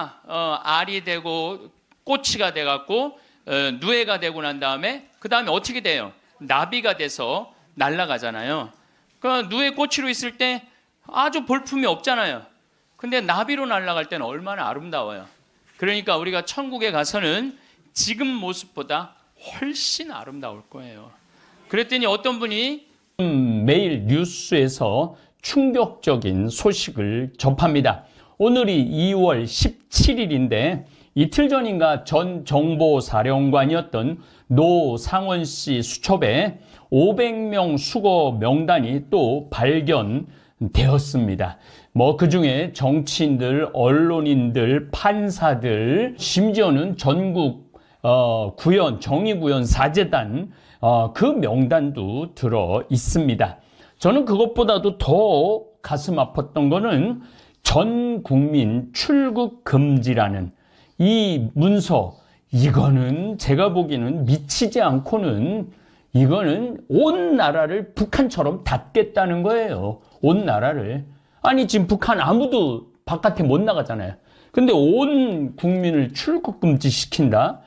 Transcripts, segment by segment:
나비가 알이 되고 꼬치가 돼갖고 누에가 되고 난 다음에 그 다음에 어떻게 돼요? 나비가 돼서 날아가잖아요. 그러니까 누에 꼬치로 있을 때 아주 볼품이 없잖아요. 근데 나비로 날아갈 때는 얼마나 아름다워요. 그러니까 우리가 천국에 가서는 지금 모습보다 훨씬 아름다울 거예요. 그랬더니 어떤 분이 매일 뉴스에서 충격적인 소식을 접합니다. 오늘이 2월 17일인데 이틀 전인가 전 정보사령관이었던 노상원 씨 수첩에 500명 수거 명단이 또 발견되었습니다. 그 중에 정치인들, 언론인들, 판사들, 심지어는 전국 구현, 정의구현 사재단 그 명단도 들어 있습니다. 저는 그것보다도 더 가슴 아팠던 거는 전 국민 출국 금지라는 이 문서, 이거는 제가 보기에는 미치지 않고는 이거는 온 나라를 북한처럼 닫겠다는 거예요. 온 나라를. 아니 지금 북한 아무도 바깥에 못 나가잖아요. 근데 온 국민을 출국 금지시킨다?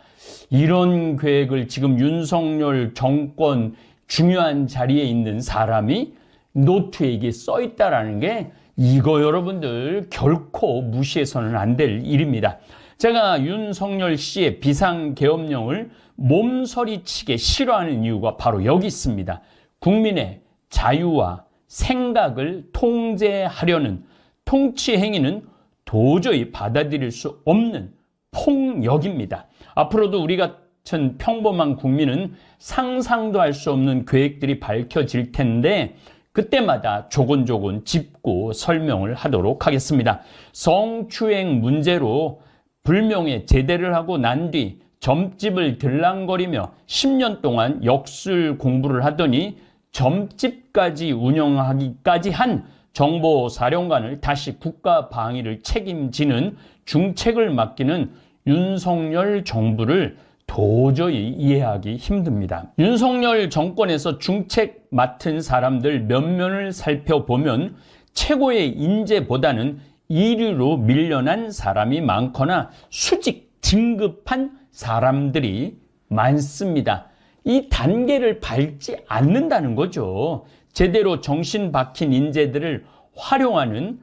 이런 계획을 지금 윤석열 정권 중요한 자리에 있는 사람이 노트에 써 있다라는 게 이거 여러분들 결코 무시해서는 안 될 일입니다. 제가 윤석열 씨의 비상계엄령을 몸서리치게 싫어하는 이유가 바로 여기 있습니다. 국민의 자유와 생각을 통제하려는 통치 행위는 도저히 받아들일 수 없는 폭력입니다. 앞으로도 우리 같은 평범한 국민은 상상도 할 수 없는 계획들이 밝혀질 텐데 그때마다 조곤조곤 짚고 설명을 하도록 하겠습니다. 성추행 문제로 불명예 제대를 하고 난 뒤 점집을 들랑거리며 10년 동안 역술 공부를 하더니 점집까지 운영하기까지 한 정보사령관을 다시 국가 방위를 책임지는 중책을 맡기는 윤석열 정부를 도저히 이해하기 힘듭니다. 윤석열 정권에서 중책 맡은 사람들 면면을 살펴보면 최고의 인재보다는 이류로 밀려난 사람이 많거나 수직 진급한 사람들이 많습니다. 이 단계를 밟지 않는다는 거죠. 제대로 정신 박힌 인재들을 활용하는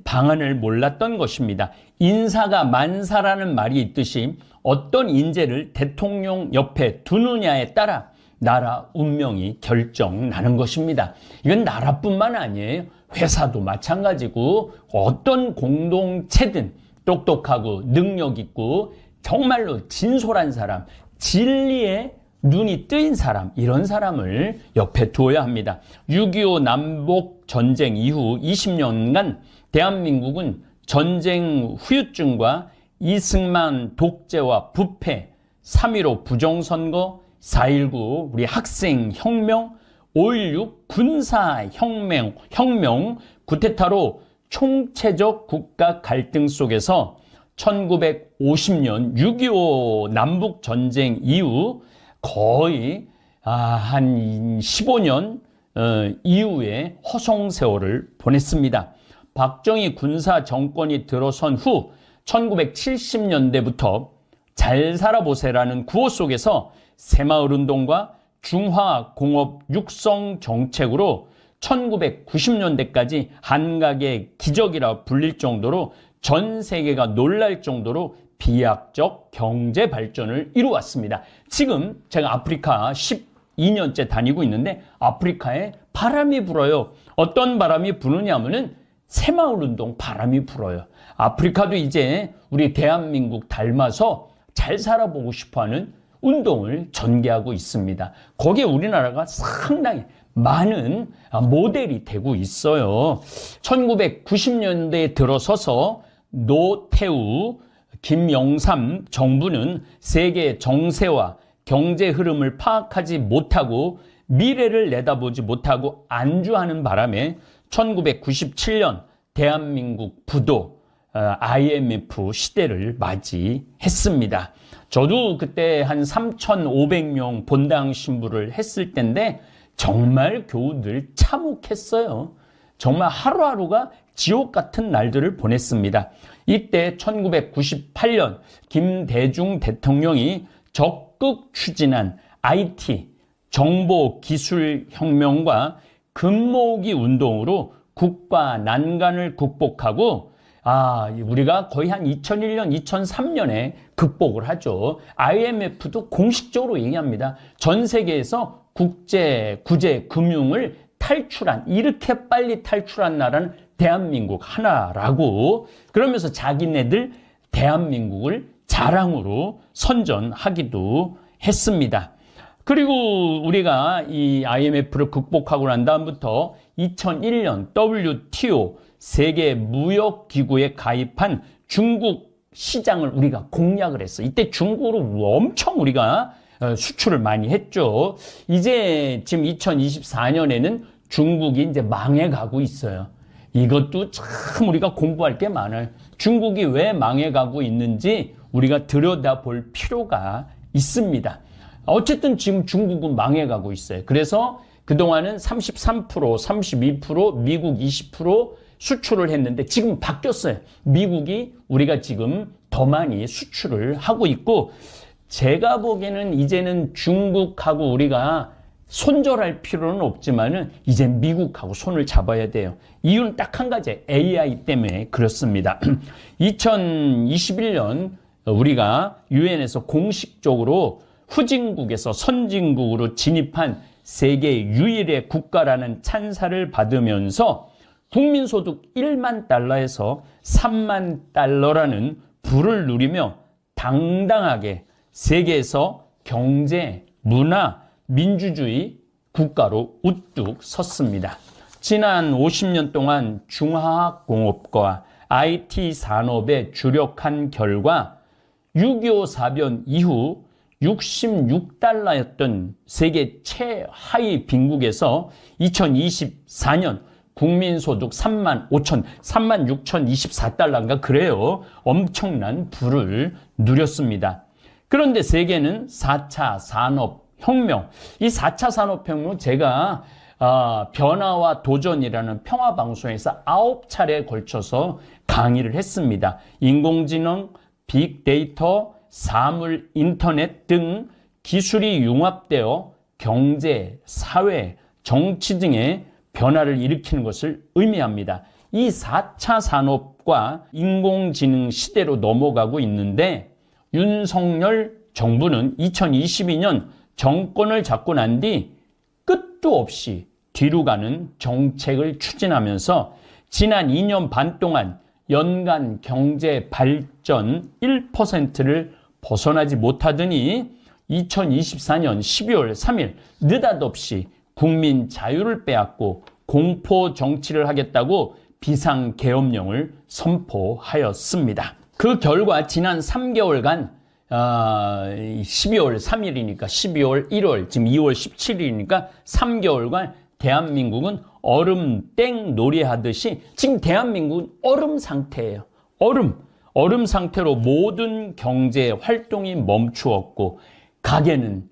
방안을 몰랐던 것입니다. 인사가 만사라는 말이 있듯이 어떤 인재를 대통령 옆에 두느냐에 따라 나라 운명이 결정나는 것입니다. 이건 나라뿐만 아니에요. 회사도 마찬가지고 어떤 공동체든 똑똑하고 능력 있고 정말로 진솔한 사람, 진리에 눈이 뜨인 사람, 이런 사람을 옆에 두어야 합니다. 6.25 남북전쟁 이후 20년간 대한민국은 전쟁 후유증과 이승만 독재와 부패, 3.15 부정선거, 4.19 우리 학생혁명, 5.16 군사혁명, 쿠데타로 총체적 국가 갈등 속에서 1950년 6.25 남북전쟁 이후 거의 한 15년 이후에 허송세월을 보냈습니다. 박정희 군사 정권이 들어선 후 1970년대부터 잘 살아보세라는 구호 속에서 새마을운동과 중화공업 육성 정책으로 1990년대까지 한각의 기적이라 불릴 정도로 전 세계가 놀랄 정도로 비약적 경제 발전을 이루었습니다. 지금 제가 아프리카 12년째 다니고 있는데 아프리카에 바람이 불어요. 어떤 바람이 부느냐면은 새마을운동 바람이 불어요. 아프리카도 이제 우리 대한민국 닮아서 잘 살아보고 싶어하는 운동을 전개하고 있습니다. 거기에 우리나라가 상당히 많은 모델이 되고 있어요. 1990년대에 들어서서 노태우, 김영삼 정부는 세계 정세와 경제 흐름을 파악하지 못하고 미래를 내다보지 못하고 안주하는 바람에 1997년 대한민국 부도 IMF 시대를 맞이했습니다. 저도 그때 한 3,500명 본당 신부를 했을 때인데 정말 교우들 참혹했어요. 정말 하루하루가 지옥 같은 날들을 보냈습니다. 이때 1998년 김대중 대통령이 적극 추진한 IT, 정보기술혁명과 금모으기 운동으로 국가 난간을 극복하고 우리가 거의 한 2001년, 2003년에 극복을 하죠. IMF도 공식적으로 얘기합니다. 전 세계에서 구제 금융을 탈출한, 이렇게 빨리 탈출한 나라는 대한민국 하나라고, 그러면서 자기네들 대한민국을 자랑으로 선전하기도 했습니다. 그리고 우리가 이 IMF를 극복하고 난 다음부터 2001년 WTO 세계무역기구에 가입한 중국 시장을 우리가 공략을 했어. 이때 중국으로 엄청 우리가 수출을 많이 했죠. 이제 지금 2024년에는 중국이 이제 망해가고 있어요. 이것도 참 우리가 공부할 게 많아요. 중국이 왜 망해가고 있는지 우리가 들여다볼 필요가 있습니다. 어쨌든 지금 중국은 망해가고 있어요. 그래서 그동안은 33%, 32%, 미국 20% 수출을 했는데 지금 바뀌었어요. 미국이 우리가 지금 더 많이 수출을 하고 있고, 제가 보기에는 이제는 중국하고 우리가 손절할 필요는 없지만은 이제 미국하고 손을 잡아야 돼요. 이유는 딱 한 가지, AI 때문에 그렇습니다. 2021년 우리가 유엔에서 공식적으로 후진국에서 선진국으로 진입한 세계 유일의 국가라는 찬사를 받으면서 국민소득 1만 달러에서 3만 달러라는 부를 누리며 당당하게 세계에서 경제, 문화, 민주주의 국가로 우뚝 섰습니다. 지난 50년 동안 중화학공업과 IT 산업에 주력한 결과 6.25 사변 이후 66달러였던 세계 최하위 빈국에서 2024년 국민소득 36,024달러인가 그래요. 엄청난 부를 누렸습니다. 그런데 세계는 4차 산업혁명, 이 4차 산업혁명 제가 변화와 도전이라는 평화방송에서 9차례에 걸쳐서 강의를 했습니다. 인공지능, 빅데이터, 사물, 인터넷 등 기술이 융합되어 경제, 사회, 정치 등의 변화를 일으키는 것을 의미합니다. 이 4차 산업과 인공지능 시대로 넘어가고 있는데, 윤석열 정부는 2022년 정권을 잡고 난 뒤 끝도 없이 뒤로 가는 정책을 추진하면서 지난 2년 반 동안 연간 경제 발전 1%를 벗어나지 못하더니 2024년 12월 3일 느닷없이 국민 자유를 빼앗고 공포 정치를 하겠다고 비상계엄령을 선포하였습니다. 그 결과 지난 3개월간 12월 3일이니까 12월 1월 지금 2월 17일이니까 3개월간 대한민국은 얼음땡 놀이하듯이 지금 대한민국은 얼음 상태예요. 얼음 상태로 모든 경제 활동이 멈추었고, 가게는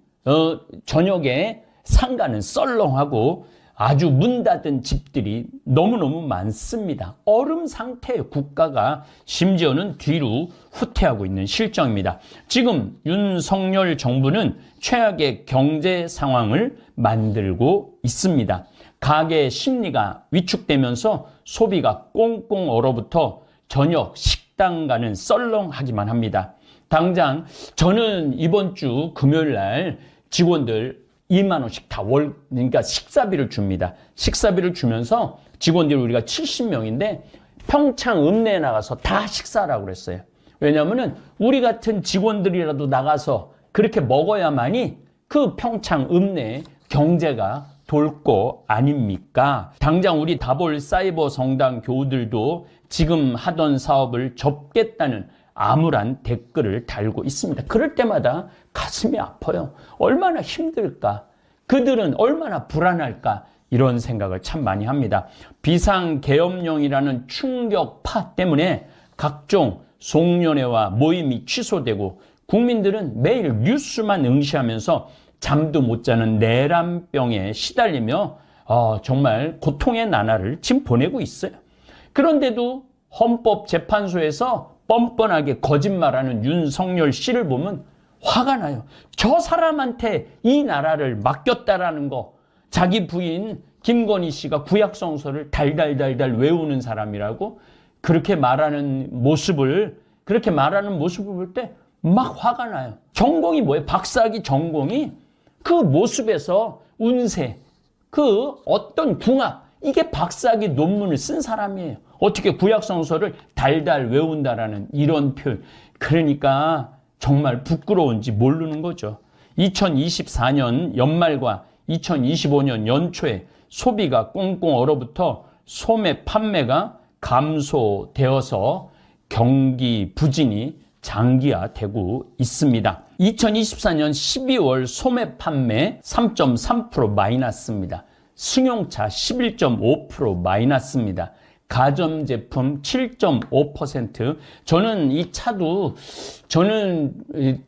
저녁에 상가는 썰렁하고 아주 문 닫은 집들이 너무너무 많습니다. 얼음 상태의 국가가 심지어는 뒤로 후퇴하고 있는 실정입니다. 지금 윤석열 정부는 최악의 경제 상황을 만들고 있습니다. 가계 심리가 위축되면서 소비가 꽁꽁 얼어붙어 저녁 식당 가는 썰렁하기만 합니다. 당장 저는 이번 주 금요일 날 직원들 2만 원씩 다 그러니까 식사비를 줍니다. 식사비를 주면서 직원들이 우리가 70명인데 평창 읍내에 나가서 다 식사하라고 그랬어요. 왜냐하면 우리 같은 직원들이라도 나가서 그렇게 먹어야만이 그 평창 읍내에 경제가 돌 거 아닙니까? 당장 우리 다볼 사이버 성당 교우들도 지금 하던 사업을 접겠다는 암울한 댓글을 달고 있습니다. 그럴 때마다 가슴이 아파요. 얼마나 힘들까? 그들은 얼마나 불안할까? 이런 생각을 참 많이 합니다. 비상계엄령이라는 충격파 때문에 각종 송년회와 모임이 취소되고 국민들은 매일 뉴스만 응시하면서 잠도 못 자는 내람병에 시달리며 정말 고통의 나날을 지금 보내고 있어요. 그런데도 헌법재판소에서 뻔뻔하게 거짓말하는 윤석열 씨를 보면 화가 나요. 저 사람한테 이 나라를 맡겼다라는 거, 자기 부인 김건희 씨가 구약성서를 달달달달 외우는 사람이라고 그렇게 말하는 모습을 볼 때 막 화가 나요. 전공이 뭐예요? 박사학위 전공이 그 모습에서 운세, 그 어떤 궁합, 이게 박사학위 논문을 쓴 사람이에요. 어떻게 구약성서를 달달 외운다라는 이런 표현. 그러니까 정말 부끄러운지 모르는 거죠. 2024년 연말과 2025년 연초에 소비가 꽁꽁 얼어붙어 소매 판매가 감소되어서 경기 부진이 장기화되고 있습니다. 2024년 12월 소매 판매 3.3% 마이너스입니다. 승용차 11.5% 마이너스입니다. 가전제품 7.5%. 저는 이 차도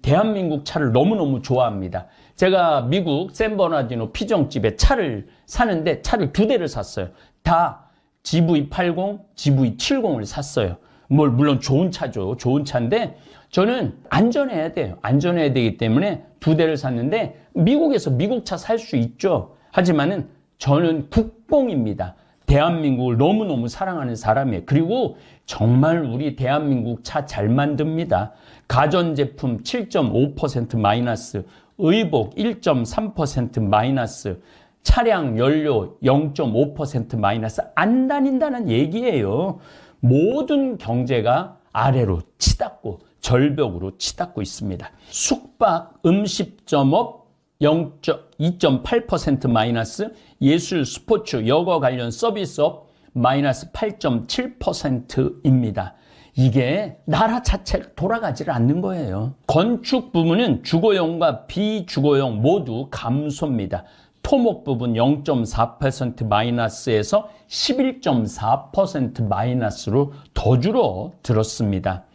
대한민국 차를 너무너무 좋아합니다. 제가 미국 샌버나디노 피정집에 차를 사는데 차를 2대를 샀어요. 다 GV80, GV70을 샀어요. 물론 좋은 차죠. 좋은 차인데 저는 안전해야 돼요. 안전해야 되기 때문에 2대를 샀는데 미국에서 미국 차 살 수 있죠. 하지만은 저는 국뽕입니다. 대한민국을 너무너무 사랑하는 사람이에요. 그리고 정말 우리 대한민국 차 잘 만듭니다. 가전제품 7.5% 마이너스, 의복 1.3% 마이너스, 차량 연료 0.5% 마이너스 안 다닌다는 얘기예요. 모든 경제가 아래로 치닫고 절벽으로 치닫고 있습니다. 숙박, 음식점업 2.8% 마이너스, 예술, 스포츠, 여가 관련 서비스업 마이너스 8.7%입니다. 이게 나라 자체가 돌아가지를 않는 거예요. 건축 부문은 주거용과 비주거용 모두 감소입니다. 토목 부분 0.4% 마이너스에서 11.4% 마이너스로 더 줄어들었습니다.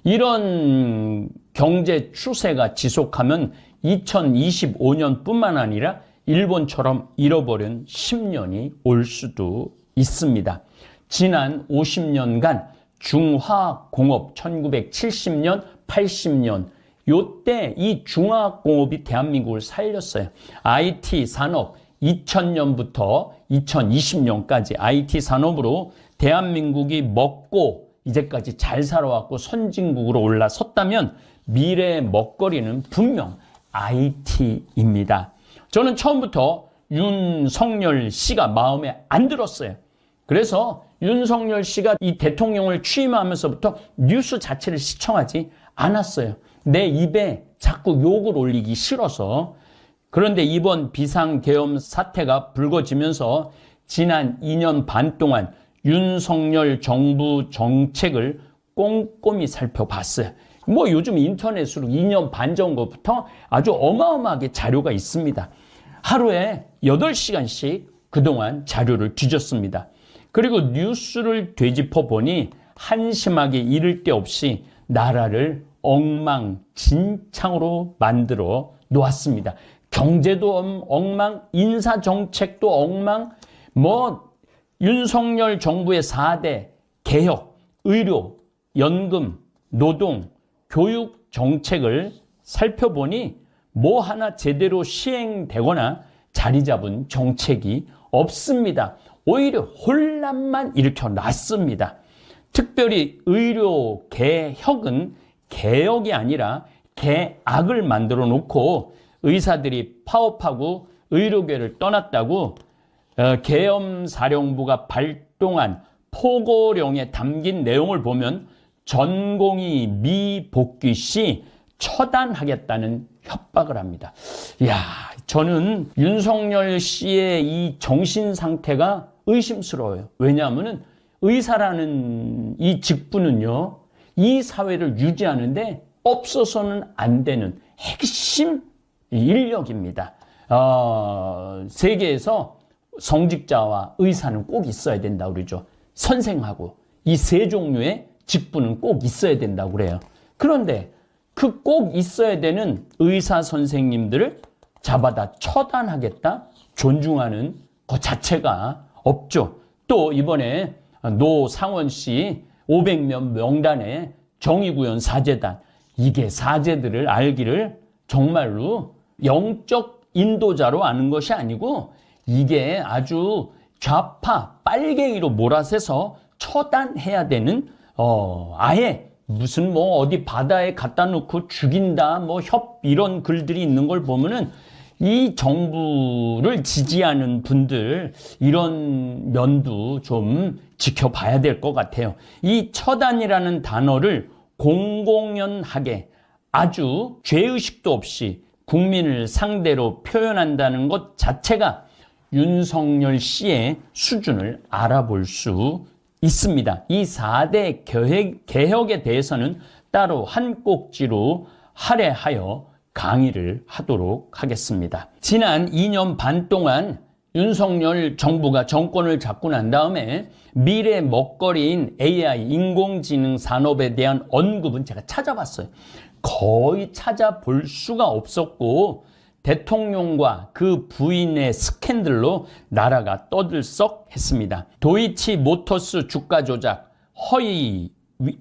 이런 경제 추세가 지속하면 2025년뿐만 아니라 일본처럼 잃어버린 10년이 올 수도 있습니다. 지난 50년간 중화공업 1970년, 80년 요때 이 중화공업이 대한민국을 살렸어요. IT 산업 2000년부터 2020년까지 IT 산업으로 대한민국이 먹고 이제까지 잘 살아왔고 선진국으로 올라섰다면 미래의 먹거리는 분명 IT입니다. 저는 처음부터 윤석열 씨가 마음에 안 들었어요. 그래서 윤석열 씨가 이 대통령을 취임하면서부터 뉴스 자체를 시청하지 않았어요. 내 입에 자꾸 욕을 올리기 싫어서. 그런데 이번 비상계엄 사태가 불거지면서 지난 2년 반 동안 윤석열 정부 정책을 꼼꼼히 살펴봤어요. 요즘 인터넷으로 2년 반 전부터 아주 어마어마하게 자료가 있습니다. 하루에 8시간씩 그동안 자료를 뒤졌습니다. 그리고 뉴스를 되짚어 보니 한심하게 이를 데 없이 나라를 엉망진창으로 만들어 놓았습니다. 경제도 엉망, 인사정책도 엉망, 윤석열 정부의 4대 개혁, 의료, 연금, 노동, 교육 정책을 살펴보니 뭐 하나 제대로 시행되거나 자리 잡은 정책이 없습니다. 오히려 혼란만 일으켜 놨습니다. 특별히 의료 개혁은 개혁이 아니라 개악을 만들어 놓고 의사들이 파업하고 의료계를 떠났다고 계엄사령부가 발동한 포고령에 담긴 내용을 보면 전공의 미복귀 시 처단하겠다는 협박을 합니다. 저는 윤석열 씨의 이 정신 상태가 의심스러워요. 왜냐하면 의사라는 이 직분은요, 이 사회를 유지하는데 없어서는 안 되는 핵심 인력입니다. 세계에서 성직자와 의사는 꼭 있어야 된다고 그러죠. 선생하고 이 세 종류의 직분은 꼭 있어야 된다고 그래요. 그런데 그 꼭 있어야 되는 의사 선생님들을 잡아다 처단하겠다? 존중하는 그 자체가 없죠. 또 이번에 노상원 씨 500명 명단에 정의구현 사제단, 이게 사제들을 알기를 정말로 영적 인도자로 아는 것이 아니고 이게 아주 좌파 빨갱이로 몰아세서 처단해야 되는 아예 무슨 뭐 어디 바다에 갖다 놓고 죽인다 뭐 이런 글들이 있는 걸 보면은 이 정부를 지지하는 분들 이런 면도 좀 지켜봐야 될 것 같아요. 이 처단이라는 단어를 공공연하게 아주 죄의식도 없이 국민을 상대로 표현한다는 것 자체가 윤석열 씨의 수준을 알아볼 수 있습니다. 이 4대 개혁에 대해서는 따로 한 꼭지로 할애하여 강의를 하도록 하겠습니다. 지난 2년 반 동안 윤석열 정부가 정권을 잡고 난 다음에 미래 먹거리인 AI, 인공지능 산업에 대한 언급은 제가 찾아봤어요. 거의 찾아볼 수가 없었고 대통령과 그 부인의 스캔들로 나라가 떠들썩했습니다. 도이치 모터스 주가 조작, 허위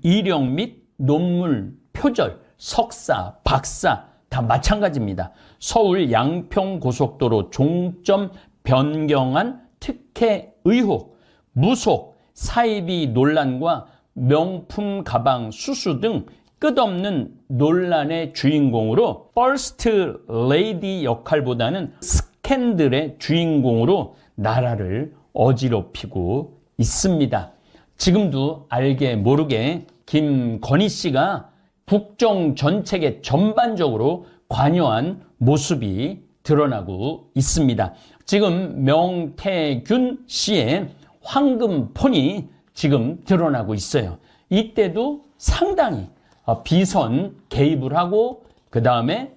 이력 및 논문 표절, 석사, 박사 다 마찬가지입니다. 서울 양평고속도로 종점 변경안 특혜 의혹, 무속, 사이비 논란과 명품 가방 수수 등 끝없는 논란의 주인공으로 퍼스트 레이디 역할보다는 스캔들의 주인공으로 나라를 어지럽히고 있습니다. 지금도 알게 모르게 김건희 씨가 국정 정책에 전반적으로 관여한 모습이 드러나고 있습니다. 지금 명태균 씨의 황금폰이 지금 드러나고 있어요. 이때도 상당히 비선 개입을 하고 그 다음에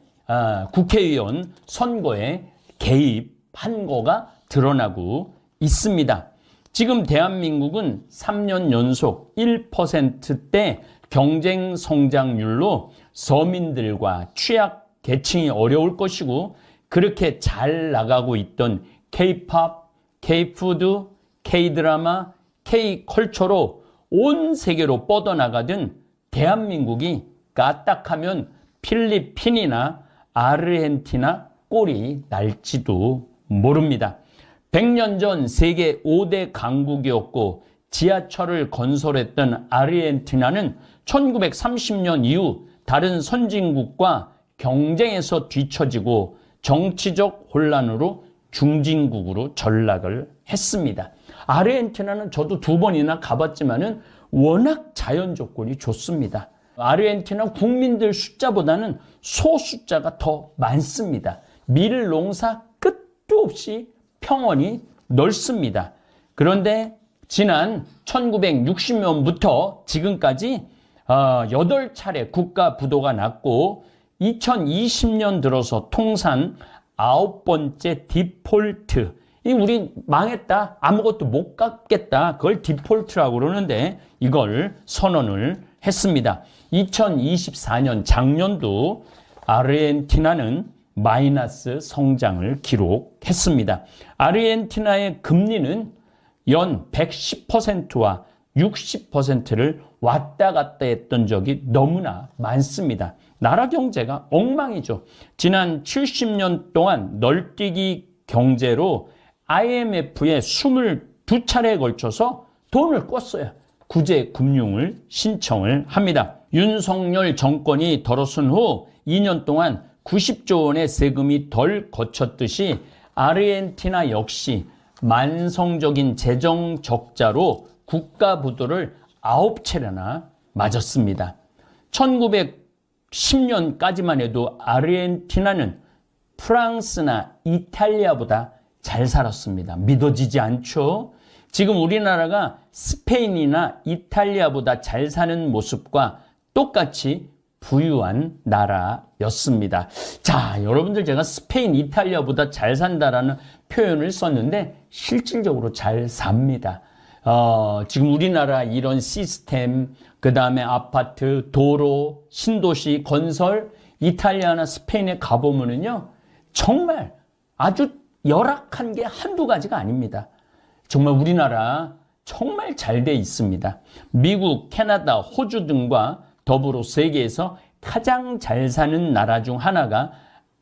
국회의원 선거에 개입한 거가 드러나고 있습니다. 지금 대한민국은 3년 연속 1%대 경쟁 성장률로 서민들과 취약 계층이 어려울 것이고 그렇게 잘 나가고 있던 K-팝, K-푸드, K-드라마, K-컬처로 온 세계로 뻗어나가던 대한민국이 까딱하면 필리핀이나 아르헨티나 꼴이 날지도 모릅니다. 100년 전 세계 5대 강국이었고 지하철을 건설했던 아르헨티나는 1930년 이후 다른 선진국과 경쟁에서 뒤처지고 정치적 혼란으로 중진국으로 전락을 했습니다. 아르헨티나는 저도 2번이나 가봤지만은 워낙 자연 조건이 좋습니다. 아르헨티나 국민들 숫자보다는 소 숫자가 더 많습니다. 밀 농사 끝도 없이 평원이 넓습니다. 그런데 지난 1960년부터 지금까지 8차례 국가 부도가 났고 2020년 들어서 통산 9번째 디폴트. 우리 망했다. 아무것도 못 갚겠다. 그걸 디폴트라고 그러는데 이걸 선언을 했습니다. 2024년 작년도 아르헨티나는 마이너스 성장을 기록했습니다. 아르헨티나의 금리는 연 110%와 60%를 왔다 갔다 했던 적이 너무나 많습니다. 나라 경제가 엉망이죠. 지난 70년 동안 널뛰기 경제로 IMF에 22차례에 걸쳐서 돈을 꿨어요. 구제 금융을 신청을 합니다. 윤석열 정권이 들어선 후 2년 동안 90조 원의 세금이 덜 거쳤듯이 아르헨티나 역시 만성적인 재정 적자로 국가 부도를 9차례나 맞았습니다. 1910년까지만 해도 아르헨티나는 프랑스나 이탈리아보다 잘 살았습니다. 믿어지지 않죠? 지금 우리나라가 스페인이나 이탈리아보다 잘 사는 모습과 똑같이 부유한 나라였습니다. 자, 여러분들 제가 스페인, 이탈리아보다 잘 산다라는 표현을 썼는데 실질적으로 잘 삽니다. 지금 우리나라 이런 시스템, 그 다음에 아파트, 도로, 신도시, 건설, 이탈리아나 스페인에 가보면은요, 정말 아주 열악한 게 한두 가지가 아닙니다. 정말 우리나라 정말 잘 돼 있습니다. 미국, 캐나다, 호주 등과 더불어 세계에서 가장 잘 사는 나라 중 하나가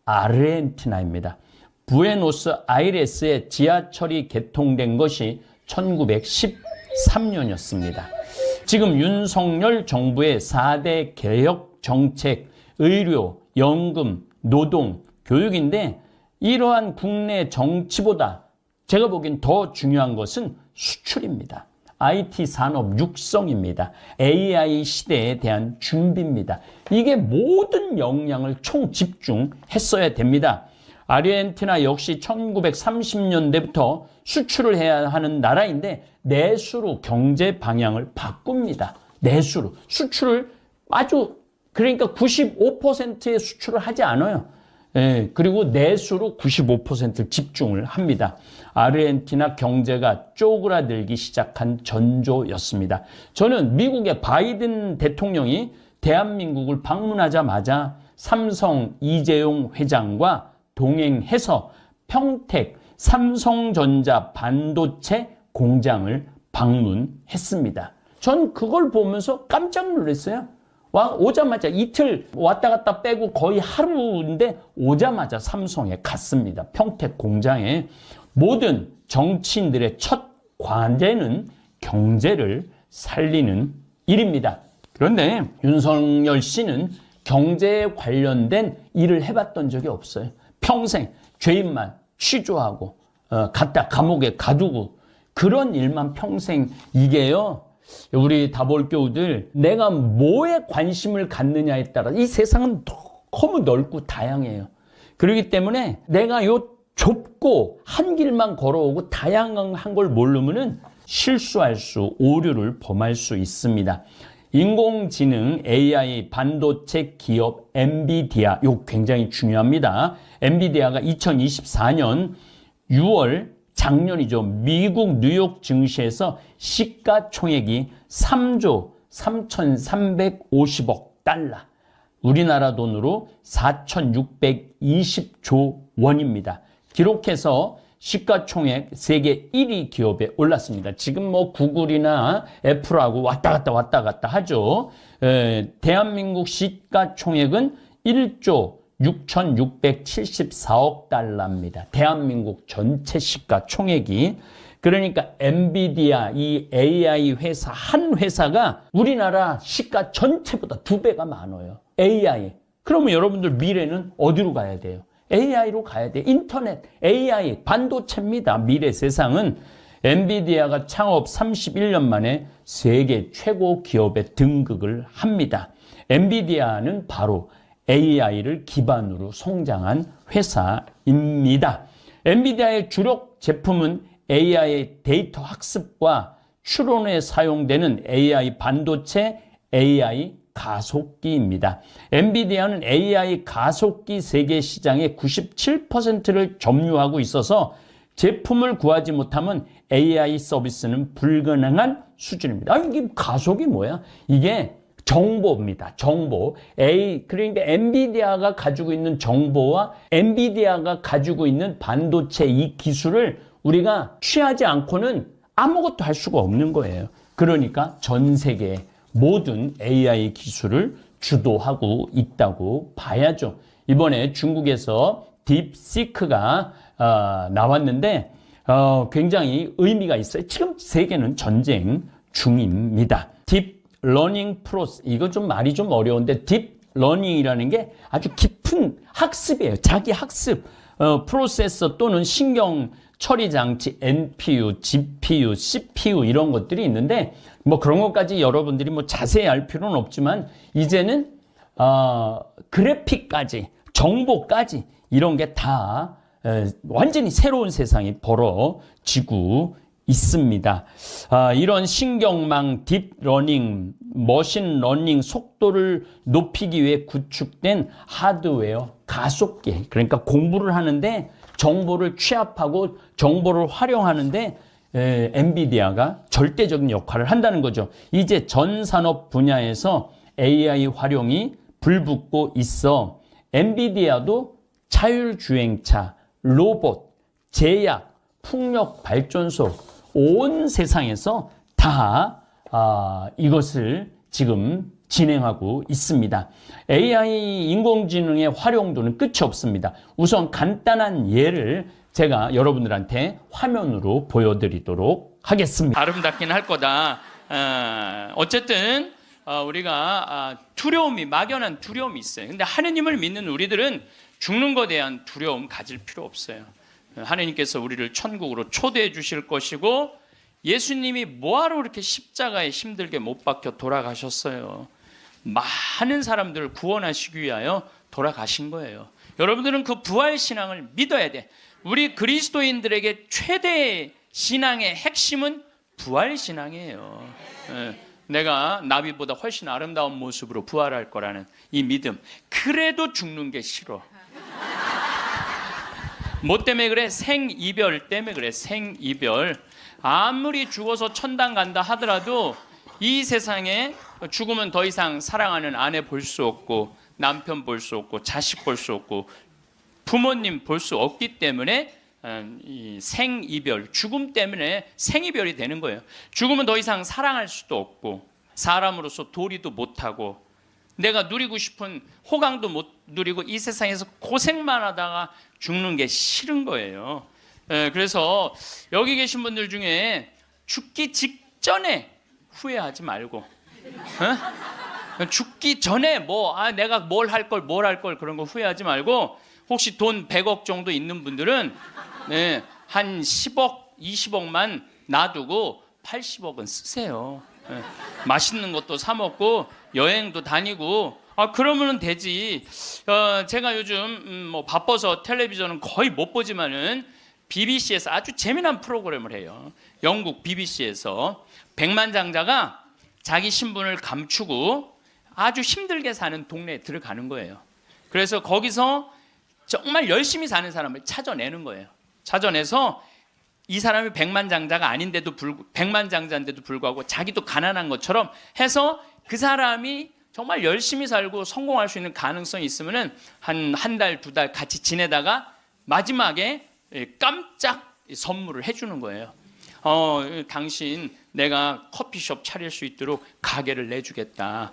아르헨티나입니다. 부에노스아이레스에 지하철이 개통된 것이 1913년이었습니다. 지금 윤석열 정부의 4대 개혁 정책, 의료, 연금, 노동, 교육인데 이러한 국내 정치보다 제가 보기엔 더 중요한 것은 수출입니다. IT 산업 육성입니다. AI 시대에 대한 준비입니다. 이게 모든 역량을 총 집중했어야 됩니다. 아르헨티나 역시 1930년대부터 수출을 해야 하는 나라인데 내수로 경제 방향을 바꿉니다. 내수로. 수출을 아주 그러니까 95%의 수출을 하지 않아요. 예, 그리고 내수로 95%를 집중을 합니다. 아르헨티나 경제가 쪼그라들기 시작한 전조였습니다. 저는 미국의 바이든 대통령이 대한민국을 방문하자마자 삼성 이재용 회장과 동행해서 평택 삼성전자 반도체 공장을 방문했습니다. 전 그걸 보면서 깜짝 놀랐어요. 오자마자 이틀 왔다 갔다 빼고 거의 하루인데 오자마자 삼성에 갔습니다. 평택 공장에. 모든 정치인들의 첫 과제는 경제를 살리는 일입니다. 그런데 윤석열 씨는 경제에 관련된 일을 해봤던 적이 없어요. 평생 죄인만 취조하고 갖다 감옥에 가두고 그런 일만 평생. 이게요, 우리 다볼교우들, 내가 뭐에 관심을 갖느냐에 따라 이 세상은 너무 넓고 다양해요. 그렇기 때문에 내가 요 좁고 한 길만 걸어오고 다양한 걸 모르면은 실수할 수, 오류를 범할 수 있습니다. 인공지능 AI 반도체 기업 엔비디아, 요 굉장히 중요합니다. 엔비디아가 2024년 6월 작년이죠. 미국 뉴욕 증시에서 시가총액이 3조 3,350억 달러. 우리나라 돈으로 4,620조 원입니다. 기록해서 시가총액 세계 1위 기업에 올랐습니다. 지금 뭐 구글이나 애플하고 왔다 갔다 하죠. 대한민국 시가총액은 1조 6,674억 달러입니다. 대한민국 전체 시가총액이. 그러니까 엔비디아, 이 AI 회사, 한 회사가 우리나라 시가 전체보다 2배가 많아요. AI. 그러면 여러분들 미래는 어디로 가야 돼요? AI로 가야 돼요. 인터넷, AI, 반도체입니다. 미래 세상은. 엔비디아가 창업 31년 만에 세계 최고 기업에 등극을 합니다. 엔비디아는 바로 AI를 기반으로 성장한 회사입니다. 엔비디아의 주력 제품은 AI 데이터 학습과 추론에 사용되는 AI 반도체, AI 가속기입니다. 엔비디아는 AI 가속기 세계 시장의 97%를 점유하고 있어서 제품을 구하지 못하면 AI 서비스는 불가능한 수준입니다. 이게 가속이 뭐야? 이게 정보입니다. 정보. 그러니까 엔비디아가 가지고 있는 정보와 엔비디아가 가지고 있는 반도체 이 기술을 우리가 취하지 않고는 아무것도 할 수가 없는 거예요. 그러니까 전 세계 모든 AI 기술을 주도하고 있다고 봐야죠. 이번에 중국에서 딥시크가 나왔는데 굉장히 의미가 있어요. 지금 세계는 전쟁 중입니다. 딥러닝 프로세스, 이거 좀 말이 좀 어려운데 딥러닝이라는 게 아주 깊은 학습이에요. 자기 학습. 프로세서 또는 신경 처리 장치, NPU, GPU, CPU 이런 것들이 있는데 뭐 그런 것까지 여러분들이 뭐 자세히 알 필요는 없지만 이제는 그래픽까지, 정보까지 이런 게 다 완전히 새로운 세상이 벌어지고 있습니다. 이런 신경망, 딥러닝, 머신러닝 속도를 높이기 위해 구축된 하드웨어 가속기, 그러니까 공부를 하는데 정보를 취합하고 정보를 활용하는데 엔비디아가 절대적인 역할을 한다는 거죠. 이제 전 산업 분야에서 AI 활용이 불붙고 있어 엔비디아도 자율주행차, 로봇, 제약, 풍력 발전소 온 세상에서 다 이것을 지금 진행하고 있습니다. AI 인공지능의 활용도는 끝이 없습니다. 우선 간단한 예를 제가 여러분들한테 화면으로 보여드리도록 하겠습니다. 아름답긴 할 거다. 어쨌든 우리가 두려움이, 막연한 두려움이 있어요. 근데 하느님을 믿는 우리들은 죽는 것에 대한 두려움 가질 필요 없어요. 하느님께서 우리를 천국으로 초대해 주실 것이고, 예수님이 뭐하러 그렇게 십자가에 힘들게 못 박혀 돌아가셨어요. 많은 사람들을 구원하시기 위하여 돌아가신 거예요. 여러분들은 그 부활 신앙을 믿어야 돼. 우리 그리스도인들에게 최대의 신앙의 핵심은 부활 신앙이에요. 내가 나비보다 훨씬 아름다운 모습으로 부활할 거라는 이 믿음. 그래도 죽는 게 싫어. 뭐 때문에 그래? 생이별 때문에 그래. 생이별. 아무리 죽어서 천당 간다 하더라도 이 세상에 죽으면 더 이상 사랑하는 아내 볼 수 없고, 남편 볼 수 없고, 자식 볼 수 없고, 부모님 볼 수 없기 때문에 이 생이별, 죽음 때문에 생이별이 되는 거예요. 죽으면 더 이상 사랑할 수도 없고, 사람으로서 도리도 못하고, 내가 누리고 싶은 호강도 못 누리고, 이 세상에서 고생만 하다가 죽는 게 싫은 거예요. 그래서 여기 계신 분들 중에 죽기 직전에 후회하지 말고, 죽기 전에 내가 뭘 할 걸 그런 거 후회하지 말고, 혹시 돈 100억 정도 있는 분들은 한 10억, 20억만 놔두고 80억은 쓰세요. 맛있는 것도 사 먹고 여행도 다니고, 그러면 되지. 제가 요즘 바빠서 텔레비전은 거의 못 보지만은 BBC에서 아주 재미난 프로그램을 해요. 영국 BBC에서 백만장자가 자기 신분을 감추고 아주 힘들게 사는 동네에 들어가는 거예요. 그래서 거기서 정말 열심히 사는 사람을 찾아내는 거예요. 찾아내서 이 사람이 백만장자인데도 불구하고 자기도 가난한 것처럼 해서 그 사람이 정말 열심히 살고 성공할 수 있는 가능성이 있으면은 한 달, 2달 같이 지내다가 마지막에 깜짝 선물을 해주는 거예요. 당신 내가 커피숍 차릴 수 있도록 가게를 내주겠다.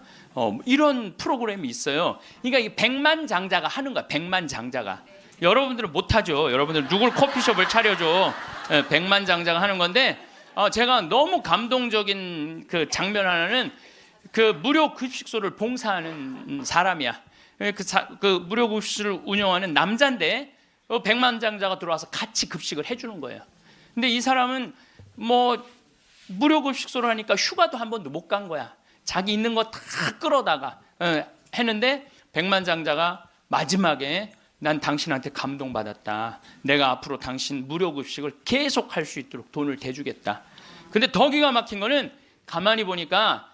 이런 프로그램이 있어요. 그러니까 이 백만장자가 하는 거야. 백만장자가. 여러분들은 못하죠. 여러분들 누굴 커피숍을 차려줘. 백만장자가 하는 건데, 제가 너무 감동적인 그 장면 하나는 그 무료 급식소를 봉사하는 사람이야. 그 무료 급식소를 운영하는 남자인데 백만장자가 들어와서 같이 급식을 해주는 거예요. 근데 이 사람은 무료 급식소를 하니까 휴가도 한 번도 못 간 거야. 자기 있는 거 다 끌어다가 했는데 백만장자가 마지막에 난 당신한테 감동받았다. 내가 앞으로 당신 무료 급식을 계속 할 수 있도록 돈을 대주겠다. 근데 더 기가 막힌 거는 가만히 보니까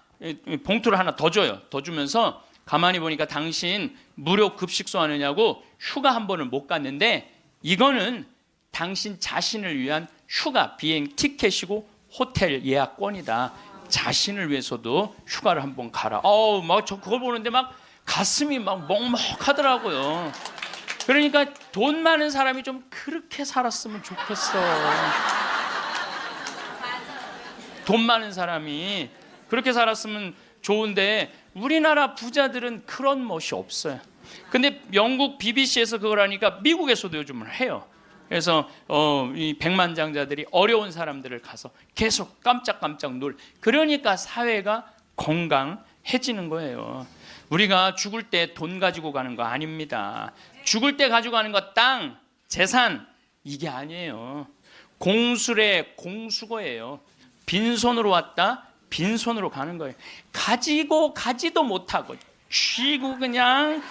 봉투를 하나 더 줘요. 더 주면서 가만히 보니까 당신 무료 급식소 하느냐고 휴가 한 번을 못 갔는데 이거는 당신 자신을 위한 휴가 비행 티켓이고 호텔 예약권이다. 자신을 위해서도 휴가를 한번 가라. 저 그걸 보는데 막 가슴이 막 먹먹하더라고요. 그러니까 돈 많은 사람이 좀 그렇게 살았으면 좋겠어. 돈 많은 사람이 그렇게 살았으면 좋은데 우리나라 부자들은 그런 멋이 없어요. 근데 영국 BBC에서 그걸 하니까 미국에서도 요즘은 해요. 그래서 이 백만장자들이 어려운 사람들을 가서 계속 깜짝깜짝 그러니까 사회가 건강해지는 거예요. 우리가 죽을 때 돈 가지고 가는 거 아닙니다. 죽을 때 가지고 가는 거 땅, 재산 이게 아니에요. 공수래 공수거예요. 빈손으로 왔다 빈손으로 가는 거예요. 가지도 못하고 쥐고 그냥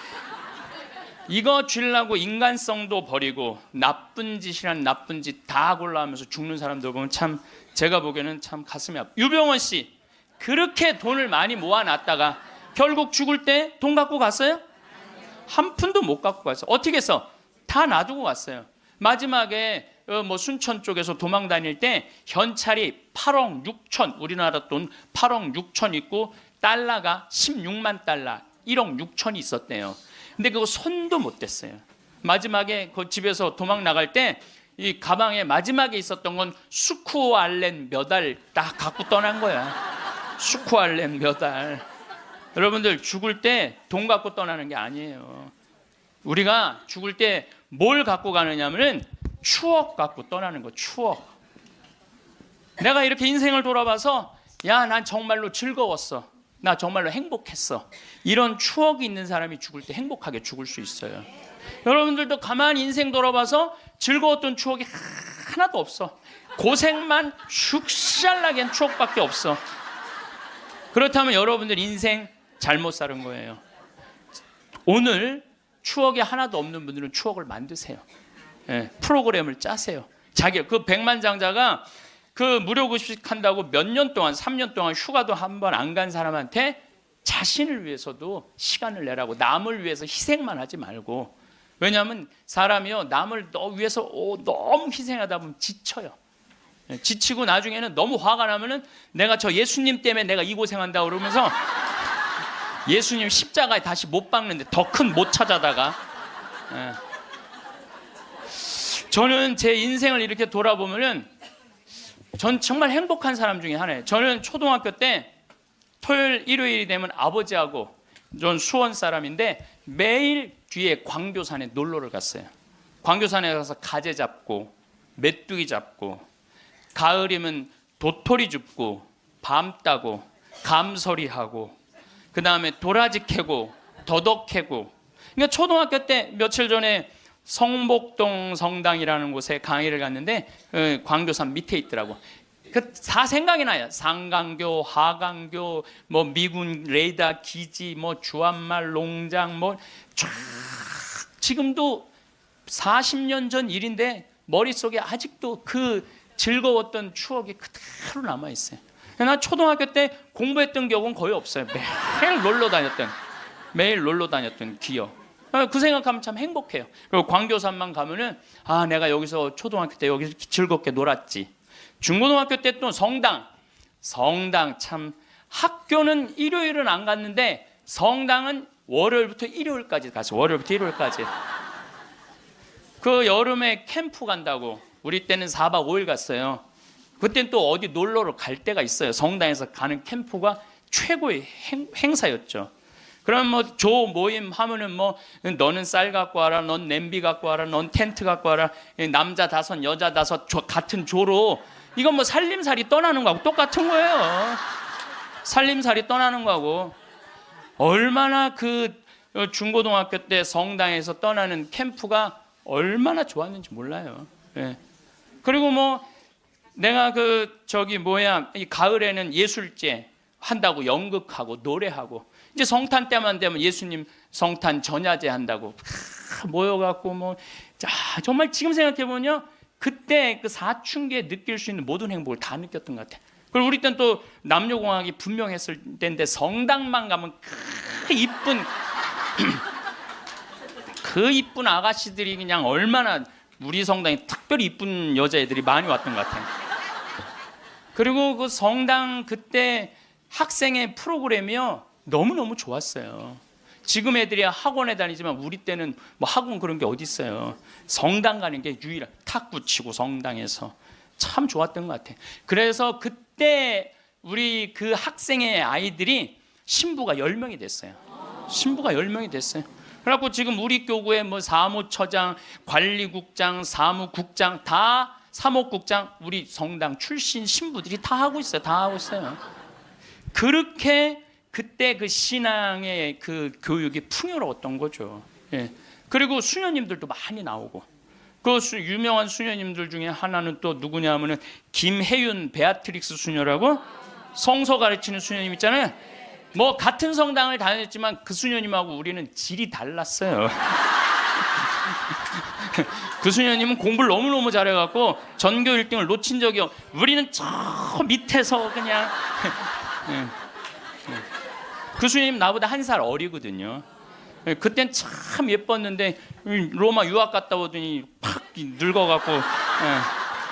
이거 주려고 인간성도 버리고 나쁜 짓이란 나쁜 짓 다 골라하면서 죽는 사람들 보면 참 제가 보기에는 참 가슴이 아파. 유병원 씨 그렇게 돈을 많이 모아놨다가 결국 죽을 때 돈 갖고 갔어요? 한 푼도 못 갖고 갔어요. 어떻게 했어? 다 놔두고 갔어요. 마지막에 순천 쪽에서 도망 다닐 때 현찰이 8억 6천 우리나라 돈 8억 6천 있고 달러가 16만 달러 1억 6천이 있었대요. 근데 그거 손도 못 댔어요. 마지막에 그 집에서 도망 나갈 때 이 가방에 마지막에 있었던 건 수쿠알렌 몇 알 딱 갖고 떠난 거야. 수쿠알렌 몇 알. 여러분들 죽을 때 돈 갖고 떠나는 게 아니에요. 우리가 죽을 때 뭘 갖고 가느냐면은 추억 갖고 떠나는 거. 추억. 내가 이렇게 인생을 돌아봐서 야, 난 정말로 즐거웠어. 나 정말로 행복했어. 이런 추억이 있는 사람이 죽을 때 행복하게 죽을 수 있어요. 여러분들도 가만히 인생 돌아봐서 즐거웠던 추억이 하나도 없어. 고생만 슉샬나게 한 추억밖에 없어. 그렇다면 여러분들 인생 잘못 사는 거예요. 오늘 추억이 하나도 없는 분들은 추억을 만드세요. 예, 프로그램을 짜세요. 자기 그 백만장자가 그 무료급식 한다고 몇 년 동안 3년 동안 휴가도 한 번 안 간 사람한테 자신을 위해서도 시간을 내라고, 남을 위해서 희생만 하지 말고. 왜냐하면 사람이요, 남을 위해서 너무 희생하다 보면 지쳐요. 지치고 나중에는 너무 화가 나면은 내가 저 예수님 때문에 내가 이 고생한다 그러면서 예수님 십자가에 다시 못 박는데 더 큰 못 찾아다가. 저는 제 인생을 이렇게 돌아보면은 전 정말 행복한 사람 중에 하나예요. 저는 초등학교 때 토요일 일요일이 되면 아버지하고, 전 수원 사람인데 매일 뒤에 광교산에 놀러를 갔어요. 광교산에 가서 가재 잡고 메뚜기 잡고, 가을이면 도토리 줍고 밤 따고 감서리하고, 그 다음에 도라지 캐고 더덕 캐고. 그러니까 초등학교 때 며칠 전에 성복동 성당이라는 곳에 강의를 갔는데 광교산 밑에 있더라고. 그 다 생각이 나요. 상강교, 하강교, 뭐 미군 레이더 기지, 뭐 주한말 농장, 뭐 쫙 지금도 40년 전 일인데 머릿속에 아직도 그 즐거웠던 추억이 그대로 남아 있어요. 나 초등학교 때 공부했던 기억은 거의 없어요. 매일 놀러 다녔던 기억. 그 생각하면 참 행복해요. 그리고 광교산만 가면은 아, 내가 여기서 초등학교 때 여기서 즐겁게 놀았지. 중고등학교 때 또 성당 참, 학교는 일요일은 안 갔는데 성당은 월요일부터 일요일까지 갔어요. 월요일부터 일요일까지. 그 여름에 캠프 간다고 우리 때는 4박 5일 갔어요. 그때는 또 어디 놀러를 갈 때가 있어요. 성당에서 가는 캠프가 최고의 행사였죠. 그럼 뭐 조 모임 하면은 뭐 너는 쌀 갖고 와라, 넌 냄비 갖고 와라, 넌 텐트 갖고 와라, 남자 5 여자 5 같은 조로, 이건 뭐 살림살이 떠나는 거하고 똑같은 거예요. 살림살이 떠나는 거하고. 얼마나 그 중고등학교 때 성당에서 떠나는 캠프가 얼마나 좋았는지 몰라요. 예. 그리고 뭐 내가 이 가을에는 예술제 한다고 연극하고 노래하고, 이제 성탄 때만 되면 예수님 성탄 전야제 한다고 모여갖고 뭐, 자, 정말 지금 생각해보면 그때 그 사춘기에 느낄 수 있는 모든 행복을 다 느꼈던 것 같아. 그리고 우리 때는 또 남녀공학이 분명했을 때인데 성당만 가면 그 이쁜 아가씨들이 그냥 얼마나, 우리 성당에 특별히 이쁜 여자애들이 많이 왔던 것 같아요. 그리고 그 성당 그때 학생의 프로그램이요, 너무너무 좋았어요. 지금 애들이 학원에 다니지만 우리 때는 뭐 학원 그런 게 어디 있어요. 성당 가는 게 유일한, 탁구 치고 성당에서 참 좋았던 것 같아요. 그래서 그때 우리 그 학생의 아이들이 신부가 10명이 됐어요. 신부가 10명이 됐어요. 그래갖고 지금 우리 교구에 뭐 사무처장, 관리국장, 사무국장, 다 사목국장, 우리 성당 출신 신부들이 다 하고 있어요. 다 하고 있어요. 그렇게 그때 그 신앙의 그 교육이 풍요로웠던 거죠. 예. 그리고 수녀님들도 많이 나오고, 그 유명한 수녀님들 중에 하나는 또 누구냐면은 김혜윤 베아트릭스 수녀라고, 성서 가르치는 수녀님 있잖아요. 뭐 같은 성당을 다녔지만 그 수녀님하고 우리는 질이 달랐어요. 그 수녀님은 공부를 너무너무 잘해갖고 전교 1등을 놓친 적이 우리는 저 밑에서 그냥 그 수녀님 나보다 1살 어리거든요. 그땐 참 예뻤는데 로마 유학 갔다 오더니 팍 늙어갖고.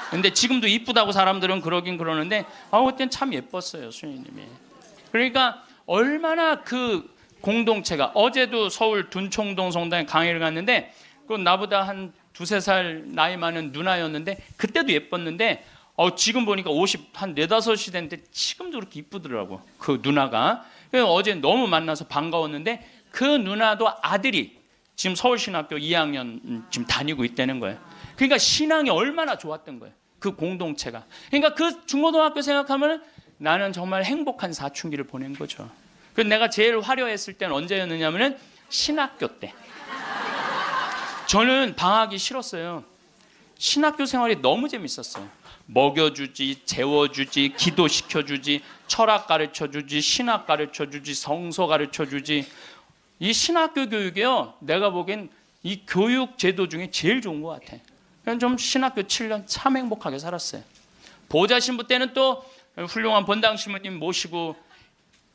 근데 지금도 이쁘다고 사람들은 그러긴 그러는데 그땐 참 예뻤어요, 수녀님이. 그러니까 얼마나 그 공동체가, 어제도 서울 둔총동 성당에 강의를 갔는데 그 나보다 한 두세 살 나이 많은 누나였는데 그때도 예뻤는데 지금 보니까 50, 한 4, 5이 됐는데 지금도 그렇게 이쁘더라고. 그 누나가. 어제 너무 만나서 반가웠는데 그 누나도 아들이 지금 서울신학교 2학년 지금 다니고 있다는 거예요. 그러니까 신앙이 얼마나 좋았던 거예요. 그 공동체가. 그러니까 그 중고등학교 생각하면 나는 정말 행복한 사춘기를 보낸 거죠. 그래서 내가 제일 화려했을 때는 언제였느냐면은 신학교 때. 저는 방학이 싫었어요. 신학교 생활이 너무 재밌었어요. 먹여주지, 재워주지, 기도시켜주지, 철학 가르쳐주지, 신학 가르쳐주지, 성서 가르쳐주지. 이 신학교 교육이요, 내가 보기엔 이 교육 제도 중에 제일 좋은 것 같아. 그냥 좀 신학교 7년 참 행복하게 살았어요. 보좌 신부 때는 또 훌륭한 본당 신부님 모시고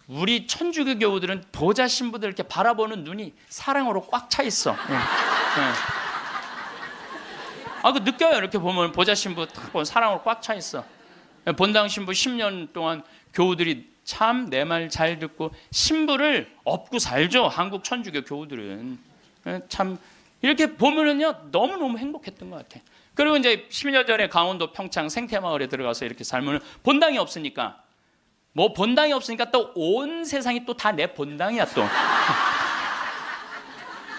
우리 천주교 교우들은 보좌 신부들 이렇게 바라보는 눈이 사랑으로 꽉 차 있어. 네. 그 느껴요. 이렇게 보면 보좌 신부 딱 보면 사랑으로 꽉 차 있어. 본당 신부 10년 동안 교우들이 참 내 말 잘 듣고 신부를 업고 살죠. 한국 천주교 교우들은. 참 이렇게 보면은요 너무너무 행복했던 것 같아. 그리고 이제 10년 전에 강원도 평창 생태마을에 들어가서 이렇게 살면 본당이 없으니까 본당이 없으니까 또 온 세상이 또 다 내 본당이야 또.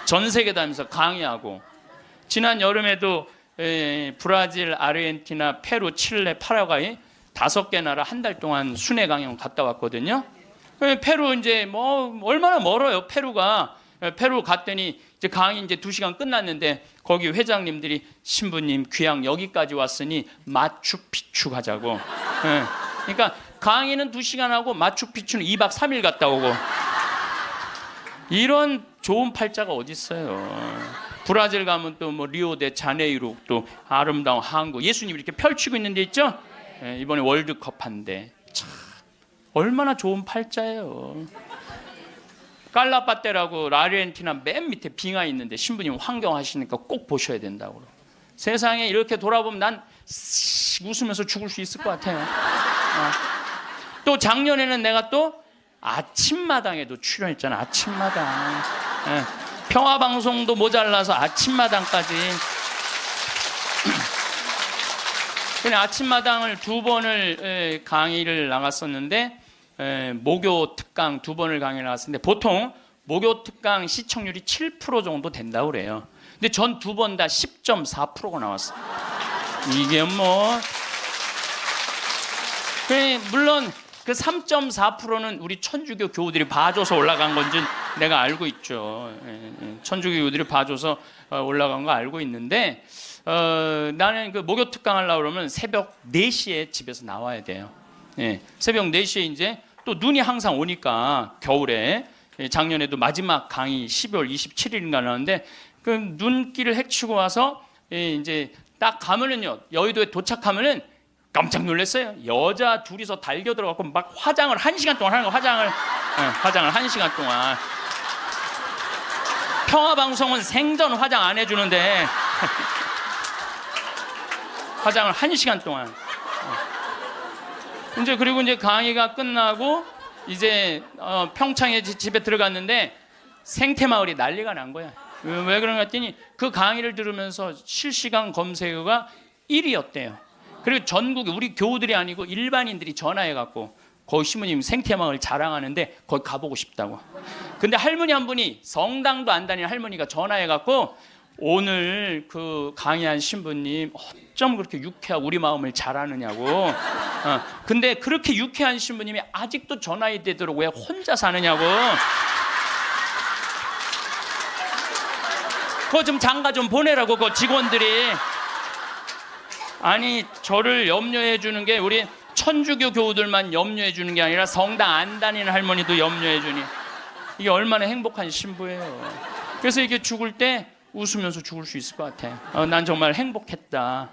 전 세계 다니면서 강의하고 지난 여름에도 브라질, 아르헨티나, 페루, 칠레, 파라과이 5개 나라 한 달 동안 순회 강연 갔다 왔거든요. 페루 이제 얼마나 멀어요. 페루가. 페루 갔더니 이제 강의 이제 2시간 끝났는데 거기 회장님들이 신부님 귀양 여기까지 왔으니 마추픽추 가자고. 그러니까 강의는 2시간 하고 마추픽추는 2박 3일 갔다 오고. 이런 좋은 팔자가 어디 있어요. 브라질 가면 또 리오데자네이루 또 아름다운 항구 예수님이 이렇게 펼치고 있는 데 있죠. 이번에 월드컵 한데 참 얼마나 좋은 팔자예요. 깔라파테라고 아르헨티나 맨 밑에 빙하 있는데 신부님 환경하시니까 꼭 보셔야 된다고. 세상에 이렇게 돌아보면 난 웃으면서 죽을 수 있을 것 같아요. 또 작년에는 내가 또 아침마당에도 출연했잖아. 아침마당. 평화방송도 모자라서 아침마당까지. 그냥 아침마당을 2번을 강의를 나갔었는데 목요 특강 2번을 강의를 나갔었는데 보통 목요 특강 시청률이 7% 정도 된다고 그래요. 근데 전 2번 다 10.4%가 나왔어요. 이게 물론 그 3.4%는 우리 천주교 교우들이 봐줘서 올라간 건지 내가 알고 있죠. 천주교 교우들이 봐줘서 올라간 거 알고 있는데 나는 그 목요 특강 하려고 그러면 새벽 4시에 집에서 나와야 돼요. 새벽 4시에 이제 또 눈이 항상 오니까 겨울에 작년에도 마지막 강의 12월 27일인가 나왔는데 그 눈길을 헤치고 와서 이제 딱 가면은요 여의도에 도착하면은 깜짝 놀랐어요. 여자 둘이서 달겨 들어가고 막 화장을 1시간 동안 하는 거. 화장을 1시간 동안. 평화방송은 생전 화장 안 해주는데 화장을 1시간 동안. 그리고 이제 강의가 끝나고 이제 평창에 집에 들어갔는데 생태마을이 난리가 난 거야. 왜 그런가 했더니 그 강의를 들으면서 실시간 검색어가 1위였대요. 그리고 전국에 우리 교우들이 아니고 일반인들이 전화해갖고 거기 신부님 생태마을 자랑하는데 거기 가보고 싶다고. 근데 할머니 한 분이 성당도 안 다니는 할머니가 전화해갖고 오늘 그 강의한 신부님 어쩜 그렇게 유쾌하고 우리 마음을 잘 아느냐고. 근데 그렇게 유쾌한 신부님이 아직도 전화이 되도록 왜 혼자 사느냐고. 그거 좀 장가 좀 보내라고 그 직원들이. 아니 저를 염려해 주는 게 우리 천주교 교우들만 염려해 주는 게 아니라 성당 안 다니는 할머니도 염려해 주니 이게 얼마나 행복한 신부예요. 그래서 이게 죽을 때 웃으면서 죽을 수 있을 것 같아. 난 정말 행복했다.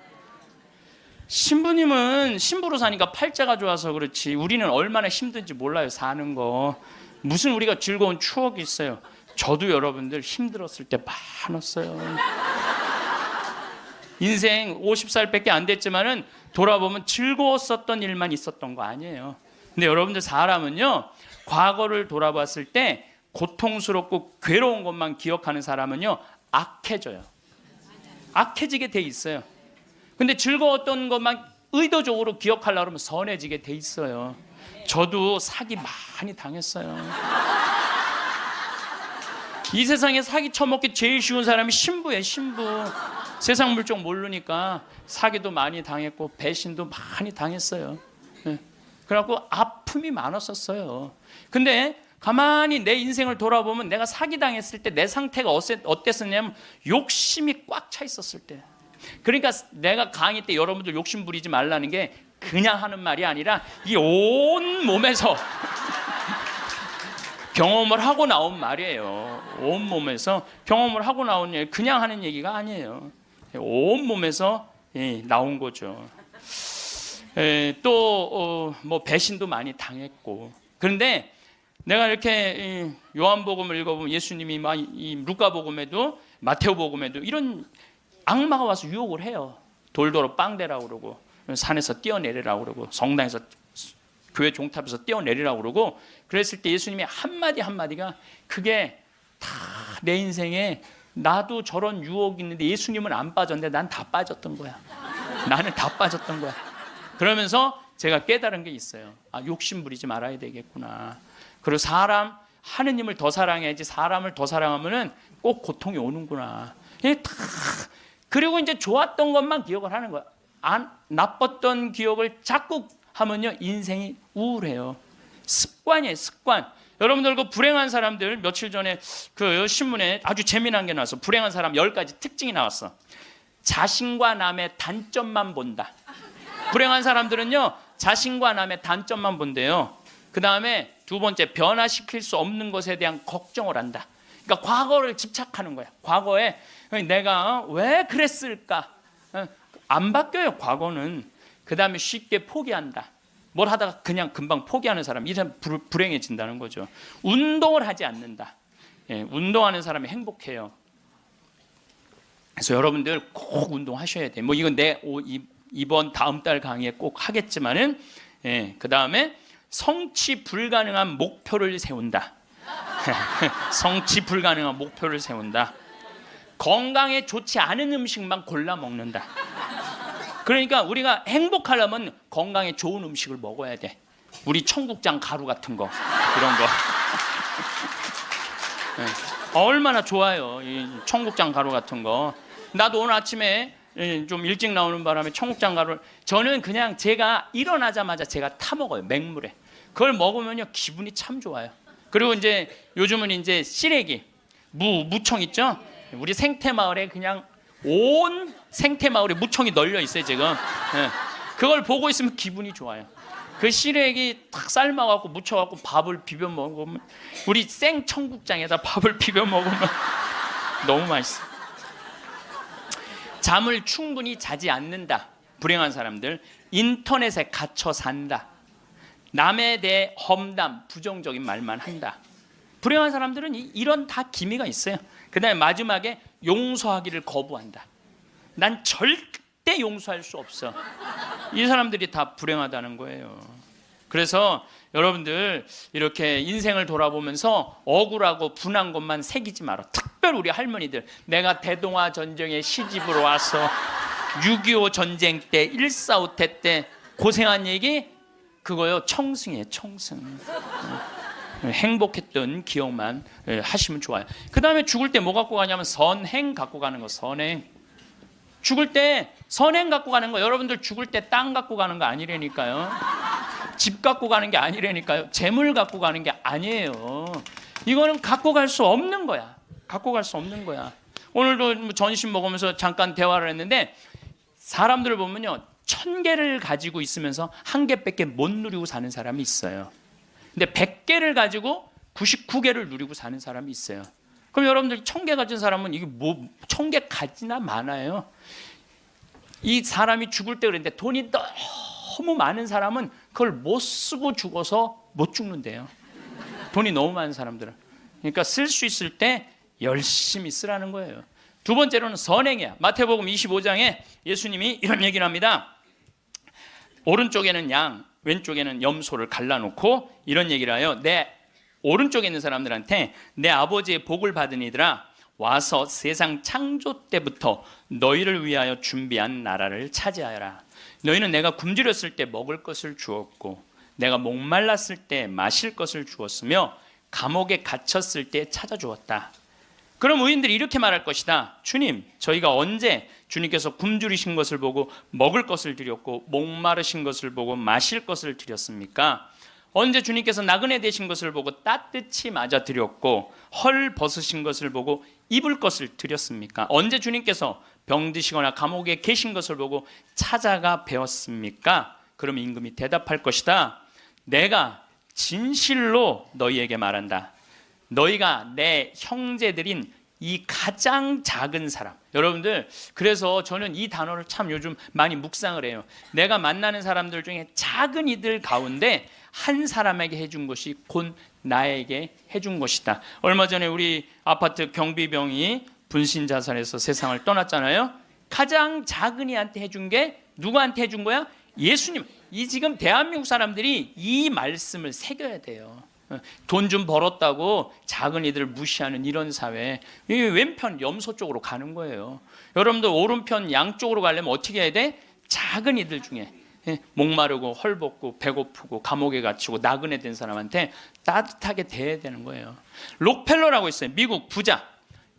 신부님은 신부로 사니까 팔자가 좋아서 그렇지 우리는 얼마나 힘든지 몰라요. 사는 거. 무슨 우리가 즐거운 추억이 있어요. 저도 여러분들 힘들었을 때 많았어요. 인생 50살밖에 안 됐지만은 돌아보면 즐거웠었던 일만 있었던 거 아니에요. 근데 여러분들 사람은요 과거를 돌아봤을 때 고통스럽고 괴로운 것만 기억하는 사람은요 악해져요. 악해지게 돼 있어요. 근데 즐거웠던 것만 의도적으로 기억하려고 하면 선해지게 돼 있어요. 저도 사기 많이 당했어요. 이 세상에 사기 쳐먹기 제일 쉬운 사람이 신부예요, 신부. 세상 물정 모르니까 사기도 많이 당했고 배신도 많이 당했어요. 그래갖고 아픔이 많았었어요. 근데 가만히 내 인생을 돌아보면 내가 사기당했을 때 내 상태가 어땠었냐면 욕심이 꽉 차 있었을 때. 그러니까 내가 강의 때 여러분들 욕심 부리지 말라는 게 그냥 하는 말이 아니라 이 온 몸에서 경험을 하고 나온 말이에요. 온 몸에서 경험을 하고 나온 얘기, 그냥 하는 얘기가 아니에요. 온 몸에서 나온 거죠. 또 뭐 배신도 많이 당했고. 그런데 내가 이렇게 요한복음을 읽어보면 예수님이 이 루카복음에도 마테오복음에도 이런 악마가 와서 유혹을 해요. 돌도로 빵대라고 그러고 산에서 뛰어내리라고 그러고 성당에서 교회 종탑에서 뛰어내리라고 그러고 그랬을 때 예수님이 한마디 한마디가 그게 다 내 인생에 나도 저런 유혹이 있는데 예수님은 안 빠졌는데 난 다 빠졌던 거야. 나는 다 빠졌던 거야. 그러면서 제가 깨달은 게 있어요. 아, 욕심 부리지 말아야 되겠구나. 그리고 하느님을 더 사랑해야지 사람을 더 사랑하면은 꼭 고통이 오는구나. 그리고 이제 좋았던 것만 기억을 하는 거야. 나빴던 기억을 자꾸 하면요 인생이 우울해요. 습관이에요, 습관. 여러분들 그 불행한 사람들 며칠 전에 그 신문에 아주 재미난 게 나왔어. 불행한 사람 10가지 특징이 나왔어. 자신과 남의 단점만 본다. 불행한 사람들은요 자신과 남의 단점만 본대요. 그 다음에 두 번째, 변화시킬 수 없는 것에 대한 걱정을 한다. 그러니까 과거를 집착하는 거야. 과거에 내가 왜 그랬을까? 안 바뀌어요, 과거는. 그 다음에 쉽게 포기한다. 뭘 하다가 그냥 금방 포기하는 사람, 이 사람 불행해진다는 거죠. 운동을 하지 않는다. 운동하는 사람이 행복해요. 그래서 여러분들 꼭 운동하셔야 돼요. 뭐 이건 이번 다음 달 강의에 꼭 하겠지만은, 그 다음에 성취 불가능한 목표를 세운다. 성취 불가능한 목표를 세운다. 건강에 좋지 않은 음식만 골라 먹는다. 그러니까 우리가 행복하려면 건강에 좋은 음식을 먹어야 돼. 우리 청국장 가루 같은 거, 이런 거. 얼마나 좋아요, 이 청국장 가루 같은 거. 나도 오늘 아침에 좀 일찍 나오는 바람에 청국장 가루를, 저는 그냥 제가 일어나자마자 제가 타 먹어요, 맹물에. 그걸 먹으면요 기분이 참 좋아요. 그리고 이제 요즘은 이제 시래기, 무청 있죠? 우리 생태마을에 그냥 온 생태마을에 무청이 널려 있어요 지금. 그걸 보고 있으면 기분이 좋아요. 그 시래기 탁 삶아갖고 무쳐갖고 밥을 비벼 먹으면, 우리 생청국장에다 밥을 비벼 먹으면 너무 맛있어. 잠을 충분히 자지 않는다. 불행한 사람들. 인터넷에 갇혀 산다. 남에 대해 험담, 부정적인 말만 한다. 불행한 사람들은 이런 다 기미가 있어요. 그 다음에 마지막에 용서하기를 거부한다. 난 절대 용서할 수 없어. 이 사람들이 다 불행하다는 거예요. 그래서 여러분들 이렇게 인생을 돌아보면서 억울하고 분한 것만 새기지 마라. 특별히 우리 할머니들, 내가 대동아 전쟁에 시집으로 와서 6.25 전쟁 때 1.4.5태 때 고생한 얘기, 그거요 청승이에요, 청승. 행복했던 기억만 하시면 좋아요. 그 다음에 죽을 때 뭐 갖고 가냐면 선행 갖고 가는 거. 선행. 죽을 때 선행 갖고 가는 거. 여러분들 죽을 때 땅 갖고 가는 거 아니라니까요. 집 갖고 가는 게 아니라니까요. 재물 갖고 가는 게 아니에요. 이거는 갖고 갈 수 없는 거야. 갖고 갈 수 없는 거야. 오늘도 전심 먹으면서 잠깐 대화를 했는데, 사람들을 보면요 1000개를 가지고 있으면서 1개밖에 못 누리고 사는 사람이 있어요. 근데 100개를 가지고 99개를 누리고 사는 사람이 있어요. 그럼 여러분들 1000개 가진 사람은 이게 뭐 1000개 가지나 많아요. 이 사람이 죽을 때 그랬는데 돈이 너무 많은 사람은 그걸 못 쓰고 죽어서 못 죽는데요. 돈이 너무 많은 사람들은. 그러니까 쓸 수 있을 때 열심히 쓰라는 거예요. 두 번째로는 선행이야. 마태복음 25장에 예수님이 이런 얘기를 합니다. 오른쪽에는 양, 왼쪽에는 염소를 갈라놓고 이런 얘기를 해요. 내 오른쪽에 있는 사람들한테 내 아버지의 복을 받은 이들아, 와서 세상 창조 때부터 너희를 위하여 준비한 나라를 차지하여라. 너희는 내가 굶주렸을 때 먹을 것을 주었고 내가 목말랐을 때 마실 것을 주었으며 감옥에 갇혔을 때 찾아주었다. 그럼 의인들이 이렇게 말할 것이다. 주님, 저희가 언제 주님께서 굶주리신 것을 보고 먹을 것을 드렸고 목마르신 것을 보고 마실 것을 드렸습니까? 언제 주님께서 나그네 되신 것을 보고 따뜻히 맞아 드렸고 헐 벗으신 것을 보고 입을 것을 드렸습니까? 언제 주님께서 병드시거나 감옥에 계신 것을 보고 찾아가 배웠습니까? 그럼 임금이 대답할 것이다. 내가 진실로 너희에게 말한다. 너희가 내 형제들인 이 가장 작은 사람. 여러분들, 그래서 저는 이 단어를 참 요즘 많이 묵상을 해요. 내가 만나는 사람들 중에 작은 이들 가운데 한 사람에게 해준 것이 곧 나에게 해준 것이다. 얼마 전에 우리 아파트 경비병이 분신 자살해서 세상을 떠났잖아요. 가장 작은 이한테 해준 게 누구한테 해준 거야? 예수님. 이 지금 대한민국 사람들이 이 말씀을 새겨야 돼요. 돈 좀 벌었다고 작은 이들을 무시하는 이런 사회, 이 왼편 염소 쪽으로 가는 거예요. 여러분들 오른편 양쪽으로 가려면 어떻게 해야 돼? 작은 이들 중에 목마르고 헐벗고 배고프고 감옥에 갇히고 나그네 된 사람한테 따뜻하게 대해야 되는 거예요. 록펠러라고 있어요. 미국 부자.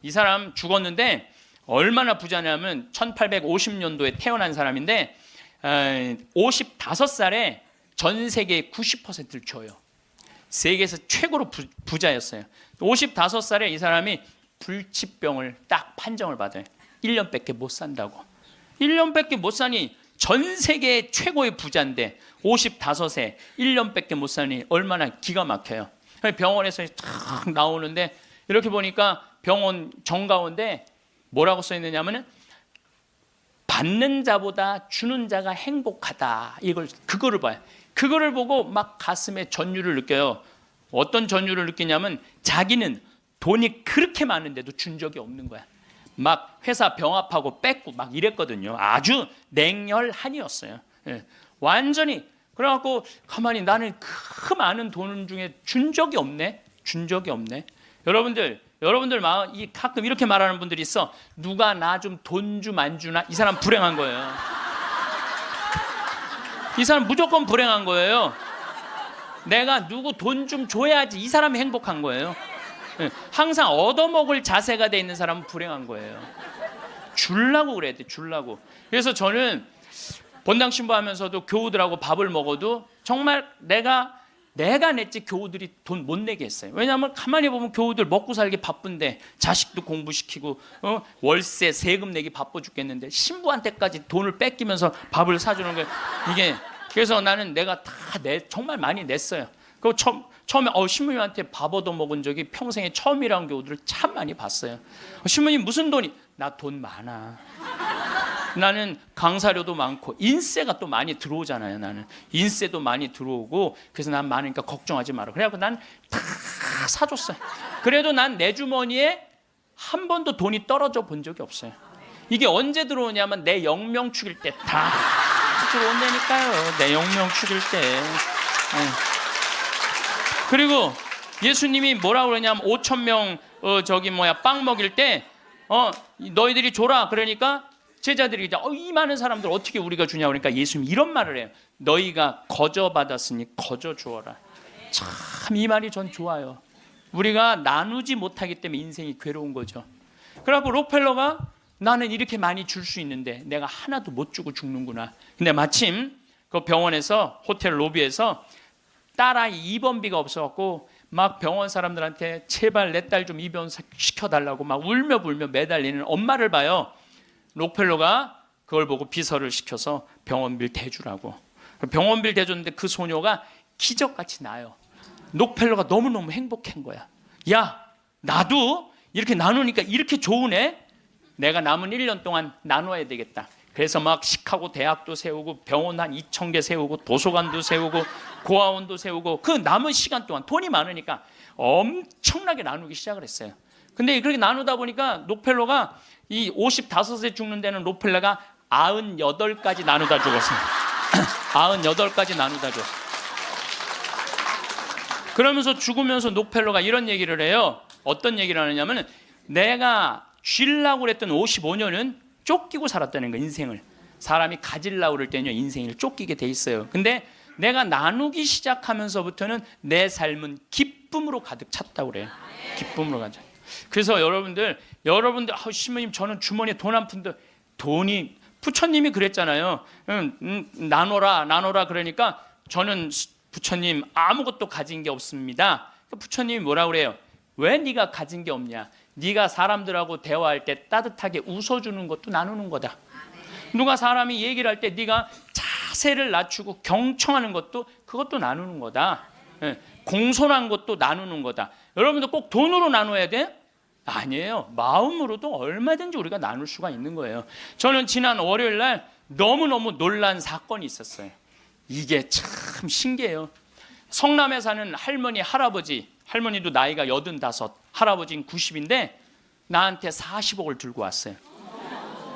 이 사람 죽었는데 얼마나 부자냐면 1850년도에 태어난 사람인데 55살에 전 세계의 90%를 줘요. 세계에서 최고로 부자였어요. 55살에 이 사람이 불치병을 딱 판정을 받아요. 1년밖에 못 산다고. 1년밖에 못 사니 전 세계 최고의 부자인데 55세 1년밖에 못 사니 얼마나 기가 막혀요. 병원에서 탁 나오는데 이렇게 보니까 병원 정가운데 뭐라고 써 있느냐면은 받는 자보다 주는 자가 행복하다. 그거를 봐요. 그거를 보고 막 가슴에 전율을 느껴요. 어떤 전율을 느끼냐면 자기는 돈이 그렇게 많은데도 준 적이 없는 거야. 막 회사 병합하고 뺏고 막 이랬거든요. 아주 냉혈한이었어요. 예. 완전히. 그래갖고 가만히 나는 그 많은 돈 중에 준 적이 없네. 준 적이 없네. 여러분들 마음 가끔 이렇게 말하는 분들이 있어. 누가 나 좀 돈 좀 안 주나? 이 사람 불행한 거예요. 이 사람 무조건 불행한 거예요. 내가 누구 돈 좀 줘야지 이 사람이 행복한 거예요. 항상 얻어먹을 자세가 돼 있는 사람은 불행한 거예요. 주려고 그래야 돼. 주려고. 그래서 저는 본당 신부하면서도 교우들하고 밥을 먹어도 정말 내가 냈지 교우들이 돈 못 내게 했어요. 왜냐하면 가만히 보면 교우들 먹고 살기 바쁜데 자식도 공부시키고 월세 세금 내기 바빠 죽겠는데 신부한테까지 돈을 뺏기면서 밥을 사주는 거예요. 이게 그래서 나는 내가 다 정말 많이 냈어요. 그 처음에 신부님한테 밥 얻어 먹은 적이 평생에 처음이라는 교우들을 참 많이 봤어요. 신부님 무슨 돈이? 나 돈 많아. 나는 강사료도 많고 인세가 또 많이 들어오잖아요. 나는 인세도 많이 들어오고 그래서 난 많으니까 걱정하지 마라. 그래갖고 난 다 사줬어요. 그래도 난 내 주머니에 한 번도 돈이 떨어져 본 적이 없어요. 이게 언제 들어오냐면 내 영명 축일 때 다 들어온다니까요. 내 영명 축일 때. 그리고 예수님이 뭐라고 그러냐면 5,000명 빵 먹일 때 너희들이 줘라. 그러니까 제자들이 이제 이 많은 사람들 어떻게 우리가 주냐 그러니까 예수님이 이런 말을 해요. 너희가 거저 받았으니 거저 주어라. 참 이 말이 전 좋아요. 우리가 나누지 못하기 때문에 인생이 괴로운 거죠. 그래갖고 록펠러가 나는 이렇게 많이 줄 수 있는데 내가 하나도 못 주고 죽는구나. 근데 마침 그 병원에서 호텔 로비에서 딸아이 입원비가 없어갖고 막 병원 사람들한테 제발 내 딸 좀 입원 시켜달라고 막 울며 불며 매달리는 엄마를 봐요. 록펠러가 그걸 보고 비서를 시켜서 병원비를 대주라고. 병원비를 대줬는데 그 소녀가 기적같이 나요. 록펠러가 너무너무 행복한 거야. 야, 나도 이렇게 나누니까 이렇게 좋으네. 내가 남은 1년 동안 나눠야 되겠다. 그래서 막 시카고 대학도 세우고 병원 한 2,000개 세우고 도서관도 세우고 고아원도 세우고 그 남은 시간 동안 돈이 많으니까 엄청나게 나누기 시작을 했어요. 근데 그렇게 나누다 보니까 록펠러가 이 55세 죽는 데는 록펠러가 98까지 나누다 죽었어요. 98까지 나누다 죽었어요. 그러면서 죽으면서 록펠러가 이런 얘기를 해요. 어떤 얘기를 하느냐면 내가 쥐려고 그랬던 55년은 쫓기고 살았다는 거예요. 인생을. 사람이 가지려고 그럴 때는요, 인생을 쫓기게 돼 있어요. 근데 내가 나누기 시작하면서부터는 내 삶은 기쁨으로 가득 찼다고 그래요. 기쁨으로 가득. 그래서 여러분들 신부님 저는 주머니에 돈 한 푼도, 돈이 부처님이 그랬잖아요. 나눠라 그러니까 저는 부처님 아무것도 가진 게 없습니다. 부처님이 뭐라 그래요? 왜 네가 가진 게 없냐? 네가 사람들하고 대화할 때 따뜻하게 웃어주는 것도 나누는 거다. 누가 사람이 얘기를 할 때 네가 자세를 낮추고 경청하는 것도, 그것도 나누는 거다. 공손한 것도 나누는 거다. 여러분들 꼭 돈으로 나눠야 돼? 아니에요. 마음으로도 얼마든지 우리가 나눌 수가 있는 거예요. 저는 지난 월요일 날 너무너무 놀란 사건이 있었어요. 이게 참 신기해요. 성남에 사는 할머니, 할머니도 나이가 85, 할아버지는 90인데 나한테 40억을 들고 왔어요.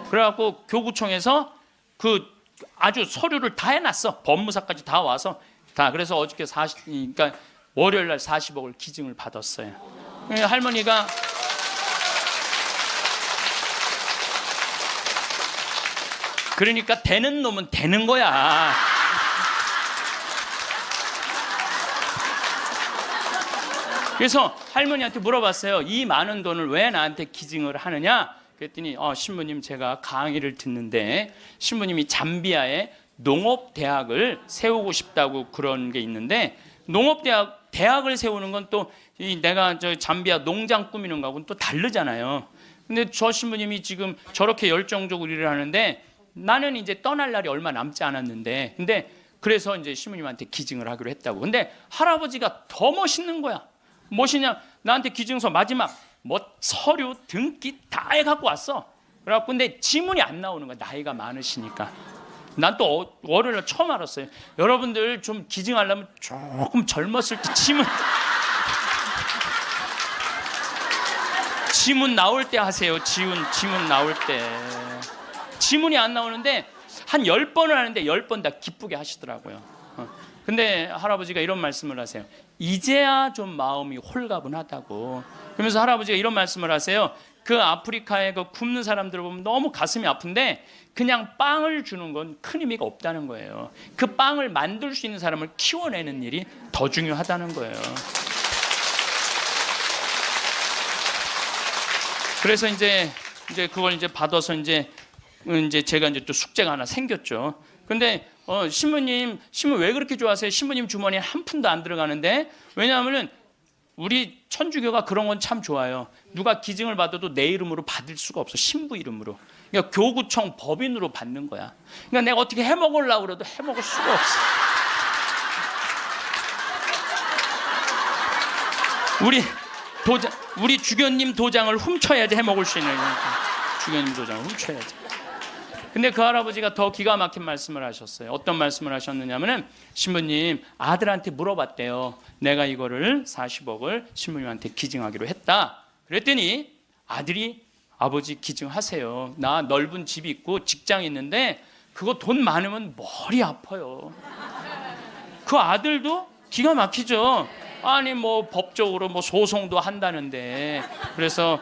그래갖고 교구청에서 그 아주 서류를 다 해놨어. 법무사까지 다 와서 다. 그래서 어저께 그러니까 월요일 날 40억을 기증을 받았어요. 할머니가 그러니까 되는 놈은 되는 거야. 그래서 할머니한테 물어봤어요. 이 많은 돈을 왜 나한테 기증을 하느냐? 그랬더니 신부님 제가 강의를 듣는데 신부님이 잠비아에 농업대학을 세우고 싶다고 그런 게 있는데, 농업대학을 세우는 건 또 내가 저 잠비아 농장 꾸미는 거하고는 또 다르잖아요. 근데 저 신부님이 지금 저렇게 열정적으로 일을 하는데 나는 이제 떠날 날이 얼마 남지 않았는데, 근데 그래서 이제 신부님한테 기증을 하기로 했다고. 근데 할아버지가 더 멋있는 거야. 무엇이냐? 나한테 기증서 마지막 서류 등기 다 해갖고 왔어. 그래갖고 근데 지문이 안 나오는 거야. 나이가 많으시니까. 난 또 월요일날 처음 알았어요. 여러분들 좀 기증하려면 조금 젊었을 때 지문 나올 때 하세요. 지문 나올 때. 지문이 안 나오는데 한 10번을 하는데 10번 다 기쁘게 하시더라고요. 근데 할아버지가 이런 말씀을 하세요. 이제야 좀 마음이 홀가분하다고. 그러면서 할아버지가 이런 말씀을 하세요. 그 아프리카에 그 굶는 사람들을 보면 너무 가슴이 아픈데 그냥 빵을 주는 건 큰 의미가 없다는 거예요. 그 빵을 만들 수 있는 사람을 키워내는 일이 더 중요하다는 거예요. 그래서 이제 그걸 이제 받아서 이제 제가 이제 또 숙제가 하나 생겼죠. 근데 신부님 왜 그렇게 좋아하세요? 신부님 주머니에 한 푼도 안 들어가는데. 왜냐하면은 우리 천주교가 그런 건 참 좋아요. 누가 기증을 받아도 내 이름으로 받을 수가 없어. 신부 이름으로. 그러니까 교구청 법인으로 받는 거야. 그러니까 내가 어떻게 해먹으려고 그래도 해먹을 수가 없어. 우리 주교님 도장을 훔쳐야지 해먹을 수 있는 거니까. 주교님 도장을 훔쳐야지. 근데 그 할아버지가 더 기가 막힌 말씀을 하셨어요. 어떤 말씀을 하셨느냐면은 신부님 아들한테 물어봤대요. 내가 이거를 40억을 신부님한테 기증하기로 했다. 그랬더니 아들이 아버지 기증하세요. 나 넓은 집이 있고 직장이 있는데 그거 돈 많으면 머리 아파요. 그 아들도 기가 막히죠. 아니 뭐 법적으로 뭐 소송도 한다는데. 그래서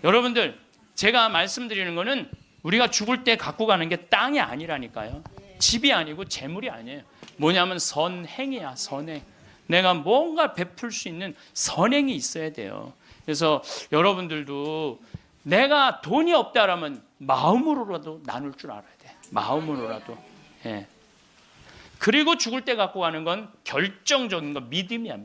여러분들 제가 말씀드리는 거는 우리가 죽을 때 갖고 가는 게 땅이 아니라니까요. 집이 아니고 재물이 아니에요. 뭐냐면 선행이야. 선행. 내가 뭔가 베풀 수 있는 선행이 있어야 돼요. 그래서 여러분들도 내가 돈이 없다라면 마음으로라도 나눌 줄 알아야 돼. 마음으로라도. 예. 그리고 죽을 때 갖고 가는 건 결정적인 건 믿음이야.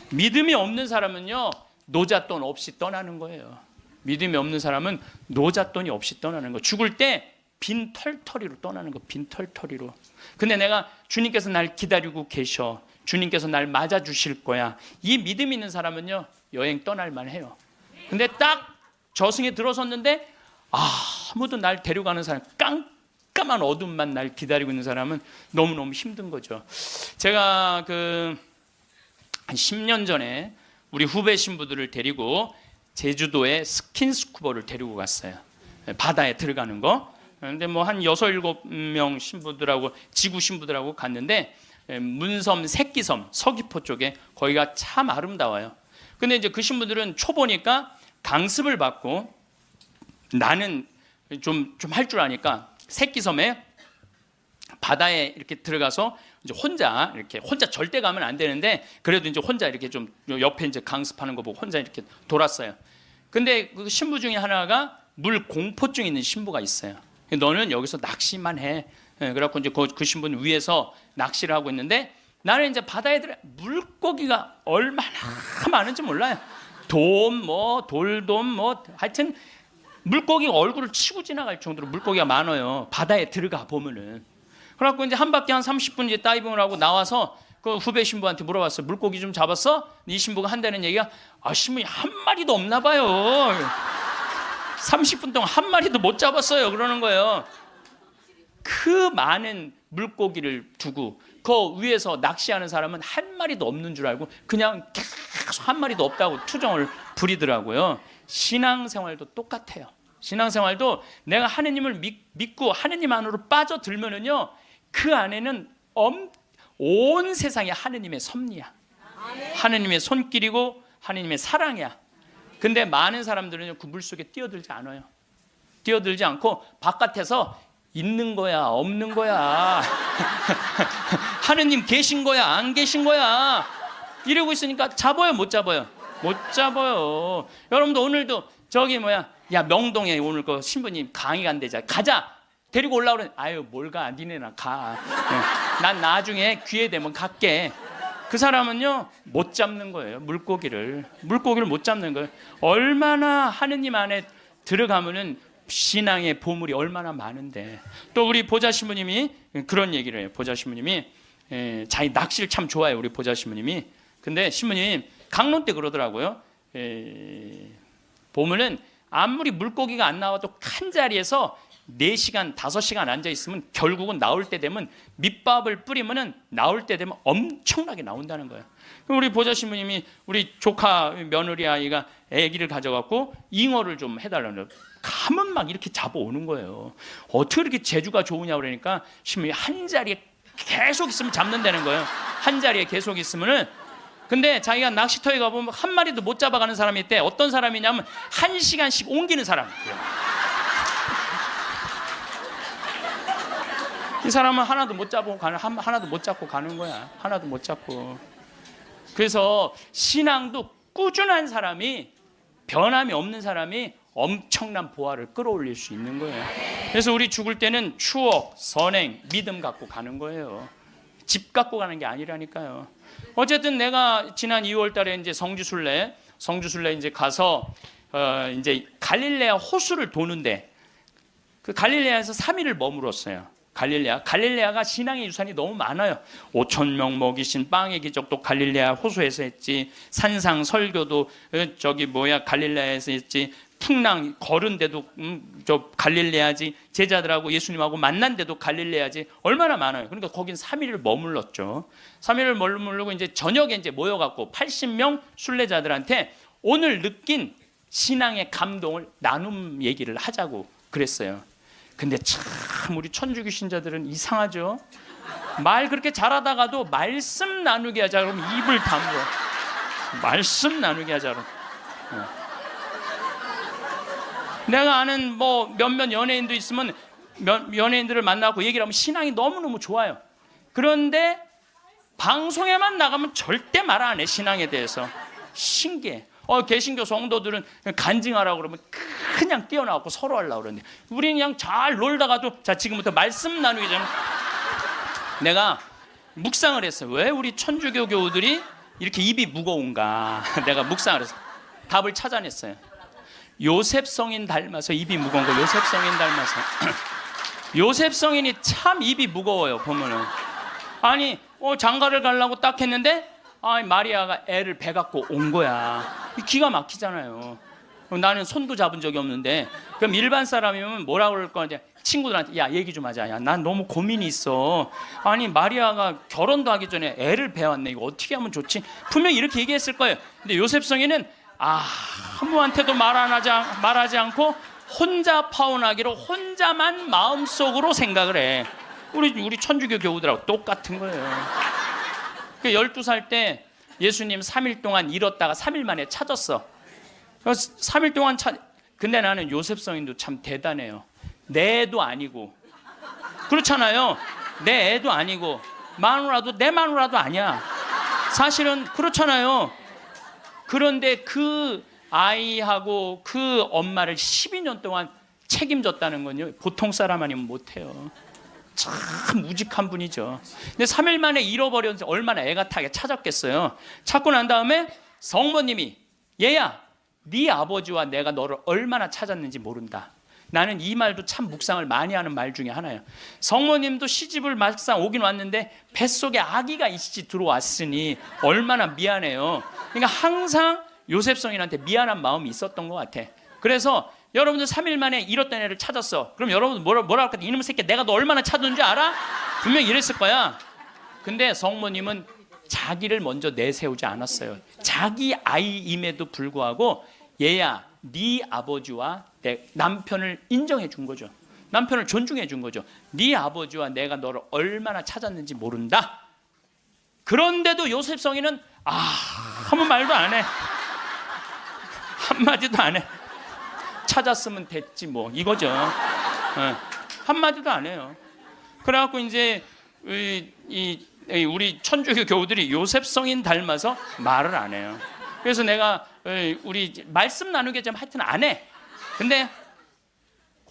믿음이 없는 사람은요 노잣돈 없이 떠나는 거예요. 믿음이 없는 사람은 노잣돈이 없이 떠나는 거. 죽을 때 빈 털터리로 떠나는 거. 빈 털터리로. 근데 내가 주님께서 날 기다리고 계셔. 주님께서 날 맞아주실 거야. 이 믿음 있는 사람은요 여행 떠날 만해요. 근데 딱 저승에 들어섰는데 아무도 날 데려가는 사람, 깜깜한 어둠만 날 기다리고 있는 사람은 너무너무 힘든 거죠. 제가 한 10년 전에 우리 후배 신부들을 데리고 제주도에 스킨스쿠버를 데리고 갔어요. 바다에 들어가는 거. 근데 뭐 한 6, 7명 신부들하고 지구 신부들하고 갔는데 문섬, 새끼섬, 서귀포 쪽에 거기가 참 아름다워요. 근데 이제 그 신부들은 초보니까 강습을 받고 나는 좀 할 줄 아니까 새끼섬에 바다에 이렇게 들어가서 이제 혼자 절대 가면 안 되는데 그래도 이제 혼자 이렇게 좀 옆에 이제 강습하는 거 보고 혼자 이렇게 돌았어요. 근데 그 신부 중에 하나가 물 공포증 있는 신부가 있어요. 너는 여기서 낚시만 해. 그래갖고 이제 그 신부는 위에서 낚시를 하고 있는데 나는 이제 바다에 들어 물고기가 얼마나 많은지 몰라요. 돌돔 하여튼 물고기가 얼굴을 치고 지나갈 정도로 물고기가 많아요. 바다에 들어가 보면은. 그래갖고 이제 한 바퀴 한 30분 이제 다이빙을 하고 나와서 그 후배 신부한테 물어봤어요. 물고기 좀 잡았어? 이 신부가 한다는 얘기가 신부님 한 마리도 없나 봐요. 30분 동안 한 마리도 못 잡았어요. 그러는 거예요. 그 많은 물고기를 두고 그 위에서 낚시하는 사람은 한 마리도 없는 줄 알고 그냥 계속 한 마리도 없다고 투정을 부리더라고요. 신앙생활도 똑같아요. 신앙생활도 내가 하느님을 믿고 하느님 안으로 빠져들면은요, 그 안에는 온 세상이 하느님의 섭리야. 하느님의 손길이고 하느님의 사랑이야. 근데 많은 사람들은 그 물속에 뛰어들지 않아요. 뛰어들지 않고 바깥에서 있는 거야, 없는 거야. 하느님 계신 거야, 안 계신 거야. 이러고 있으니까 잡아요, 못 잡아요? 못 잡아요. 여러분도 오늘도 야 명동에 오늘 그 신부님 강의 간대자 가자. 데리고 올라오는 아유 뭘 가, 니네나 가. 난 나중에 기회 되면 갈게. 그 사람은요 못 잡는 거예요. 물고기를 못 잡는 거예요. 얼마나 하느님 안에 들어가면은 신앙의 보물이 얼마나 많은데. 또 우리 보자 신부님이 그런 얘기를 해요. 보자 신부님이 자기 낚시를 참 좋아해요. 우리 보자 신부님이. 근데 신부님 강론 때 그러더라고요. 보면은 아무리 물고기가 안 나와도 한 자리에서 4시간, 5시간 앉아있으면 결국은 나올 때 되면 밑밥을 뿌리면은 나올 때 되면 엄청나게 나온다는 거예요. 우리 보자 신부님이 우리 조카 며느리 아이가 아기를 가져갖고 잉어를 좀 해달라는 거예요. 가면 막 이렇게 잡아오는 거예요. 어떻게 이렇게 재주가 좋으냐 그러니까 신부님이 한 자리에 계속 있으면 잡는다는 거예요. 한 자리에 계속 있으면은. 근데 자기가 낚시터에 가보면 한 마리도 못 잡아가는 사람이 있대. 어떤 사람이냐면 1시간씩 옮기는 사람. 이 사람은 하나도 못 잡고 가는 거야. 하나도 못 잡고. 그래서 신앙도 꾸준한 사람이, 변함이 없는 사람이 엄청난 보화를 끌어올릴 수 있는 거예요. 그래서 우리 죽을 때는 추억, 선행, 믿음 갖고 가는 거예요. 집 갖고 가는 게 아니라니까요. 어쨌든 내가 지난 2월 달에 이제 성주순례 이제 가서 이제 갈릴레아 호수를 도는데 그 갈릴레아에서 3일을 머물었어요. 갈릴레아가 신앙의 유산이 너무 많아요. 5,000명 먹이신 빵의 기적도 갈릴레아 호수에서 했지. 산상 설교도 갈릴레아에서 했지. 풍랑 걸은 데도 갈릴레아지. 제자들하고 예수님하고 만난 데도 갈릴레아지. 얼마나 많아요. 그러니까 거긴 3일을 머물렀죠. 3일을 머무르고 이제 저녁에 이제 모여갖고 80명 순례자들한테 오늘 느낀 신앙의 감동을 나눔 얘기를 하자고 그랬어요. 근데 참 우리 천주교 신자들은 이상하죠. 말 그렇게 잘하다가도 말씀 나누게 하자 그러면 입을 다물어. 말씀 나누게 하자 그러면. 내가 아는 몇몇 연예인도 있으면 연예인들을 만나고 얘기를 하면 신앙이 너무너무 좋아요. 그런데 방송에만 나가면 절대 말 안 해. 신앙에 대해서. 신기해. 개신교 성도들은 간증하라고 그러면 그냥 뛰어나왔고 서로 하려고 그러는데 우리는 그냥 잘 놀다가도 자 지금부터 말씀 나누기 전에 내가 묵상을 했어요. 왜 우리 천주교 교우들이 이렇게 입이 무거운가. 내가 묵상을 했어요. 답을 찾아냈어요. 요셉 성인 닮아서 입이 무거운 거. 요셉 성인 닮아서. 요셉 성인이 참 입이 무거워요. 보면은 아니 장가를 가려고 딱 했는데 마리아가 애를 배 갖고 온 거야. 기가 막히잖아요. 나는 손도 잡은 적이 없는데 그럼 일반 사람이면 뭐라 그럴 거냐. 친구들한테 야 얘기 좀 하자. 야, 난 너무 고민이 있어. 아니 마리아가 결혼도 하기 전에 애를 배웠네. 이거 어떻게 하면 좋지? 분명히 이렇게 얘기했을 거예요. 근데 요셉 성인은 아무한테도 말하지 않고 혼자 파혼하기로 혼자만 마음속으로 생각을 해. 우리 천주교 교우들하고 똑같은 거예요. 12살 때 예수님 3일 동안 잃었다가 3일 만에 찾았어. 그래서 3일 동안 근데 나는 요셉 성인도 참 대단해요. 내 애도 아니고. 그렇잖아요. 내 애도 아니고 마누라도 내 마누라도 아니야. 사실은 그렇잖아요. 그런데 그 아이하고 그 엄마를 12년 동안 책임졌다는 건요, 보통 사람 아니면 못해요. 참 우직한 분이죠. 근데 3일 만에 잃어버렸는데 얼마나 애가 타게 찾았겠어요. 찾고 난 다음에 성모님이, 얘야, 네 아버지와 내가 너를 얼마나 찾았는지 모른다. 나는 이 말도 참 묵상을 많이 하는 말 중에 하나예요. 성모님도 시집을 막상 오긴 왔는데 뱃속에 아기가 이씨 들어왔으니 얼마나 미안해요. 그러니까 항상 요셉 성인한테 미안한 마음이 있었던 것 같아. 그래서 여러분들 3일 만에 잃었던 애를 찾았어. 그럼 여러분들 뭐라 할까? 이놈의 새끼 내가 너 얼마나 찾았는지 알아? 분명히 이랬을 거야. 근데 성모님은 자기를 먼저 내세우지 않았어요. 자기 아이임에도 불구하고 얘야, 네 아버지와 내 남편을 인정해 준 거죠. 남편을 존중해 준 거죠. 네 아버지와 내가 너를 얼마나 찾았는지 모른다. 그런데도 요셉 성인은 아무 말도 안 해. 한마디도 안 해. 찾았으면 됐지 뭐 이거죠. 한마디도 안 해요. 그래갖고 이제 우리 천주교 교우들이 요셉 성인 닮아서 말을 안 해요. 그래서 내가 우리 말씀 나누게 좀 하여튼 안 해. 근데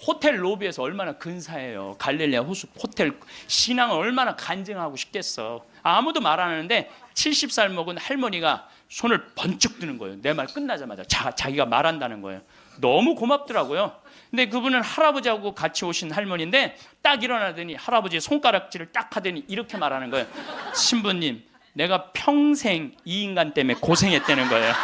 호텔 로비에서 얼마나 근사해요. 갈릴레아 호텔 신앙을 얼마나 간증하고 싶겠어. 아무도 말 안 하는데 70살 먹은 할머니가 손을 번쩍 드는 거예요. 내 말 끝나자마자 자기가 말한다는 거예요. 너무 고맙더라고요. 근데 그분은 할아버지하고 같이 오신 할머니인데 딱 일어나더니 할아버지의 손가락질을 딱 하더니 이렇게 말하는 거예요. 신부님, 내가 평생 이 인간 때문에 고생했다는 거예요.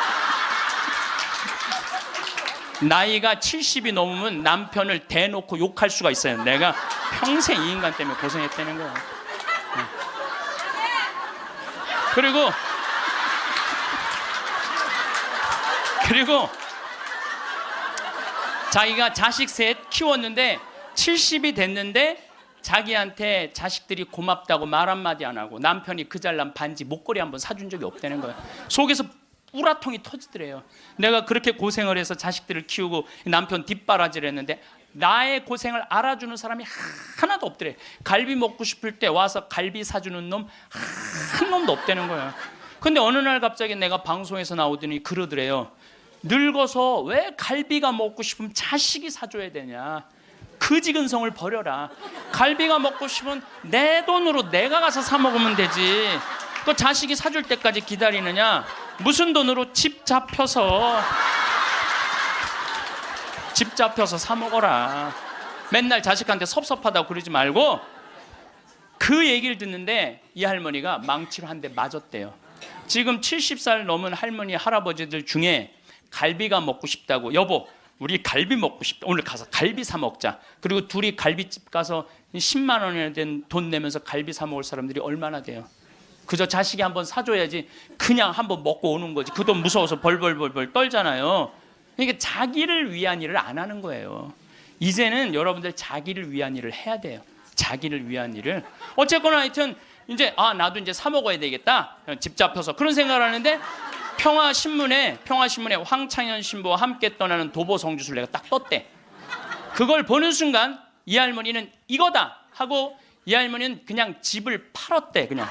나이가 70이 넘으면 남편을 대놓고 욕할 수가 있어요. 내가 평생 이 인간 때문에 고생했다는 거예요. 그리고 자기가 자식 셋 키웠는데 70이 됐는데 자기한테 자식들이 고맙다고 말 한마디 안 하고 남편이 그 잘난 반지 목걸이 한번 사준 적이 없다는 거예요. 속에서 우라통이 터지더래요. 내가 그렇게 고생을 해서 자식들을 키우고 남편 뒷바라지를 했는데 나의 고생을 알아주는 사람이 하나도 없더래. 갈비 먹고 싶을 때 와서 갈비 사주는 놈 한 놈도 없다는 거예요. 근데 어느 날 갑자기 내가 방송에서 나오더니 그러더래요. 늙어서 왜 갈비가 먹고 싶으면 자식이 사줘야 되냐. 그 지근성을 버려라. 갈비가 먹고 싶으면 내 돈으로 내가 가서 사 먹으면 되지. 그 자식이 사줄 때까지 기다리느냐. 무슨 돈으로 집 잡혀서 사 먹어라. 맨날 자식한테 섭섭하다고 그러지 말고. 그 얘기를 듣는데 이 할머니가 망치로 한 대 맞았대요. 지금 70살 넘은 할머니 할아버지들 중에 갈비가 먹고 싶다고, 여보 우리 갈비 먹고 싶다, 오늘 가서 갈비 사 먹자. 그리고 둘이 갈비집 가서 10만 원이나 된 돈 내면서 갈비 사 먹을 사람들이 얼마나 돼요. 그저 자식이 한번 사줘야지 그냥 한번 먹고 오는 거지. 그 돈 무서워서 벌벌 떨잖아요. 그러니까 자기를 위한 일을 안 하는 거예요. 이제는 여러분들 자기를 위한 일을 해야 돼요. 자기를 위한 일을. 어쨌거나 하여튼 이제 나도 이제 사 먹어야 되겠다. 집 잡혀서 그런 생각을 하는데 평화신문에 황창현 신부와 함께 떠나는 도보 성주순례가 딱 떴대. 그걸 보는 순간 이 할머니는 이거다 하고 이 할머니는 그냥 집을 팔았대. 그냥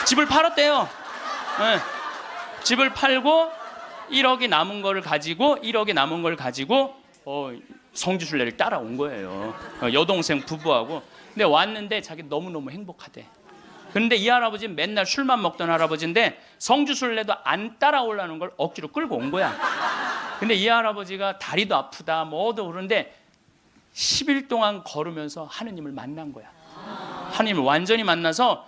집을 팔았대요. 네. 집을 팔고 1억이 남은 걸 가지고 성주순례를 따라온 거예요. 여동생 부부하고. 근데 왔는데 자기 너무너무 행복하대. 그런데 이 할아버지는 맨날 술만 먹던 할아버지인데 성주순례도 안 따라오려는 걸 억지로 끌고 온 거야. 근데 이 할아버지가 다리도 아프다 뭐도 그러는데 10일 동안 걸으면서 하느님을 만난 거야. 하느님을 완전히 만나서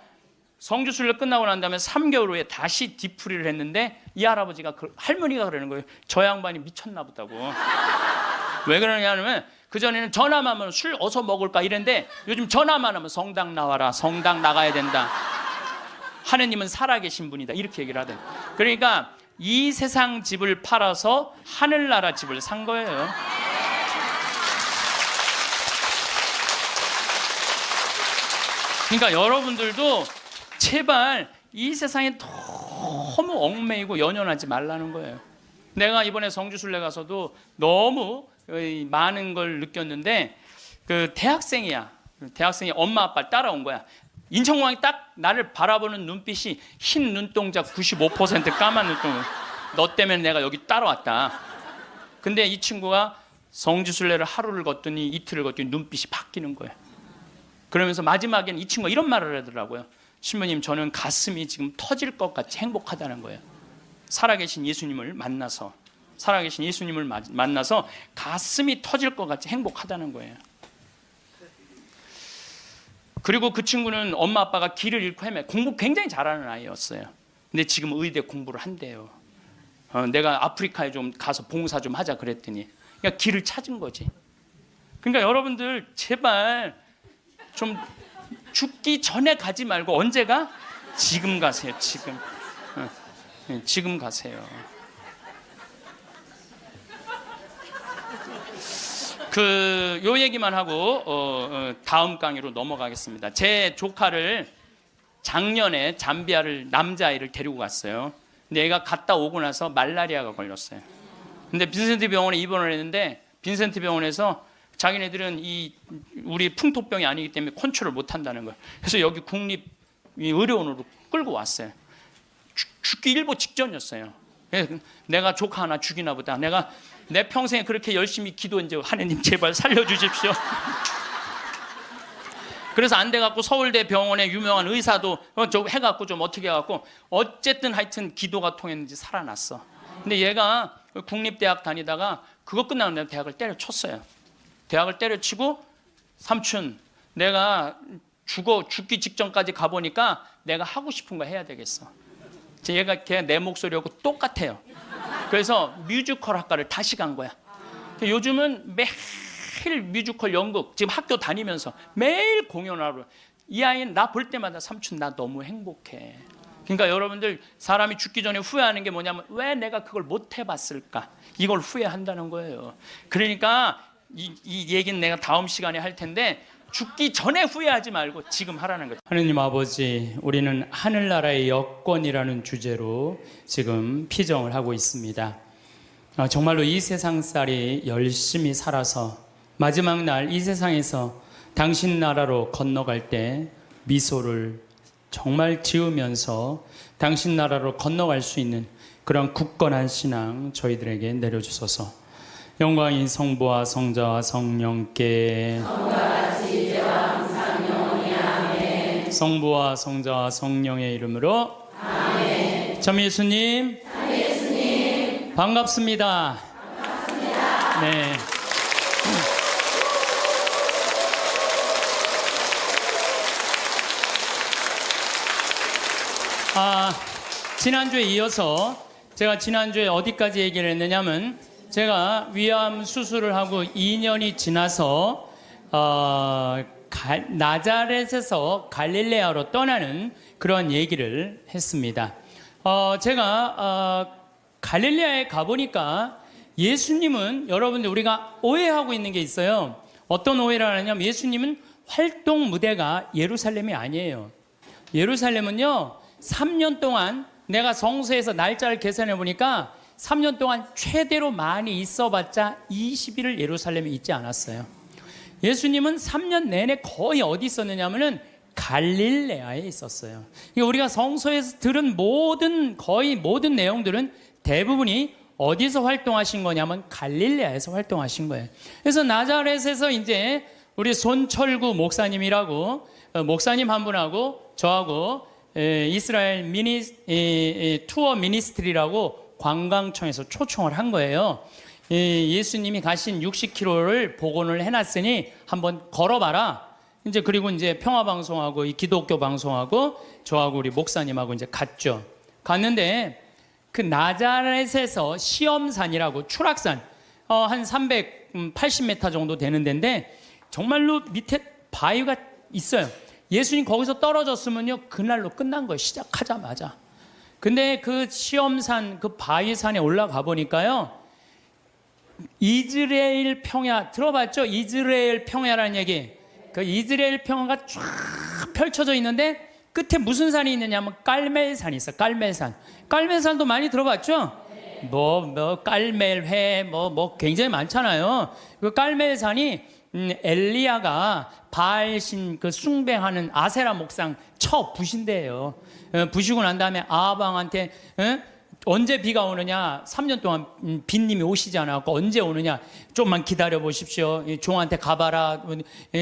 성주순례 끝나고 난 다음에 3개월 후에 다시 뒤풀이를 했는데 이 할아버지가 할머니가 그러는 거예요. 저 양반이 미쳤나 보다고. 왜 그러냐면 그전에는 전화만 하면 술 어서 먹을까 이랬는데 요즘 전화만 하면 성당 나와라, 성당 나가야 된다, 하느님은 살아계신 분이다, 이렇게 얘기를 하더니. 그러니까 이 세상 집을 팔아서 하늘나라 집을 산 거예요. 그러니까 여러분들도 제발 이 세상에 너무 얽매이고 연연하지 말라는 거예요. 내가 이번에 성주순례 가서도 너무 많은 걸 느꼈는데, 그 대학생이 엄마 아빠를 따라온 거야. 인천공항에 딱 나를 바라보는 눈빛이 흰 눈동자 95% 까만 눈동자. 너 때문에 내가 여기 따라왔다. 근데 이 친구가 성주순례를 하루를 걷더니 이틀을 걷더니 눈빛이 바뀌는 거예요. 그러면서 마지막엔 이 친구가 이런 말을 하더라고요. 신부님, 저는 가슴이 지금 터질 것 같이 행복하다는 거예요. 살아계신 예수님을 만나서 가슴이 터질 것 같이 행복하다는 거예요. 그리고 그 친구는 엄마 아빠가 길을 잃고 공부 굉장히 잘하는 아이였어요. 근데 지금 의대 공부를 한대요. 내가 아프리카에 좀 가서 봉사 좀 하자 그랬더니, 그러니까 길을 찾은 거지. 그러니까 여러분들 제발 좀 죽기 전에 가지 말고 언제가? 지금 가세요. 지금 가세요. 요 얘기만 하고 다음 강의로 넘어가겠습니다. 제 조카를 작년에 잠비아를 남자아이를 데리고 갔어요. 근데 얘가 갔다 오고 나서 말라리아가 걸렸어요. 근데 빈센트 병원에 입원을 했는데, 빈센트 병원에서 자기네들은 우리 풍토병이 아니기 때문에 컨트롤 못 한다는 거예요. 그래서 여기 국립 의료원으로 끌고 왔어요. 죽기 일보 직전이었어요. 내가 조카 하나 죽이나 보다. 내 평생에 그렇게 열심히 기도했는데 하느님 제발 살려주십시오. 그래서 안 돼갖고 서울대 병원에 유명한 의사도 좀 해갖고 좀 어떻게 해갖고 어쨌든 하여튼 기도가 통했는지 살아났어. 근데 얘가 국립대학 다니다가 그거 끝나고 내가 대학을 때려쳤어요. 대학을 때려치고, 삼촌 내가 죽기 직전까지 가보니까 내가 하고 싶은 거 해야 되겠어. 걔가 내 목소리하고 똑같아요. 그래서 뮤지컬 학과를 다시 간 거야. 요즘은 매일 뮤지컬 연극, 지금 학교 다니면서 매일 공연하러. 이 아이는 나 볼 때마다 삼촌 나 너무 행복해. 그러니까 여러분들, 사람이 죽기 전에 후회하는 게 뭐냐면 왜 내가 그걸 못 해봤을까, 이걸 후회한다는 거예요. 그러니까 이 얘기는 내가 다음 시간에 할 텐데, 죽기 전에 후회하지 말고 지금 하라는 거죠. 하느님 아버지, 우리는 하늘나라의 여권이라는 주제로 지금 피정을 하고 있습니다. 정말로 이 세상살이 열심히 살아서 마지막 날 이 세상에서 당신 나라로 건너갈 때 미소를 정말 지으면서 당신 나라로 건너갈 수 있는 그런 굳건한 신앙 저희들에게 내려주소서. 영광이 성부와 성자와 성령께, 성부와 성자와 성령의 이름으로 아멘. 참 예수님, 반갑습니다. 네. 지난주에 이어서 제가 지난주에 어디까지 얘기를 했느냐면, 제가 위암 수술을 하고 2년이 지나서 나자렛에서 갈릴레아로 떠나는 그런 얘기를 했습니다. 제가 갈릴레아에 가보니까 예수님은, 여러분들 우리가 오해하고 있는 게 있어요. 어떤 오해를 하냐면, 예수님은 활동 무대가 예루살렘이 아니에요. 예루살렘은요, 3년 동안 내가 성서에서 날짜를 계산해 보니까 3년 동안 최대로 많이 있어봤자 20일을 예루살렘에 있지 않았어요. 예수님은 3년 내내 거의 어디 있었느냐면은 갈릴레아에 있었어요. 우리가 성서에서 들은 거의 모든 내용들은 대부분이 어디서 활동하신 거냐면 갈릴레아에서 활동하신 거예요. 그래서 나자렛에서 이제 우리 손철구 목사님이라고 목사님 한 분하고 저하고 이스라엘 투어 미니스트리라고 관광청에서 초청을 한 거예요. 예수님이 가신 60km를 복원을 해놨으니 한번 걸어봐라. 이제 그리고 이제 평화방송하고 이 기독교 방송하고 저하고 우리 목사님하고 이제 갔죠. 갔는데 그 나자렛에서 시험산이라고 추락산 한 380m 정도 되는 데인데 정말로 밑에 바위가 있어요. 예수님 거기서 떨어졌으면요 그날로 끝난 거예요. 시작하자마자. 근데 그 시험산 그 바위산에 올라가 보니까요 이스라엘 평야 들어봤죠? 이스라엘 평야라는 얘기. 그 이스라엘 평야가 쫙 펼쳐져 있는데 끝에 무슨 산이 있느냐면 깔멜산이 있어. 깔멜산. 깔멜산도 많이 들어봤죠? 깔멜회 굉장히 많잖아요. 그 깔멜산이 엘리야가 바알신 그 숭배하는 아세라 목상 쳐 부신대요. 부시고 난 다음에 아방한테 언제 비가 오느냐? 3년 동안 빈님이 오시지 않았고 언제 오느냐? 좀만 기다려 보십시오. 종한테 가봐라.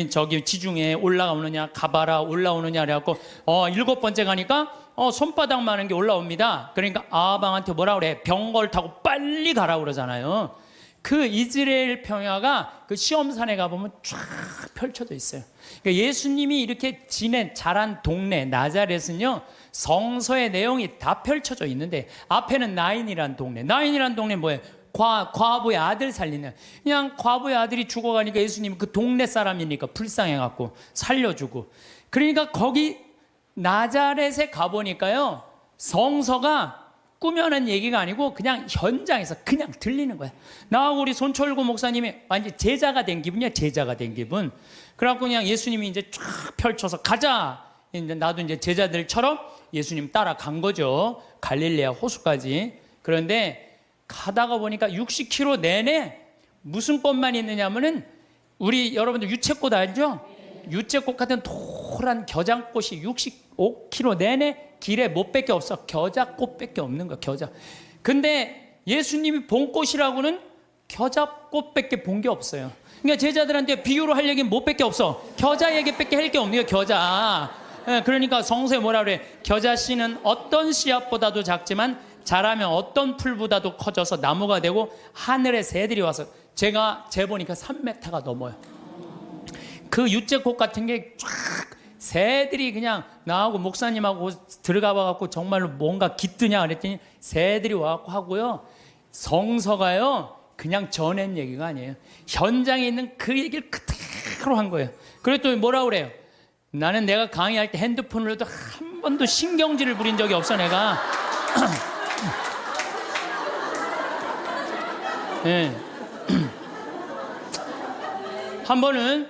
저기 지중해 올라오느냐? 가봐라. 올라오느냐? 그래갖고 7번째 가니까 손바닥 많은 게 올라옵니다. 그러니까 아방한테 뭐라 그래? 병걸 타고 빨리 가라 그러잖아요. 그 이스라엘 평야가 그 시험산에 가보면 쫙 펼쳐져 있어요. 그러니까 예수님이 이렇게 자란 동네 나자렛은요, 성서의 내용이 다 펼쳐져 있는데, 앞에는 나인이란 동네. 나인이란 동네 뭐예요? 과부의 아들 살리는. 그냥 과부의 아들이 죽어가니까 예수님이 그 동네 사람이니까 불쌍해갖고 살려주고. 그러니까 거기 나자렛에 가보니까요, 성서가 꾸며낸 얘기가 아니고 그냥 현장에서 그냥 들리는 거야. 나하고 우리 손철구 목사님이 완전 제자가 된 기분이야. 제자가 된 기분. 그래갖고 그냥 예수님이 이제 쫙 펼쳐서 가자. 이제 나도 이제 제자들처럼 예수님 따라간 거죠. 갈릴레아 호수까지. 그런데 가다가 보니까 60km 내내 무슨 꽃만 있느냐면은 우리 여러분들 유채꽃 알죠? 유채꽃 같은 노란 겨장꽃이 65km 내내 길에 못밖에 없어. 겨자꽃밖에 없는 거야. 겨자. 근데 예수님이 본 꽃이라고는 겨자꽃밖에 본 게 없어요. 그러니까 제자들한테 비유로 할 얘기는 못밖에 없어. 겨자 얘기밖에 할 게 없는 거야. 겨자. 그러니까 성서에 뭐라 그래? 겨자 씨는 어떤 씨앗보다도 작지만 자라면 어떤 풀보다도 커져서 나무가 되고 하늘의 새들이 와서, 제가 재보니까 3m가 넘어요. 그 유채꽃 같은 게 쫙 새들이 그냥 나하고 목사님하고 들어가 봐갖고 정말로 뭔가 깃드냐 그랬더니 새들이 와갖고 하고요. 성서가요 그냥 전한 얘기가 아니에요. 현장에 있는 그 얘기를 그대로 한 거예요. 그랬더니 뭐라 그래요? 나는 내가 강의할 때 핸드폰으로도 한 번도 신경질을 부린 적이 없어. 내가 네. 한 번은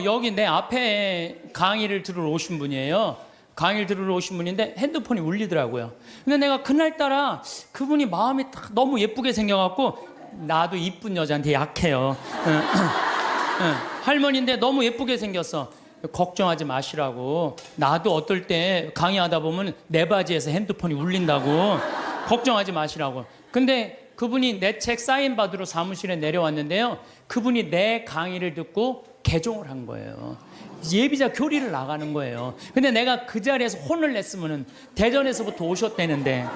여기 내 앞에 강의를 들으러 오신 분이에요. 강의를 들으러 오신 분인데 핸드폰이 울리더라고요. 근데 내가 그날따라 그분이 마음이 너무 예쁘게 생겨갖고, 나도 이쁜 여자한테 약해요. 할머니인데 너무 예쁘게 생겼어. 걱정하지 마시라고. 나도 어떨 때 강의하다 보면 내 바지에서 핸드폰이 울린다고. 걱정하지 마시라고. 근데 그분이 내 책 사인 받으러 사무실에 내려왔는데요, 그분이 내 강의를 듣고 개종을 한 거예요. 예비자 교리를 나가는 거예요. 근데 내가 그 자리에서 혼을 냈으면은 대전에서부터 오셨다는데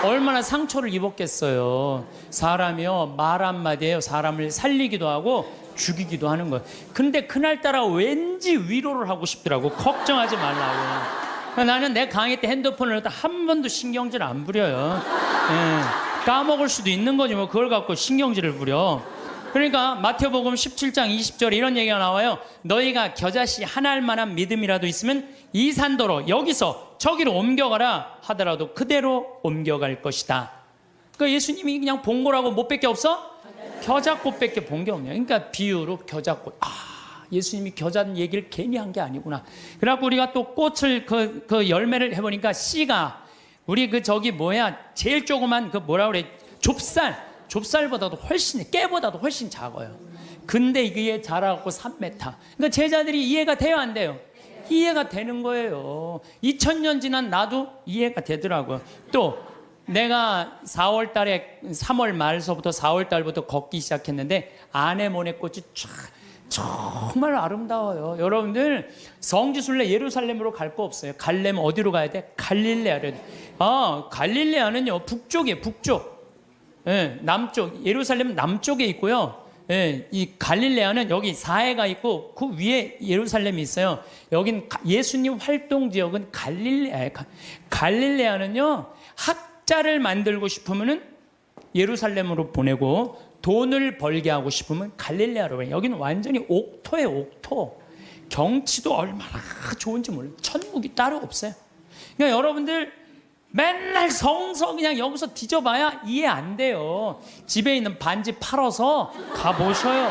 얼마나 상처를 입었겠어요. 사람이요, 말 한마디에요 사람을 살리기도 하고 죽이기도 하는 거예요. 근데 그날따라 왠지 위로를 하고 싶더라고. 걱정하지 말라고. 나는 내 강의 때 핸드폰을 한 번도 신경질 안 부려요. 까먹을 수도 있는 거지 뭐 그걸 갖고 신경질을 부려. 그러니까 마태복음 17장 20절에 이런 얘기가 나와요. 너희가 겨자씨 하나 알 만한 믿음이라도 있으면 이 산더러 여기서 저기로 옮겨가라 하더라도 그대로 옮겨갈 것이다. 그러니까 예수님이 그냥 본 거라고 못밖에 없어? 겨자꽃밖에 본 게 없네요. 그러니까 비유로 겨자꽃. 예수님이 겨자 얘기를 괜히 한 게 아니구나. 그래갖고 우리가 또 꽃을 그 열매를 해보니까 씨가 우리 제일 조그만 뭐라 그래? 좁쌀보다도 훨씬, 깨보다도 훨씬 작아요. 근데 이게 자라갖고 3m. 그러니까 제자들이 이해가 돼요, 안 돼요? 이해가 되는 거예요. 2000년 지난 나도 이해가 되더라고요. 또 내가 3월 말서부터 4월 달부터 걷기 시작했는데 아네모네 꽃이 정말 아름다워요. 여러분들 성지순례 예루살렘으로 갈 거 없어요. 가려면 어디로 가야 돼? 갈릴레아를. 갈릴레아는요 북쪽이에요. 북쪽. 남쪽, 예루살렘은 남쪽에 있고요. 이 갈릴레아는 여기 사해가 있고 그 위에 예루살렘이 있어요. 여긴 예수님 활동 지역은 갈릴레아예요. 갈릴레아는요 학자를 만들고 싶으면은 예루살렘으로 보내고 돈을 벌게 하고 싶으면 갈릴레아로 보내요. 여기는 완전히 옥토예요. 옥토. 경치도 얼마나 좋은지 몰라요. 천국이 따로 없어요. 그러니까 여러분들 맨날 성서 그냥 여기서 뒤져봐야 이해 안 돼요. 집에 있는 반지 팔아서 가보셔요.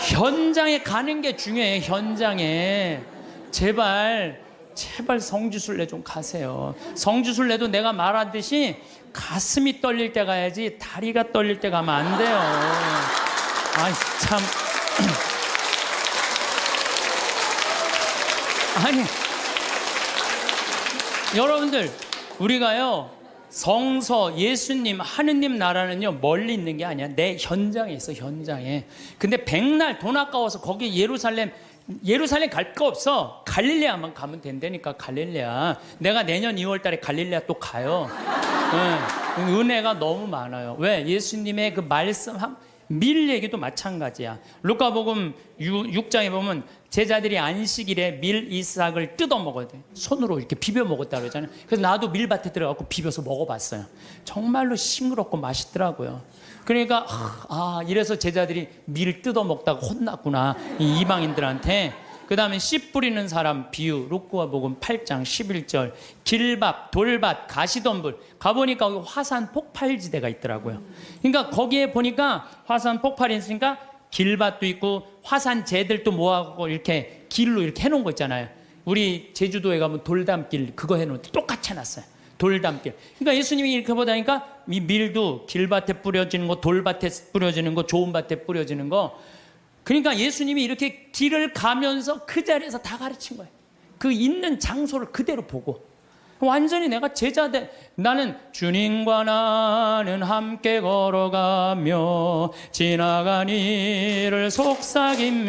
현장에 가는 게 중요해요. 현장에. 제발 성지순례 좀 가세요. 성지순례도 내가 말하듯이 가슴이 떨릴 때 가야지 다리가 떨릴 때 가면 안 돼요. 아이 참. 아니 여러분들 우리가요 성서 예수님 하느님 나라는요 멀리 있는 게 아니야. 내 현장에 있어. 현장에. 근데 백날 돈 아까워서 거기 예루살렘 갈 거 없어. 갈릴레아만 가면 된다니까. 갈릴레아. 내가 내년 2월 달에 갈릴레아 또 가요. 네. 은혜가 너무 많아요. 왜? 예수님의 그 말씀 밀 얘기도 마찬가지야. 루카복음 6장에 보면 제자들이 안식일에 밀 이삭을 뜯어 먹어야 돼. 손으로 이렇게 비벼 먹었다 그러잖아요. 그래서 나도 밀밭에 들어가고 비벼서 먹어봤어요. 정말로 싱그럽고 맛있더라고요. 그러니까 이래서 제자들이 밀 뜯어 먹다가 혼났구나 이 이방인들한테. 그 다음에 씨 뿌리는 사람 비유 루카복음 8장 11절 길밥, 돌밭, 가시덤불 가보니까 거기 화산 폭발지대가 있더라고요. 그러니까 거기에 보니까 화산 폭발이 있으니까 길밭도 있고 화산재들도 모아갖고 이렇게 길로 이렇게 해놓은 거 있잖아요. 우리 제주도에 가면 돌담길 그거 해놓은 똑같이 해놨어요. 돌담길. 그러니까 예수님이 이렇게 보다니까 이 밀도 길밭에 뿌려지는 거, 돌밭에 뿌려지는 거, 좋은 밭에 뿌려지는 거. 그러니까 예수님이 이렇게 길을 가면서 그 자리에서 다 가르친 거예요. 그 있는 장소를 그대로 보고. 완전히 내가 제자들, 나는 주님과 나는 함께 걸어가며 지나간 이를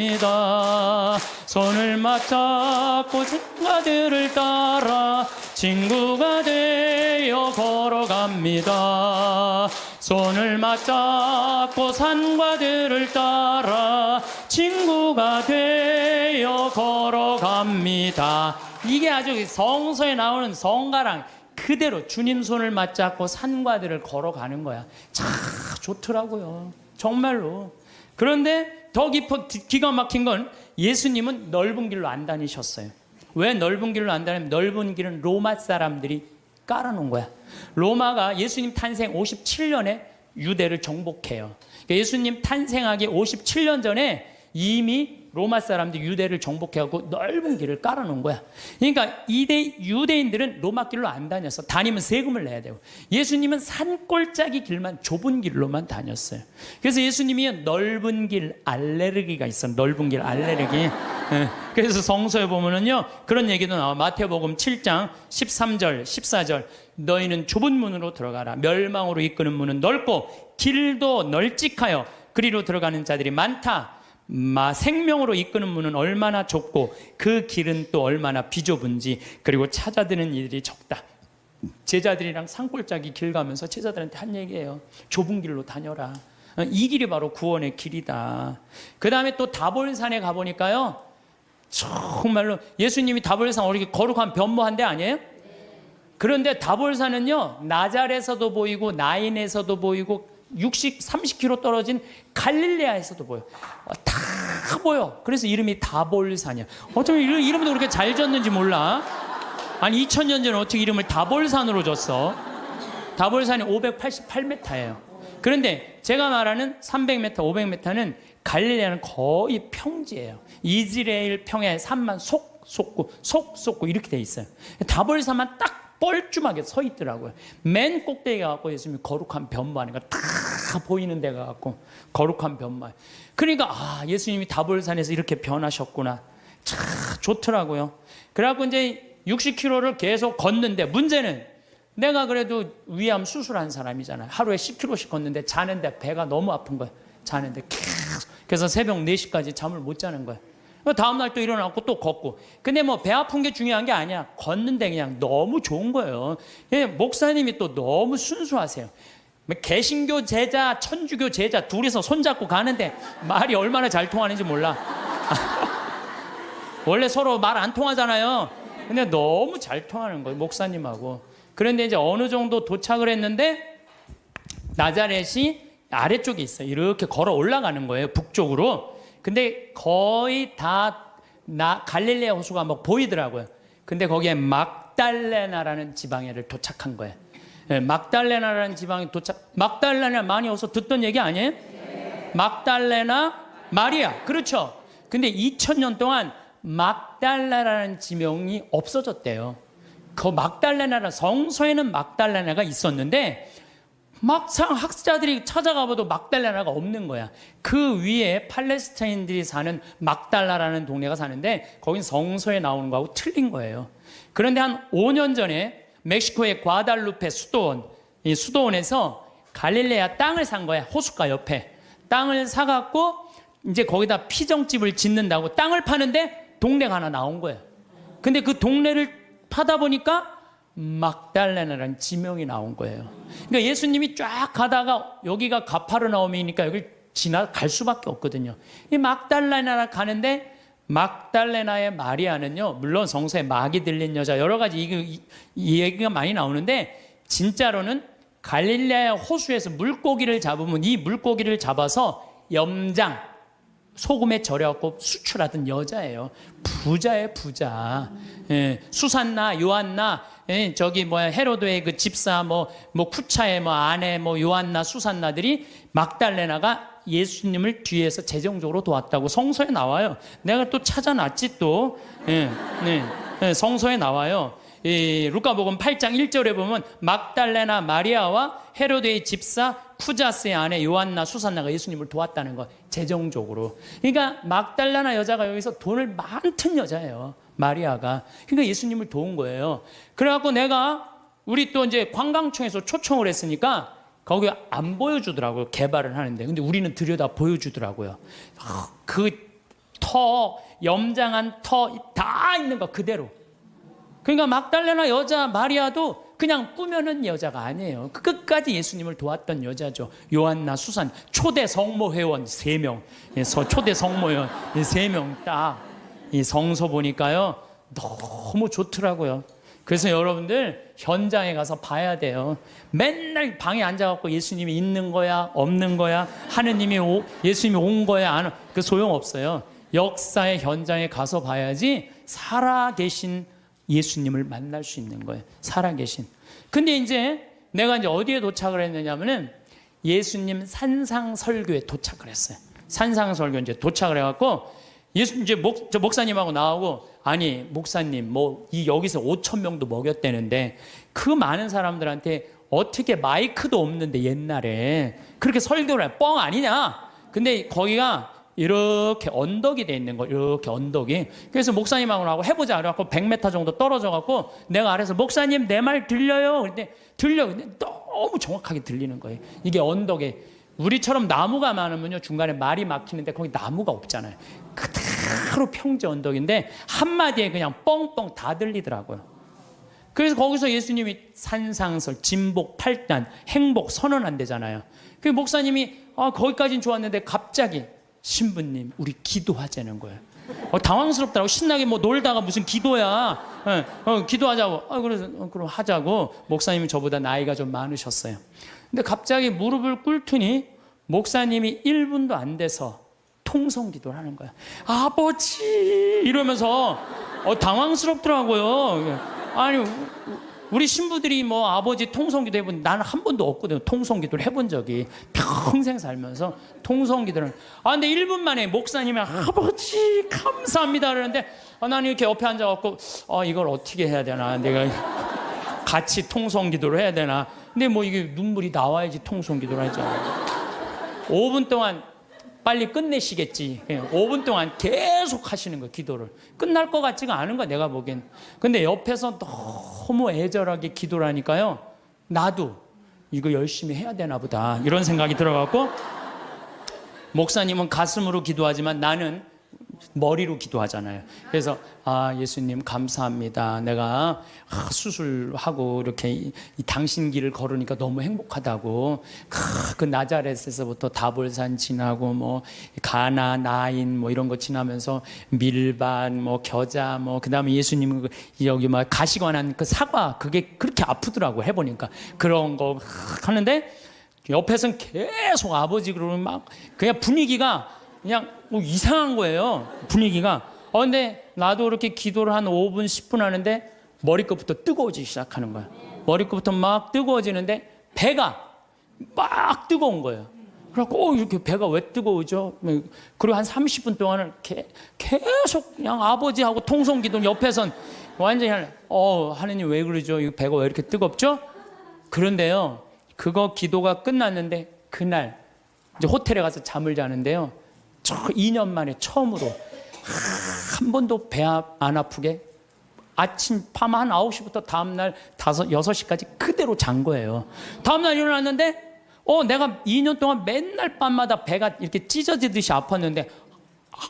속삭입니다. 손을 맞잡고 친구들을 따라 친구가 되어 걸어갑니다. 손을 맞잡고 산과 들을 따라 친구가 되어 걸어갑니다. 이게 아주 성서에 나오는 성가랑 그대로 주님 손을 맞잡고 산과 들을 걸어가는 거야. 참 좋더라고요. 정말로. 그런데 더 기가 막힌 건 예수님은 넓은 길로 안 다니셨어요. 왜 넓은 길로 안 다니면 넓은 길은 로마 사람들이 깔아놓은 거야. 로마가 예수님 탄생 57년에 유대를 정복해요. 그러니까 예수님 탄생하기 57년 전에 이미 로마 사람들이 유대를 정복해갖고 넓은 길을 깔아놓은 거야. 그러니까 유대인들은 로마 길로 안 다녔어. 다니면 세금을 내야 되고. 예수님은 산골짜기 길만 좁은 길로만 다녔어요. 그래서 예수님이 넓은 길 알레르기가 있어. 넓은 길 알레르기. 그래서 성서에 보면은요 그런 얘기도 나와. 마태복음 7장 13절 14절 너희는 좁은 문으로 들어가라. 멸망으로 이끄는 문은 넓고 길도 널찍하여 그리로 들어가는 자들이 많다. 생명으로 이끄는 문은 얼마나 좁고 그 길은 또 얼마나 비좁은지 그리고 찾아드는 이들이 적다. 제자들이랑 산골짜기 길 가면서 제자들한테 한 얘기예요. 좁은 길로 다녀라. 이 길이 바로 구원의 길이다. 그 다음에 또 다볼산에 가보니까요 정말로 예수님이 다볼산 어떻게 거룩한 변모한 데 아니에요? 그런데 다볼산은요 나잘에서도 보이고 나인에서도 보이고 30km 떨어진 갈릴레아에서도 보여. 다 보여. 그래서 이름이 다볼산이야. 어쩌면 이름도 그렇게 잘 졌는지 몰라. 아니 2000년 전에 어떻게 이름을 다볼산으로 줬어? 다볼산이 588m예요. 그런데 제가 말하는 300m, 500m는 갈릴레아는 거의 평지예요. 이스라엘 평야의 산만 속 솟고 이렇게 돼 있어요. 다볼산만 딱 뻘쭘하게 서 있더라고요. 맨 꼭대기가 갖고 예수님이 거룩한 변모하니까 다 보이는 데가 갖고 거룩한 변모. 그러니까 예수님이 다볼산에서 이렇게 변하셨구나. 참 좋더라고요. 그래갖고 이제 60km를 계속 걷는데 문제는 내가 그래도 위암 수술한 사람이잖아요. 하루에 10km씩 걷는데 자는데 배가 너무 아픈 거예요. 자는데 계속. 그래서 새벽 4시까지 잠을 못 자는 거예요. 다음날 또 일어나고 또 걷고. 근데 뭐 배 아픈 게 중요한 게 아니야. 걷는데 그냥 너무 좋은 거예요. 목사님이 또 너무 순수하세요. 개신교 제자, 천주교 제자 둘이서 손잡고 가는데 말이 얼마나 잘 통하는지 몰라. 원래 서로 말 안 통하잖아요. 근데 너무 잘 통하는 거예요. 목사님하고. 그런데 이제 어느 정도 도착을 했는데 나자렛이 아래쪽에 있어요. 이렇게 걸어 올라가는 거예요. 북쪽으로. 근데 거의 다 갈릴레아 호수가 막 보이더라고요. 근데 거기에 막달레나라는 지방에를 도착한 거예요. 네, 막달레나라는 지방에 막달레나 많이 어서 듣던 얘기 아니에요? 네. 막달레나 마리아. 그렇죠. 근데 2000년 동안 막달라라는 지명이 없어졌대요. 그 막달레나라, 성서에는 막달레나가 있었는데 막상 학자들이 찾아가봐도 막달레나가 없는 거야. 그 위에 팔레스타인들이 사는 막달라라는 동네가 사는데 거긴 성서에 나오는 거하고 틀린 거예요. 그런데 한 5년 전에 멕시코의 과달루페 수도원, 이 수도원에서 갈릴레아 땅을 산 거야. 호숫가 옆에 땅을 사갖고 이제 거기다 피정집을 짓는다고 땅을 파는데 동네가 하나 나온 거예요. 근데 그 동네를 파다 보니까 막달레나라는 지명이 나온 거예요. 그러니까 예수님이 쫙 가다가 여기가 가파르나움이니까 여기 지나갈 수밖에 없거든요. 이 막달레나 가는데 막달레나의 마리아는요, 물론 성서에 막이 들린 여자 여러 가지 이 얘기가 많이 나오는데 진짜로는 갈릴레아 호수에서 물고기를 잡으면 이 물고기를 잡아서 염장 소금에 절여갖고 수출하던 여자예요. 부자예요, 부자. 예, 수산나, 요한나, 예, 저기 뭐야 헤로드의 그 집사, 뭐 쿠차의 뭐 아내, 뭐 요한나, 수산나들이 막달레나가 예수님을 뒤에서 재정적으로 도왔다고 성서에 나와요. 내가 또 찾아놨지 또. 예, 예, 성서에 나와요. 이 루카복음 8장 1절에 보면 막달레나 마리아와 헤로드의 집사 쿠자스의 아내 요한나 수산나가 예수님을 도왔다는 거, 재정적으로. 그러니까 막달레나 여자가 여기서 돈을 많던 여자예요, 마리아가. 그러니까 예수님을 도운 거예요. 그래갖고 내가 우리 또 이제 관광청에서 초청을 했으니까 거기 안 보여주더라고요, 개발을 하는데. 근데 우리는 들여다 보여주더라고요. 그 터, 염장한 터 다 있는 거 그대로. 그러니까 막달레나 여자 마리아도 그냥 꾸며낸 여자가 아니에요. 끝까지 예수님을 도왔던 여자죠. 요한나, 수산, 초대 성모 회원 3명, 초대 성모 회원 3명 딱 이 성서 보니까요 너무 좋더라고요. 그래서 여러분들 현장에 가서 봐야 돼요. 맨날 방에 앉아갖고 예수님이 있는 거야 없는 거야, 하느님이 예수님이 온 거야 안, 그 소용없어요. 역사의 현장에 가서 봐야지 살아계신 예수님을 만날 수 있는 거예요. 살아계신. 근데 이제 내가 이제 어디에 도착을 했느냐면은 예수님 산상설교에 도착을 했어요. 산상설교 이제 도착을 해갖고 예수 이제 저 목사님하고 나오고, 아니 목사님 뭐 여기서 5,000명도 먹였대는데 그 많은 사람들한테 어떻게 마이크도 없는데 옛날에 그렇게 설교를 해? 뻥 아니냐? 근데 거기가 이렇게 언덕이 돼 있는 거, 이렇게 언덕이. 그래서 목사님하고 나하고 해보자 그래갖고 100m 정도 떨어져갖고 내가 아래서 목사님 내 말 들려요? 그런데 들려. 근데 너무 정확하게 들리는 거예요. 이게 언덕에, 우리처럼 나무가 많으면요 중간에 말이 막히는데 거기 나무가 없잖아요. 그대로 평지 언덕인데 한마디에 그냥 뻥뻥 다 들리더라고요. 그래서 거기서 예수님이 산상설, 진복, 팔단, 행복 선언한대잖아요. 그 목사님이 거기까지는 좋았는데 갑자기 신부님 우리 기도하자는 거예요. 당황스럽더라고. 신나게 뭐 놀다가 무슨 기도야. 기도하자고. 그래서 그럼 하자고. 목사님이 저보다 나이가 좀 많으셨어요. 근데 갑자기 무릎을 꿇더니 목사님이 1분도 안 돼서 통성 기도를 하는 거야. 아버지 이러면서 당황스럽더라고요. 아니 우리 신부들이 뭐 아버지 통성기도 해본, 나는 한 번도 없거든요. 통성기도를 해본 적이 평생 살면서 통성기도를. 근데 1분 만에 목사님이 아버지 감사합니다 그러는데 나는 이렇게 옆에 앉아갖고 이걸 어떻게 해야 되나, 내가 같이 통성기도를 해야 되나. 근데 뭐 이게 눈물이 나와야지 통성기도를 하잖아요. 5분 동안 빨리 끝내시겠지. 5분 동안 계속 하시는 거예요, 기도를. 끝날 것 같지가 않은 거야, 내가 보기엔. 근데 옆에서 너무 애절하게 기도를 하니까요, 나도 이거 열심히 해야 되나 보다, 이런 생각이 들어갖고, 목사님은 가슴으로 기도하지만 나는 머리로 기도하잖아요. 그래서 예수님 감사합니다. 내가 수술하고 이렇게 이 당신 길을 걸으니까 너무 행복하다고. 그 나자렛에서부터 다볼산 지나고 뭐 가나, 나인 뭐 이런 거 지나면서 밀반, 뭐 겨자, 뭐 그다음에 예수님 여기 막 가시관한 그 사과, 그게 그렇게 아프더라고 해보니까. 그런 거 하는데 옆에서는 계속 아버지 그러면 막 그냥 분위기가 그냥 뭐 이상한 거예요, 분위기가. 근데 나도 이렇게 기도를 한 5분 10분 하는데 머리끝부터 뜨거워지기 시작하는 거야. 머리끝부터 막 뜨거워지는데 배가 막 뜨거운 거예요. 그래갖고 이렇게 배가 왜 뜨거우죠? 그리고 한 30분 동안은 계속 그냥 아버지하고 통성기도 옆에선 완전히 하느님 왜 그러죠? 이 배가 왜 이렇게 뜨겁죠? 그런데요, 그거 기도가 끝났는데 그날 이제 호텔에 가서 잠을 자는데요, 2년 만에 처음으로 한 번도 배 안 아프게 아침 밤 한 9시부터 다음날 6시까지 그대로 잔 거예요. 다음날 일어났는데 내가 2년 동안 맨날 밤마다 배가 이렇게 찢어지듯이 아팠는데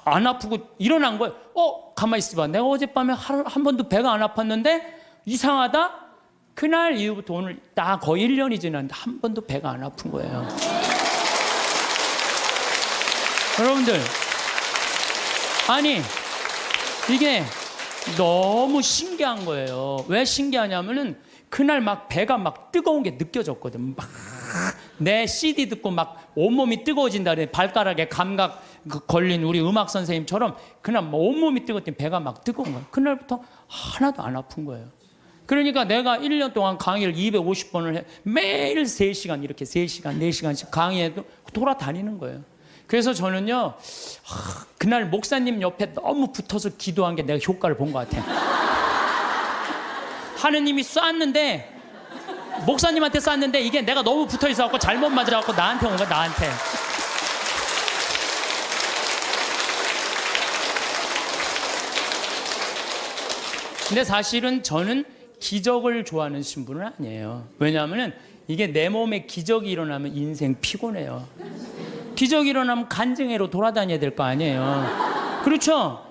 안 아프고 일어난 거예요. 가만히 있어봐. 내가 어젯밤에 한 번도 배가 안 아팠는데 이상하다? 그날 이후부터 오늘 딱 거의 1년이 지났는데 한 번도 배가 안 아픈 거예요. 여러분들, 아니 이게 너무 신기한 거예요. 왜 신기하냐면은 그날 막 배가 막 뜨거운 게 느껴졌거든. 막 내 CD 듣고 막 온몸이 뜨거워진다 그래. 발가락에 감각 걸린 우리 음악 선생님처럼 그날 막 온몸이 뜨거웠더니 배가 막 뜨거운 거예요. 그날부터 하나도 안 아픈 거예요. 그러니까 내가 1년 동안 강의를 250번을 해. 매일 3시간 이렇게 3시간, 4시간씩 강의해도 돌아다니는 거예요. 그래서 저는요, 그날 목사님 옆에 너무 붙어서 기도한 게 내가 효과를 본 것 같아요. 하느님이 쐈는데, 목사님한테 쐈는데 이게 내가 너무 붙어 있어갖고 잘못 맞으라고 나한테 온 거야, 나한테. 근데 사실은 저는 기적을 좋아하는 신분은 아니에요. 왜냐하면 이게 내 몸에 기적이 일어나면 인생 피곤해요. 기적이 일어나면 간증회로 돌아다녀야 될 거 아니에요. 그렇죠?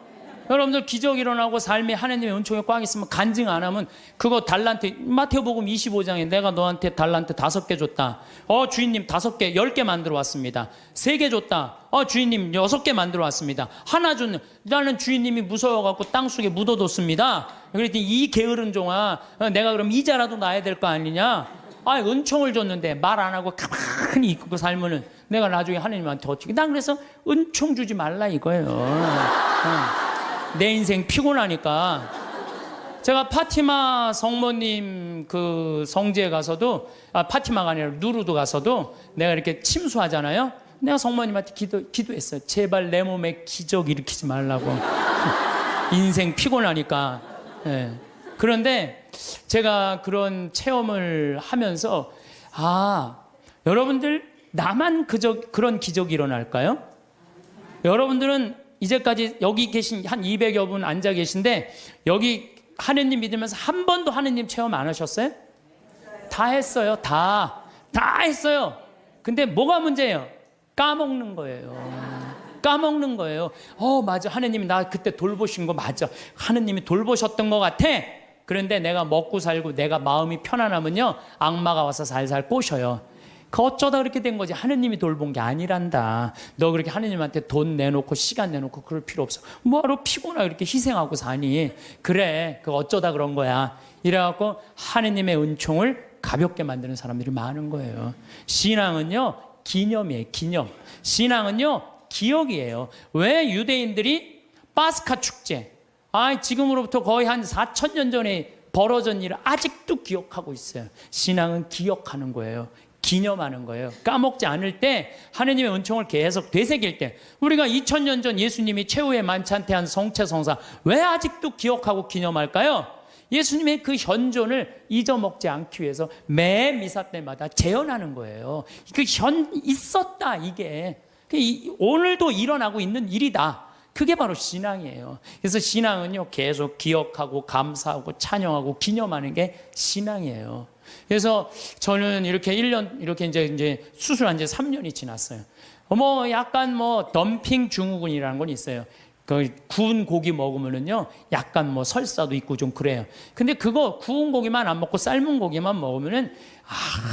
여러분들 기적이 일어나고 삶에 하나님의 은총에 꽉 있으면 간증 안 하면 그거 달란트, 마태복음 25장에 내가 너한테 달란트 5개 줬다. 주인님 5개, 10개 만들어 왔습니다. 3개 줬다. 주인님 6개 만들어 왔습니다. 하나 줬네. 나는 주인님이 무서워갖고 땅속에 묻어뒀습니다. 그랬더니 이 게으른 종아, 내가 그럼 이자라도 놔야 될 거 아니냐? 은총을 줬는데 말 안 하고 가만히 있고 살면은 내가 나중에 하나님한테 어떻게. 난 그래서 은총 주지 말라 이거예요. 내 인생 피곤하니까. 제가 파티마 성모님 그 성지에 가서도, 파티마가 아니라 누르도 가서도 내가 이렇게 침수하잖아요. 내가 성모님한테 기도했어요. 제발 내 몸에 기적 일으키지 말라고. 인생 피곤하니까. 네. 그런데 제가 그런 체험을 하면서 여러분들 나만 그런 기적이 일어날까요? 여러분들은 이제까지 여기 계신 한 200여 분 앉아 계신데 여기 하느님 믿으면서 한 번도 하느님 체험 안 하셨어요? 다 했어요. 다 했어요. 근데 뭐가 문제예요? 까먹는 거예요. 까먹는 거예요. 맞아. 하느님이 나 그때 돌보신 거 맞아. 하느님이 돌보셨던 것 같아. 그런데 내가 먹고 살고 내가 마음이 편안하면요, 악마가 와서 살살 꼬셔요. 어쩌다 그렇게 된 거지. 하느님이 돌본 게 아니란다. 너 그렇게 하느님한테 돈 내놓고 시간 내놓고 그럴 필요 없어. 뭐하러 피곤하게 이렇게 희생하고 사니. 그래, 그 어쩌다 그런 거야. 이래갖고 하느님의 은총을 가볍게 만드는 사람들이 많은 거예요. 신앙은요, 기념이에요. 기념. 신앙은요, 기억이에요. 왜 유대인들이 파스카 축제, 지금으로부터 거의 한 4,000년 전에 벌어진 일을 아직도 기억하고 있어요. 신앙은 기억하는 거예요. 기념하는 거예요. 까먹지 않을 때, 하느님의 은총을 계속 되새길 때, 우리가 2000년 전 예수님이 최후의 만찬 때 한 성체성사 왜 아직도 기억하고 기념할까요? 예수님의 그 현존을 잊어먹지 않기 위해서 매 미사 때마다 재현하는 거예요. 있었다, 이게. 오늘도 일어나고 있는 일이다. 그게 바로 신앙이에요. 그래서 신앙은요, 계속 기억하고 감사하고 찬양하고 기념하는 게 신앙이에요. 그래서 저는 이렇게 1년, 이렇게 이제 수술한 지 3년이 지났어요. 약간 덤핑 증후군이라는 건 있어요. 그 구운 고기 먹으면은요, 약간 설사도 있고 좀 그래요. 근데 그거 구운 고기만 안 먹고 삶은 고기만 먹으면은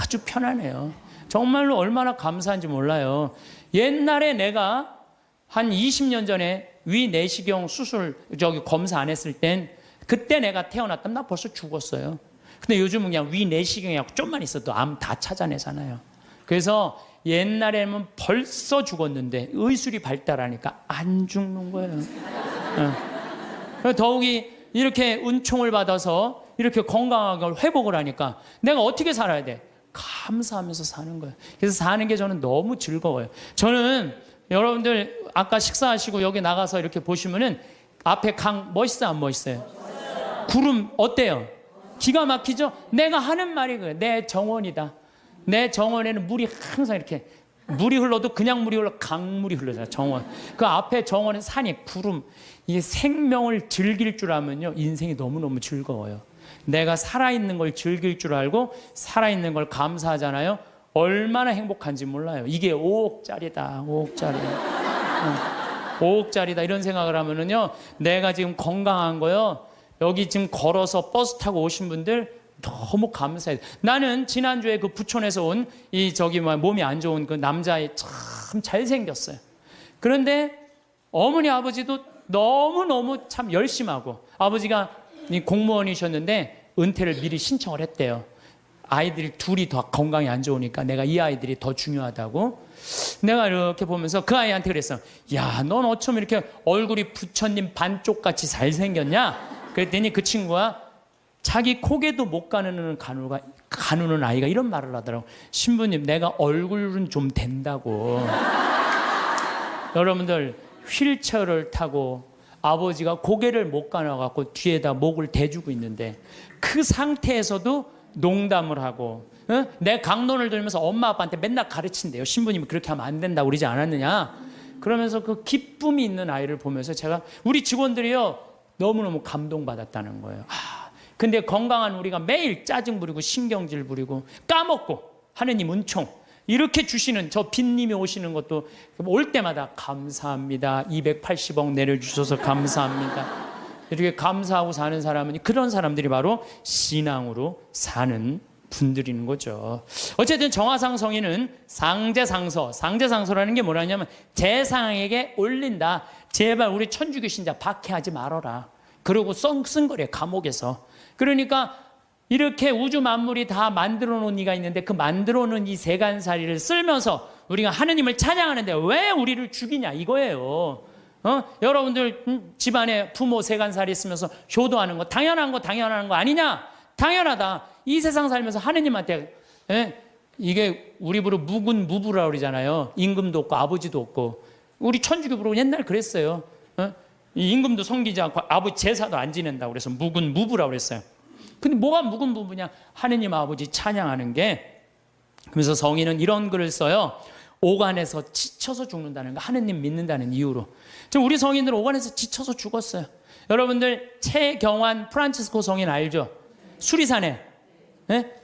아주 편안해요. 정말로 얼마나 감사한지 몰라요. 옛날에 내가 한 20년 전에 위 내시경 수술 검사 안 했을 땐, 그때 내가 태어났다면 나 벌써 죽었어요. 근데 요즘은 그냥 위 내시경이하고 좀만 있어도 암 다 찾아내잖아요. 그래서 옛날에는 벌써 죽었는데 의술이 발달하니까 안 죽는 거예요. 더욱이 이렇게 은총을 받아서 이렇게 건강하게 회복을 하니까 내가 어떻게 살아야 돼? 감사하면서 사는 거예요. 그래서 사는 게 저는 너무 즐거워요. 저는 여러분들 아까 식사하시고 여기 나가서 이렇게 보시면은 앞에 강 멋있어요, 안 멋있어요? 구름 어때요? 기가 막히죠? 내가 하는 말이 그래요. 내 정원이다. 내 정원에는 물이 항상 이렇게 물이 흘러도 그냥 물이 흘러 강물이 흘러잖아요. 정원. 그 앞에 정원은 산이 구름. 이 생명을 즐길 줄 알면요 인생이 너무너무 즐거워요. 내가 살아있는 걸 즐길 줄 알고 살아있는 걸 감사하잖아요. 얼마나 행복한지 몰라요. 이게 5억짜리다. 5억짜리. 5억짜리다 이런 생각을 하면은요 내가 지금 건강한 거요. 여기 지금 걸어서 버스 타고 오신 분들 너무 감사해요. 나는 지난주에 그 부천에서 온 이 몸이 안 좋은 그 남자애 참 잘생겼어요. 그런데 어머니 아버지도 너무너무 참 열심하고 아버지가 공무원이셨는데 은퇴를 미리 신청을 했대요. 아이들이 둘이 더 건강이 안 좋으니까 내가 이 아이들이 더 중요하다고. 내가 이렇게 보면서 그 아이한테 그랬어. 야, 넌 어쩜 이렇게 얼굴이 부처님 반쪽같이 잘생겼냐? 그랬더니 그 친구가 자기 코에도 못 가누는 아이가 이런 말을 하더라고. 신부님, 내가 얼굴은 좀 된다고. 여러분들 휠체어를 타고 아버지가 고개를 못 가눠갖고 뒤에다 목을 대주고 있는데 그 상태에서도 농담을 하고 내 강론을 들면서 엄마 아빠한테 맨날 가르친대요. 신부님이 그렇게 하면 안 된다고 그러지 않았느냐. 그러면서 그 기쁨이 있는 아이를 보면서 제가 우리 직원들이요 너무너무 감동받았다는 거예요. 근데 건강한 우리가 매일 짜증 부리고 신경질 부리고 까먹고 하느님 은총 이렇게 주시는 저 빈님이 오시는 것도 올 때마다 감사합니다. 280억 내려주셔서 감사합니다. 이렇게 감사하고 사는 사람은 그런 사람들이 바로 신앙으로 사는 분들인 거죠. 어쨌든 정화상 성인은 상제상서라는 게 뭐라냐면 제상에게 올린다. 제발 우리 천주교신자 박해하지 말아라. 그러고 쓴 거래 감옥에서. 그러니까 이렇게 우주 만물이 다 만들어 놓은 이가 있는데 그 만들어 놓은 이 세간살이를 쓸면서 우리가 하느님을 찬양하는데 왜 우리를 죽이냐 이거예요. 여러분들 집안에 부모 세간살이 있으면서 효도하는 거 당연한 거 아니냐? 당연하다. 이 세상 살면서 하느님한테 이게 우리 부로 무군무부라고 그러잖아요. 임금도 없고 아버지도 없고. 우리 천주교 부로 옛날 그랬어요. 이 임금도 섬기지 않고 아버지 제사도 안 지낸다고 그래서 무군무부라고 그랬어요. 근데 뭐가 무군무부냐? 하느님 아버지 찬양하는 게. 그래서 성인은 이런 글을 써요. 오간에서 지쳐서 죽는다는 거. 하느님 믿는다는 이유로. 지금 우리 성인들은 오간에서 지쳐서 죽었어요. 여러분들 최경환 프란치스코 성인 알죠? 수리산에.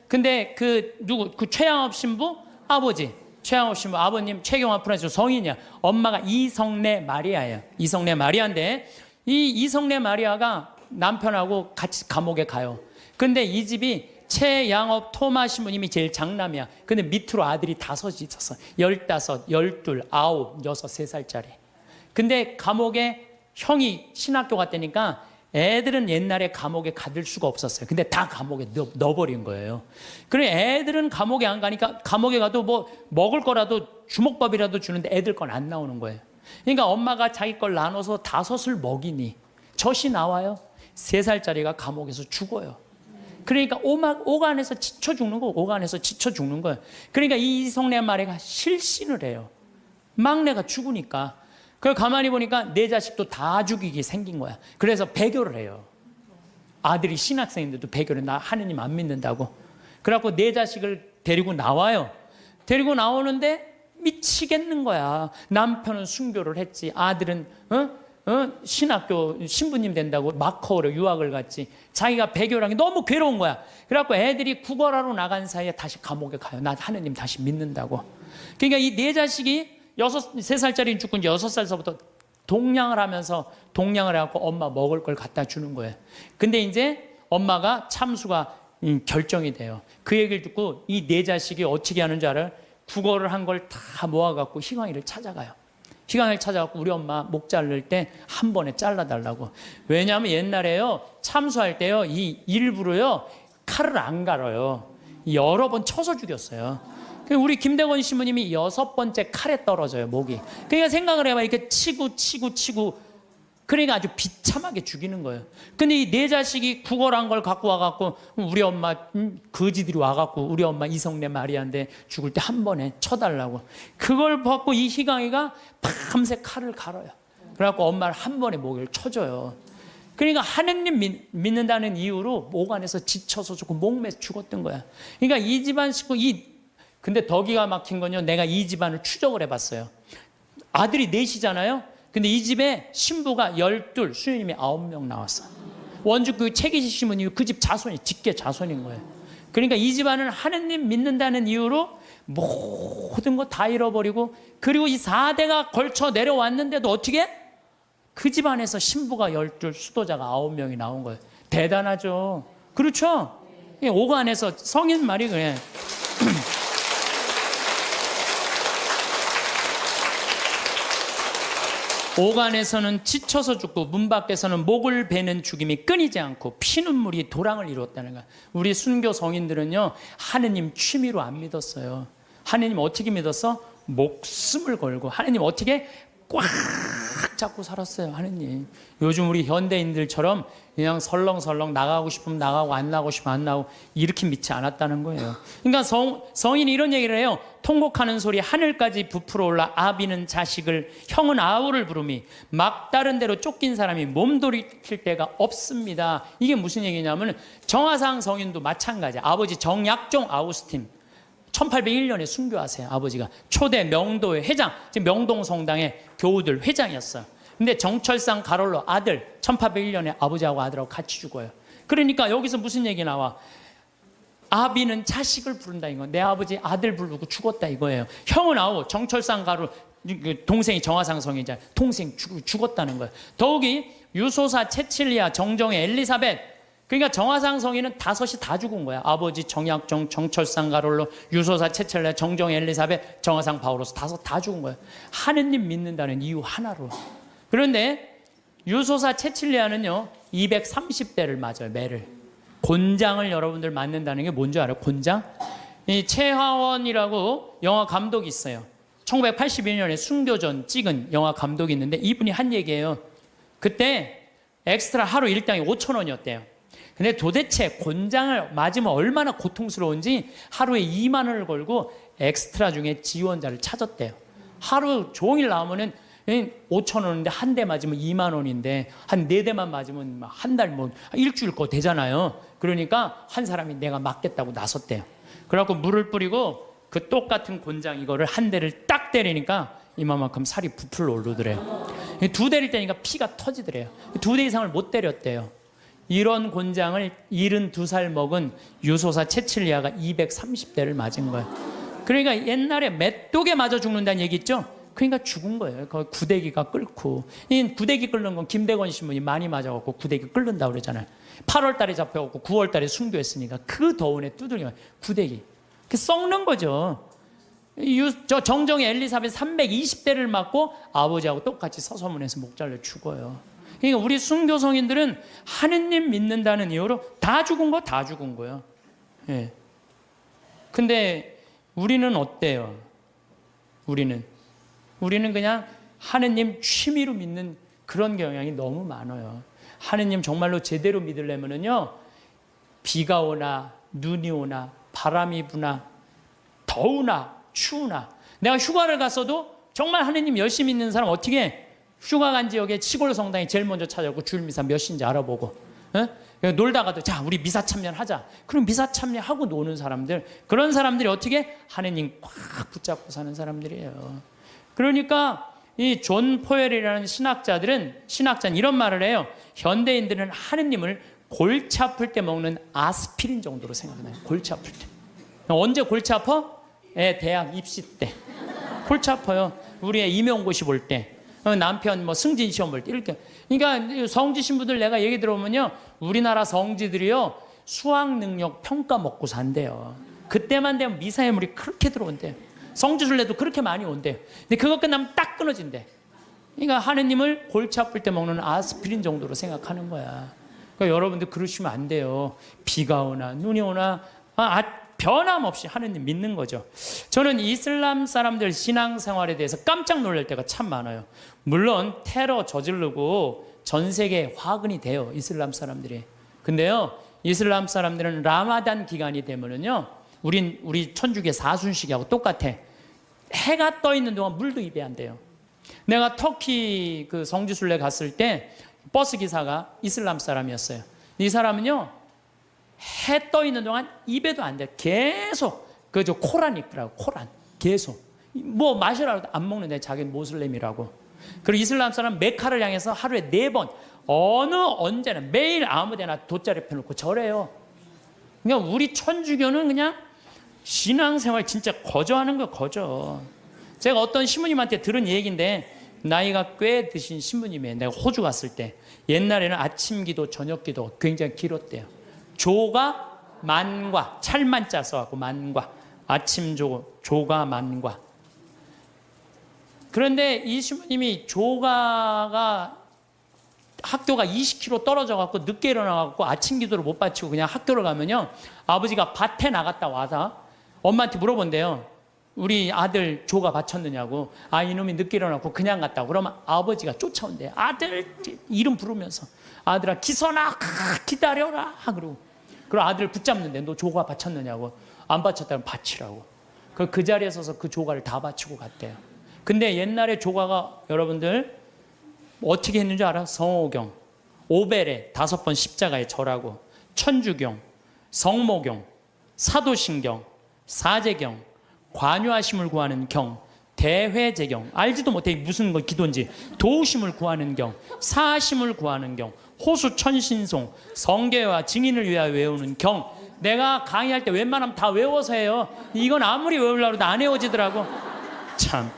근데 그 최양업 신부 아버지. 최양업 신부 아버님 최경환 프란치스코 성인이야. 엄마가 이성래 마리아예요. 이성래 마리아인데 이 이성래 마리아가 남편하고 같이 감옥에 가요. 근데 이 집이 최양업 토마 신부님이 제일 장남이야. 근데 밑으로 아들이 5이 있었어. 15, 12, 9, 6, 3살짜리. 근데 감옥에 형이 신학교 갔다니까 애들은 옛날에 감옥에 가둘 수가 없었어요. 근데 다 감옥에 넣어버린 거예요. 그래 애들은 감옥에 안 가니까 감옥에 가도 뭐 먹을 거라도 주먹밥이라도 주는데 애들 건 안 나오는 거예요. 그러니까 엄마가 자기 걸 나눠서 5을 먹이니 젖이 나와요. 3살짜리가 감옥에서 죽어요. 그러니까 오간에서 지쳐 죽는 거, 오간에서 지쳐 죽는 거예요. 그러니까 이 이성래 마리아가 실신을 해요. 막내가 죽으니까. 그걸 가만히 보니까 내 자식도 다 죽이게 생긴 거야. 그래서 배교를 해요. 아들이 신학생인데도 배교를 나 하느님 안 믿는다고. 그래갖고 내 자식을 데리고 나와요. 데리고 나오는데 미치겠는 거야. 남편은 순교를 했지. 아들은 신학교 신부님 된다고 마커로 유학을 갔지. 자기가 배교라는 게 너무 괴로운 거야. 그래갖고 애들이 국어하러 나간 사이에 다시 감옥에 가요. 나 하느님 다시 믿는다고. 그러니까 이 네 자식이 3살짜리 죽고 6살서부터 동냥을 해갖고 엄마 먹을 걸 갖다 주는 거예요. 근데 이제 엄마가 참수가 결정이 돼요. 그 얘기를 듣고 이 네 자식이 어떻게 하는 줄 알아요? 국어를 한 걸 다 모아갖고 희광이를 찾아가요. 희광이를 찾아갖고 우리 엄마 목 자를 때 한 번에 잘라달라고. 왜냐하면 옛날에요 참수할 때요 이 일부러요 칼을 안 갈아요. 여러 번 쳐서 죽였어요. 우리 김대건 신부님이 6번째 칼에 떨어져요 목이. 그러니까 생각을 해봐. 이렇게 치고 그러니까 아주 비참하게 죽이는 거예요. 근데 이 네 자식이 구걸한 걸 갖고 와갖고 우리 엄마 거지들이 와갖고 우리 엄마 이성내 마리아인데 죽을 때 한 번에 쳐달라고. 그걸 받고 이 희강이가 밤새 칼을 갈아요. 그래갖고 엄마를 한 번에 목을 쳐줘요. 그러니까 하느님 믿는다는 이유로 오간에서 지쳐서 죽고 목매 죽었던 거야. 그러니까 이 집안 식구 근데 더 기가 막힌 건요. 내가 이 집안을 추적을 해봤어요. 아들이 넷이잖아요. 근데 이 집에 신부가 12, 수녀님이 9명 나왔어. 원주교 책이시 신부님이 그 집 자손이 직계 자손인 거예요. 그러니까 이 집안은 하느님 믿는다는 이유로 모든 거 다 잃어버리고, 그리고 이 4대가 걸쳐 내려왔는데도 어떻게? 그 집안에서 신부가 12, 수도자가 9명이 나온 거예요. 대단하죠. 그렇죠? 오간에서 성인 말이 그래. 오간에서는 지쳐서 죽고 문 밖에서는 목을 베는 죽임이 끊이지 않고 피눈물이 도랑을 이루었다는 거야. 우리 순교 성인들은요, 하느님 취미로 안 믿었어요. 하느님 어떻게 믿었어? 목숨을 걸고. 하느님 어떻게? 꽉 잡고 살았어요. 하느님. 요즘 우리 현대인들처럼 그냥 설렁설렁 나가고 싶으면 나가고 안 나가고 싶으면 안 나가고 이렇게 믿지 않았다는 거예요. 그러니까 성인이 이런 얘기를 해요. 통곡하는 소리 하늘까지 부풀어 올라 아비는 자식을, 형은 아우를 부르미 막다른 데로 쫓긴 사람이 몸돌이킬 데가 없습니다. 이게 무슨 얘기냐면 정화상 성인도 마찬가지야. 아버지 정약종 아우스틴 1801년에 순교하세요. 아버지가 초대 명도회 회장, 지금 명동 성당의 교우들 회장이었어요. 근데 정철상 가롤로 아들 1801년에 아버지하고 아들하고 같이 죽어요. 그러니까 여기서 무슨 얘기 나와? 아비는 자식을 부른다 이거. 내 아버지 아들 부르고 죽었다 이거예요. 형은 아우 정철상 가롤 동생이 정화상 성이잖아요. 동생 죽었다는 거예요. 더욱이 유소사 체칠리아 정정의 엘리사벳, 그러니까 정화상 성인은 5이 다 죽은 거야. 아버지 정약종, 정철상 가롤로, 유소사 체첼레, 정정 엘리사벳, 정화상 바오로스 5 다 죽은 거야. 하느님 믿는다는 이유 하나로. 그런데 유소사 체칠리아는요 230대를 맞아요. 매를. 곤장을 여러분들 맞는다는 게 뭔지 알아요? 곤장? 이 최하원이라고 영화 감독이 있어요. 1981년에 순교전 찍은 영화 감독이 있는데 이분이 한 얘기예요. 그때 엑스트라 하루 일당이 5,000원이었대요. 근데 도대체 곤장을 맞으면 얼마나 고통스러운지 하루에 2만 원을 걸고 엑스트라 중에 지원자를 찾았대요. 하루 종일 나오면은 5,000원인데 한 대 맞으면 2만 원인데 한 4대만 맞으면 한 달 뭐 일주일 거 되잖아요. 그러니까 한 사람이 내가 맞겠다고 나섰대요. 그래갖고 물을 뿌리고 그 똑같은 곤장 이거를 한 대를 딱 때리니까 이만큼 살이 부풀러 오르더래요. 2대를 때리니까 피가 터지더래요. 2대 이상을 못 때렸대요. 이런 곤장을 72살 먹은 유소사 체칠리아가 230대를 맞은 거예요. 그러니까 옛날에 메뚜기에 맞아 죽는다는 얘기 있죠? 그러니까 죽은 거예요. 그 구데기가 끓고. 이 구데기 끓는 건 김대건 신부님 많이 맞아갖고 구데기 끓는다고 그러잖아요. 8월 달에 잡혀갖고 9월 달에 순교했으니까 그 더운에 두들기면 구데기. 그 썩는 거죠. 저 정정의 엘리사벳 320대를 맞고 아버지하고 똑같이 서서문에서 목 잘려 죽어요. 그러니까 우리 순교 성인들은 하느님 믿는다는 이유로 다 죽은 거예요. 예. 근데 우리는 어때요? 우리는 그냥 하느님 취미로 믿는 그런 경향이 너무 많아요. 하느님 정말로 제대로 믿으려면은요, 비가 오나 눈이 오나 바람이 부나 더우나 추우나, 내가 휴가를 갔어도 정말 하느님 열심히 믿는 사람 어떻게 휴가 간 지역에 시골 성당에 제일 먼저 찾아오고 주일 미사 몇 시인지 알아보고, 놀다가도 자 우리 미사 참여하자. 그럼 미사 참여하고 노는 사람들, 그런 사람들이 어떻게 하느님 꽉 붙잡고 사는 사람들이에요. 그러니까 이 존 포웰이라는 신학자는 이런 말을 해요. 현대인들은 하느님을 골치 아플 때 먹는 아스피린 정도로 생각해요. 골치 아플 때. 언제 골치 아파? 대학 입시 때 골치 아파요. 우리의 임용고시 볼 때, 남편 뭐 승진 시험 볼 때 이렇게. 그러니까 성지 신부들 내가 얘기 들어보면요, 우리나라 성지들이요 수학 능력 평가 먹고 산대요. 그때만 되면 미사예물이 그렇게 들어온대요. 성지순례도 그렇게 많이 온대요. 근데 그거 끝나면 딱 끊어진대. 그러니까 하느님을 골치 아플 때 먹는 아스피린 정도로 생각하는 거야. 그러니까 여러분들 그러시면 안 돼요. 비가 오나 눈이 오나 변함없이 하느님 믿는 거죠. 저는 이슬람 사람들 신앙생활에 대해서 깜짝 놀랄 때가 참 많아요. 물론 테러 저지르고 전 세계에 화근이 돼요. 이슬람 사람들이. 근데요, 이슬람 사람들은 라마단 기간이 되면은요, 우리 천주교 사순식하고 똑같아. 해가 떠 있는 동안 물도 입에 안 돼요. 내가 터키 그 성지순례 갔을 때 버스 기사가 이슬람 사람이었어요. 이 사람은요, 해 떠 있는 동안 입에도 안 돼. 계속 그 코란 읽더라고. 코란 계속 뭐 마시라고 안 먹는데 자기는 모슬렘이라고. 그리고 이슬람 사람 메카를 향해서 하루에 4번 언제나 매일 아무데나 돗자리 펴놓고 절해요. 그러니까 우리 천주교는 그냥 신앙생활 진짜 거저하는 거 거저. 제가 어떤 신부님한테 들은 얘기인데 나이가 꽤 드신 신부님이에요. 내가 호주 갔을 때 옛날에는 아침 기도 저녁 기도 굉장히 길었대요. 조가 만과 찰만 짜 써갖고 만과 아침 조가 만과. 그런데 이 신부님이 조가가 학교가 20km 떨어져 갖고 늦게 일어나 갖고 아침 기도를 못 바치고 그냥 학교를 가면요, 아버지가 밭에 나갔다 와서 엄마한테 물어본대요. 우리 아들 조가 바쳤느냐고. 아, 이놈이 늦게 일어나고 그냥 갔다고. 그러면 아버지가 쫓아온대요. 아들 이름 부르면서. 아들아 기선아 기다려라. 그러고 아들을 붙잡는데 너 조가 바쳤느냐고. 안 바쳤다면 바치라고. 그 자리에 서서 그 조가를 다 바치고 갔대요. 근데 옛날에 조가가 여러분들 어떻게 했는지 알아? 성호경, 오벨에 5번 십자가에 절하고, 천주경, 성모경, 사도신경, 사제경, 관유하심을 구하는 경, 대회제경, 알지도 못해 무슨 거 기도인지, 도우심을 구하는 경, 사심을 구하는 경, 호수천신송, 성계와 증인을 위하여 외우는 경. 내가 강의할 때 웬만하면 다 외워서 해요. 이건 아무리 외우려고 해도 안 외워지더라고. 참.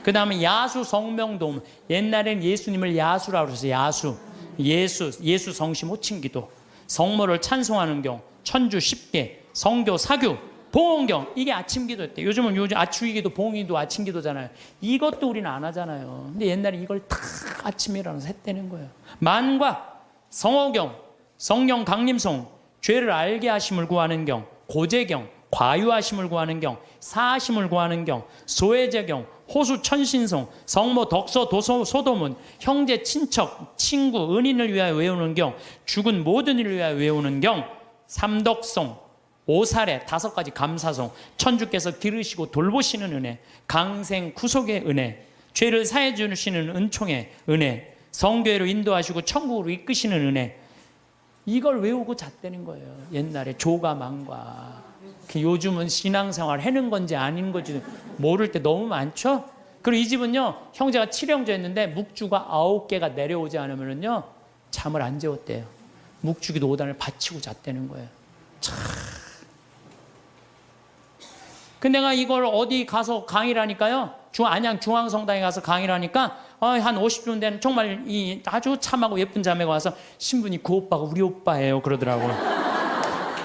그 다음에 야수 성명도움. 옛날엔 예수님을 야수라고 그래서 야수. 예수 성심 호칭기도. 성모를 찬송하는 경, 천주 10개, 성교 사규, 봉헌경. 이게 아침 기도였대. 요즘 아추기도 봉기도 아침 기도잖아요. 이것도 우리는 안 하잖아요. 근데 옛날에 이걸 다 아침에 일어나서 했다는 거예요. 만과, 성호경, 성령 강림송, 죄를 알게 하심을 구하는 경, 고제경, 과유하심을 구하는 경, 사하심을 구하는 경, 소외제경, 호수 천신송, 성모 덕서 도서 소도문, 형제 친척 친구 은인을 위하여 외우는 경, 죽은 모든 이를 위하여 외우는 경, 삼덕송, 오사례 5가지 감사송, 천주께서 기르시고 돌보시는 은혜, 강생 구속의 은혜, 죄를 사해 주시는 은총의 은혜, 성교회로 인도하시고 천국으로 이끄시는 은혜. 이걸 외우고 잤다는 거예요. 옛날에 조가 망과. 요즘은 신앙생활 해는 건지 아닌 건지 모를 때 너무 많죠. 그리고 이 집은요, 형제가 7형제였는데 묵주가 9개가 내려오지 않으면요 잠을 안 재웠대요. 묵주기도 5단을 바치고 잤다는 거예요. 참. 근데 내가 이걸 어디 가서 강의를 하니까요, 안양 중앙성당에 가서 강의를 하니까 한 50분 되는 정말 이 아주 참하고 예쁜 자매가 와서 신부님 그 오빠가 우리 오빠예요 그러더라고요.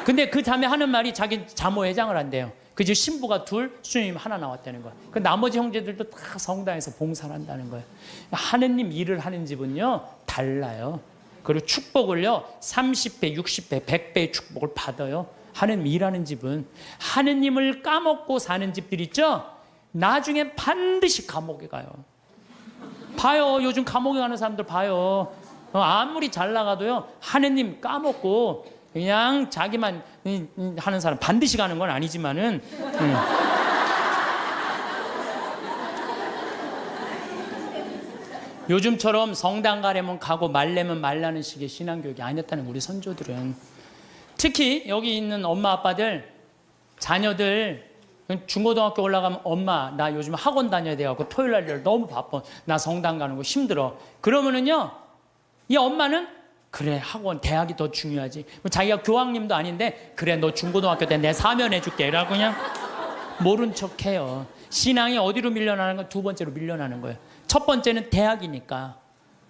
근데 그 자매 하는 말이 자기 자모회장을 한대요. 그 집 신부가 2, 수녀님 하나 나왔다는 거야. 그 나머지 형제들도 다 성당에서 봉사를 한다는 거예요. 하느님 일을 하는 집은요 달라요. 그리고 축복을요 30배, 60배, 100배의 축복을 받아요. 하느님 일하는 집은. 하느님을 까먹고 사는 집들 있죠? 나중에 반드시 감옥에 가요. 봐요. 요즘 감옥에 가는 사람들 봐요. 아무리 잘 나가도요 하느님 까먹고 그냥 자기만 하는 사람 반드시 가는 건 아니지만은 요즘처럼 성당 가려면 가고 말려면 말라는 식의 신앙교육이 아니었다는 우리 선조들은. 특히 여기 있는 엄마 아빠들 자녀들 중고등학교 올라가면 엄마 나 요즘 학원 다녀야 돼갖고 토요일 날 너무 바빠. 나 성당 가는 거 힘들어. 그러면은요 이 엄마는 그래 학원 대학이 더 중요하지. 자기가 교황님도 아닌데 그래 너 중고등학교 때 내 사면해줄게 라고 그냥 모른 척해요. 신앙이 어디로 밀려나는 건 2번째로 밀려나는 거예요. 첫 번째는 대학이니까.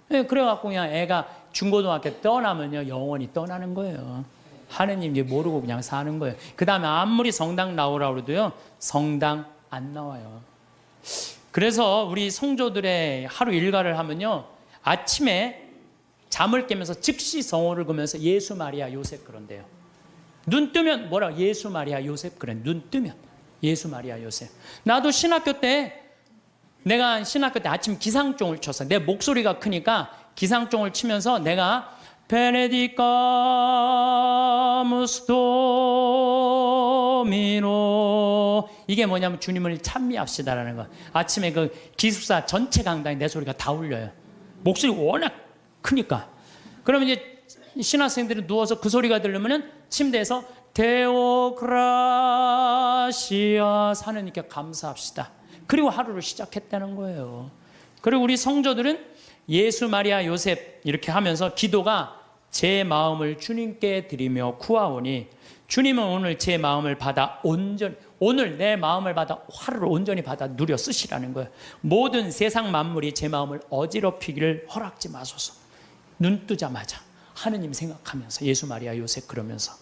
그래갖고 그냥 애가 중고등학교 떠나면요 영원히 떠나는 거예요. 하느님 이제 모르고 그냥 사는 거예요. 그 다음에 아무리 성당 나오라고 해도요 성당 안 나와요. 그래서 우리 성조들의 하루 일과를 하면요 아침에 잠을 깨면서 즉시 성호를 그면서 예수 마리아 요셉 그런대요. 눈 뜨면 뭐라 예수 마리아 요셉 그래. 눈 뜨면 예수 마리아 요셉. 나도 신학교 때 내가 신학교 때 아침 기상종을 쳤어. 내 목소리가 크니까 기상종을 치면서 내가 베네디카무스 도미노, 이게 뭐냐면 주님을 찬미합시다라는 거. 아침에 그 기숙사 전체 강당에 내 소리가 다 울려요. 목소리 워낙 크니까. 그러면 이제 신학생들이 누워서 그 소리가 들리면은 침대에서 데오그라시아, 하느님께 감사합시다. 그리고 하루를 시작했다는 거예요. 그리고 우리 성도들은 예수, 마리아, 요셉 이렇게 하면서 기도가 제 마음을 주님께 드리며 구하오니 주님은 오늘 제 마음을 받아 온전히, 오늘 내 마음을 받아 화를 온전히 받아 누려 쓰시라는 거예요. 모든 세상 만물이 제 마음을 어지럽히기를 허락지 마소서. 눈 뜨자마자 하느님 생각하면서 예수, 마리아, 요셉 그러면서,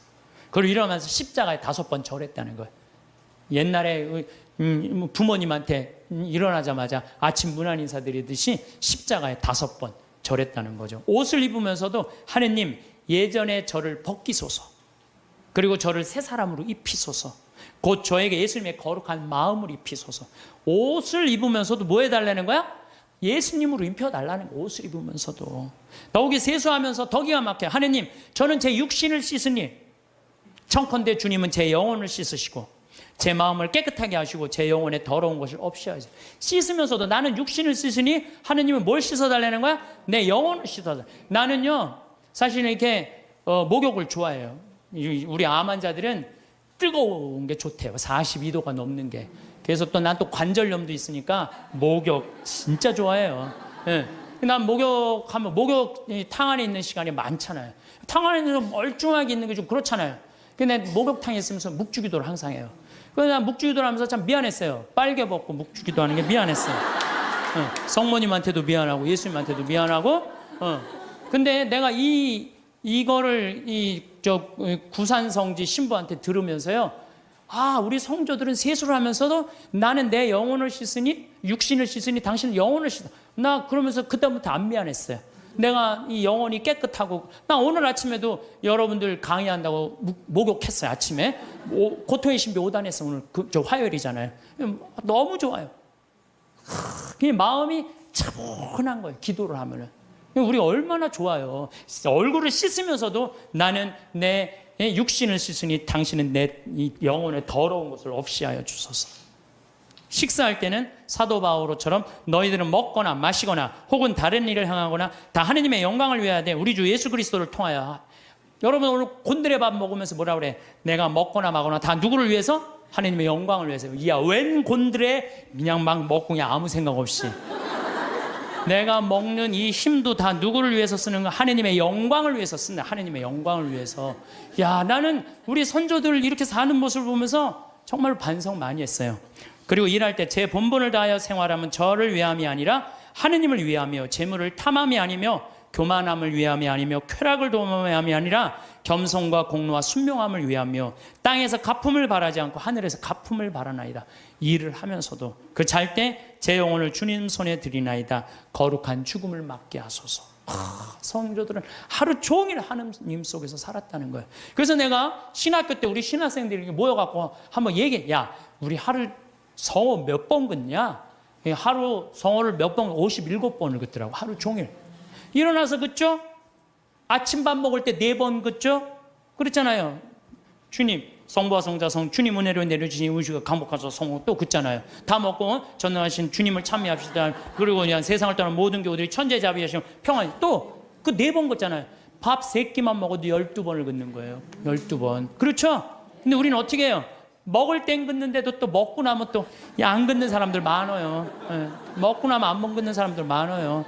그리고 일어나면서 십자가에 5번 절했다는 거예요. 옛날에 부모님한테 일어나자마자 아침 문안 인사 드리듯이 십자가에 5번 절했다는 거죠. 옷을 입으면서도 하느님 예전에 저를 벗기소서, 그리고 저를 새 사람으로 입히소서, 곧 저에게 예수님의 거룩한 마음을 입히소서. 옷을 입으면서도 뭐 해달라는 거야? 예수님으로 입혀달라는 거야. 옷을 입으면서도. 더욱이 세수하면서 더 기가 막혀요. 하느님 저는 제 육신을 씻으니 청컨대 주님은 제 영혼을 씻으시고 제 마음을 깨끗하게 하시고 제 영혼에 더러운 것을 없이 하시고. 씻으면서도 나는 육신을 씻으니 하느님은 뭘 씻어달라는 거야? 내 영혼을 씻어달라. 나는요 사실 이렇게 목욕을 좋아해요. 우리 암 환자들은 뜨거운 게 좋대요. 42도가 넘는 게. 그래서 또 난 또 관절염도 있으니까 목욕 진짜 좋아해요. 예. 난 목욕하면 목욕탕 안에 있는 시간이 많잖아요. 탕 안에 있는 멀쩡하게 있는 게 좀 그렇잖아요. 근데 목욕탕에 있으면서 묵주기도를 항상 해요. 그래서 난 묵주기도를 하면서 참 미안했어요. 빨개 벗고 묵주기도 하는 게 미안했어요. 성모님한테도 미안하고 예수님한테도 미안하고. 근데 내가 이거를 구산성지 신부한테 들으면서요, 아, 우리 성도들은 세수를 하면서도 나는 내 영혼을 씻으니, 육신을 씻으니 당신은 영혼을 씻어. 나 그러면서 그때부터 안 미안했어요. 내가 이 영혼이 깨끗하고. 나 오늘 아침에도 여러분들 강의한다고 목욕했어요. 아침에 고통의 신비 5단에서 오늘 저 화요일이잖아요. 너무 좋아요. 그냥 마음이 차분한 거예요. 기도를 하면은. 우리 얼마나 좋아요. 얼굴을 씻으면서도 나는 내 육신을 씻으니 당신은 내 영혼의 더러운 것을 없이 하여 주소서. 식사할 때는 사도 바오로처럼 너희들은 먹거나 마시거나 혹은 다른 일을 행하거나 다 하느님의 영광을 위하여 돼. 우리 주 예수 그리스도를 통하여. 여러분 오늘 곤드레 밥 먹으면서 뭐라 그래? 내가 먹거나 마거나 다 누구를 위해서? 하느님의 영광을 위해서. 야, 웬 곤드레 그냥 막 먹고 그냥 아무 생각 없이. 내가 먹는 이 힘도 다 누구를 위해서 쓰는 거? 하느님의 영광을 위해서 쓴다. 하느님의 영광을 위해서. 야, 나는 우리 선조들 이렇게 사는 모습을 보면서 정말 반성 많이 했어요. 그리고 일할 때 제 본분을 다하여 생활하면 저를 위함이 아니라 하느님을 위하며, 재물을 탐함이 아니며 교만함을 위함이 아니며 쾌락을 도모함이 아니라 겸손과 공로와 순명함을 위하며 땅에서 갚음을 바라지 않고 하늘에서 갚음을 바라나이다. 일을 하면서도 그 잘 때 제 영혼을 주님 손에 드리나이다. 거룩한 죽음을 맞게 하소서. 성도들은 하루 종일 하느님 속에서 살았다는 거예요. 그래서 내가 신학교 때 우리 신학생들이 모여갖고 한번 얘기해. 야, 우리 하루 성호 몇 번 긋냐? 하루 성호를 몇 번, 57번을 긋더라고. 하루 종일. 일어나서 긋죠? 아침밥 먹을 때 4번 긋죠? 그렇잖아요. 주님, 성부와 성자 성 주님 은혜로 내려주신 의식을 강복하소서 성호 또 긋잖아요. 다 먹고 전능하신 주님을 참여합시다. 그리고 그냥 세상을 떠난 모든 교우들이 천재자비하시고 평안히 또 그 4번 긋잖아요. 밥 3끼만 먹어도 12번을 긋는 거예요. 12번. 그렇죠? 근데 우리는 어떻게 해요? 먹을 땐 긋는데도 또 먹고 나면 또 안 긋는 사람들 많아요. 예. 먹고 나면 안 긋는 사람들 많아요.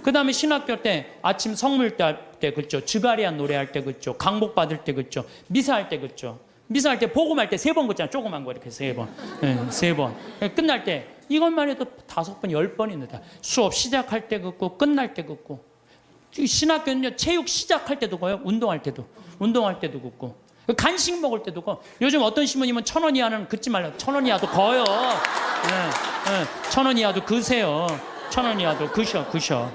그 다음에 신학교 때 아침 성물 때 긋죠. 주가리안 노래할 때 긋죠. 강복 받을 때 긋죠. 미사할 때 긋죠. 미사할 때 복음할 때 3번 긋잖아. 조그만 거 이렇게 3번. 예, 3번. 끝날 때 이것만 해도 5번, 10번입니다. 수업 시작할 때 긋고 끝날 때 긋고. 신학교는요, 체육 시작할 때도 가요. 운동할 때도 긋고. 간식 먹을 때도 거. 요즘 어떤 신부님은 1,000원 이하는 긋지 말라고. 1,000원 이하도 거요. 예, 1,000원 이하도 그세요. 1,000원 이하도 그셔.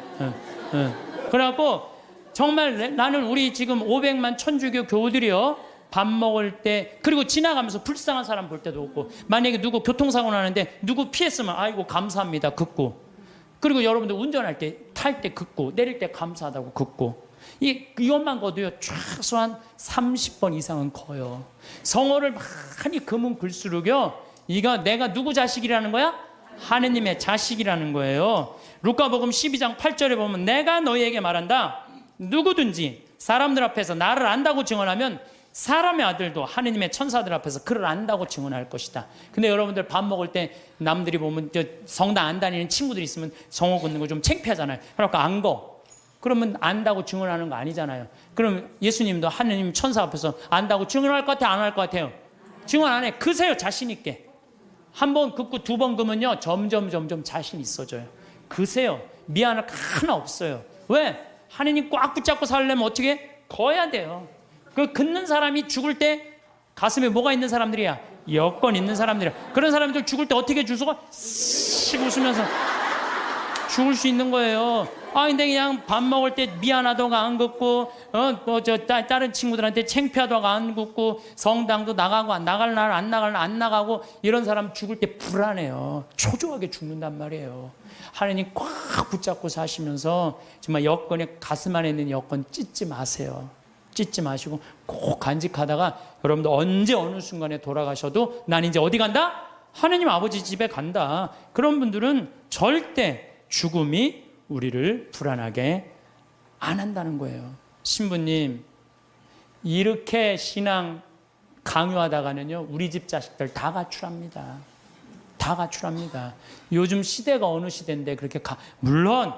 그래갖고 정말 나는 우리 지금 500만 천주교 교우들이요, 밥 먹을 때, 그리고 지나가면서 불쌍한 사람 볼 때도 없고, 만약에 누구 교통사고 나는데 누구 피했으면 아이고 감사합니다 긋고, 그리고 여러분들 운전할 때 다 탈 때 긋고 내릴 때 감사하다고 긋고 이것만 거도요 최소한 30번 이상은 커요. 성어를 많이 금은 글수록요 이가 내가 누구 자식이라는 거야? 하느님의 자식이라는 거예요. 루카복음 12장 8절에 보면 내가 너희에게 말한다. 누구든지 사람들 앞에서 나를 안다고 증언하면 사람의 아들도 하느님의 천사들 앞에서 그를 안다고 증언할 것이다. 근데 여러분들 밥 먹을 때 남들이 보면 성당 안 다니는 친구들이 있으면 성어 긋는 거 좀 창피하잖아요. 그러니까 안 거. 그러면 안다고 증언하는 거 아니잖아요. 그럼 예수님도 하느님 천사 앞에서 안다고 증언할 것 같아요? 안 할 것 같아요? 증언 안 해. 그세요 자신 있게. 한 번 긋고 두 번 그으면요 점점 자신 있어져요. 그세요. 미안할 거 하나 없어요. 왜? 하느님 꽉 붙잡고 살려면 어떻게? 거야 돼요. 그 긋는 사람이 죽을 때 가슴에 뭐가 있는 사람들이야? 여권 있는 사람들이야. 그런 사람들 죽을 때 어떻게 주소가 씩 웃으면서 죽을 수 있는 거예요. 아 근데 그냥 밥 먹을 때 미안하다고 안 긋고 다른 친구들한테 창피하다고 안 긋고 성당도 나가고 나갈 날 안 나가고 이런 사람 죽을 때 불안해요. 초조하게 죽는단 말이에요. 하나님 꽉 붙잡고 사시면서 정말 여권에 가슴 안에 있는 여권 찢지 마세요. 찢지 마시고 꼭 간직하다가 여러분들 언제 어느 순간에 돌아가셔도 난 이제 어디 간다? 하느님 아버지 집에 간다. 그런 분들은 절대 죽음이 우리를 불안하게 안 한다는 거예요. 신부님 이렇게 신앙 강요하다가는요 우리 집 자식들 다 가출합니다. 다 가출합니다. 요즘 시대가 어느 시대인데 그렇게 물론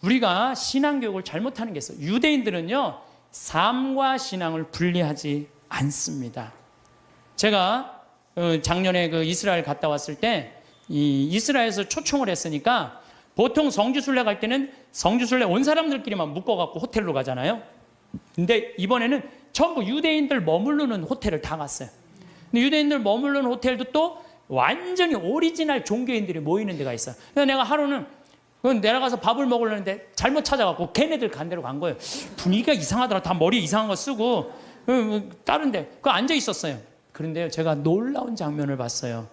우리가 신앙교육을 잘못하는 게 있어요. 유대인들은요 삶과 신앙을 분리하지 않습니다. 제가 작년에 이스라엘 갔다 왔을 때 이스라엘에서 초청을 했으니까 보통 성지순례 갈 때는 성지순례 온 사람들끼리만 묶어갖고 호텔로 가잖아요. 근데 이번에는 전부 유대인들 머무르는 호텔을 다 갔어요. 근데 유대인들 머무르는 호텔도 또 완전히 오리지널 종교인들이 모이는 데가 있어요. 그래서 내가 하루는 내려가서 밥을 먹으려는데 잘못 찾아갖고 걔네들 간 데로 간 거예요. 분위기가 이상하더라. 다 머리에 이상한 거 쓰고 다른 데 앉아 있었어요. 그런데요 제가 놀라운 장면을 봤어요.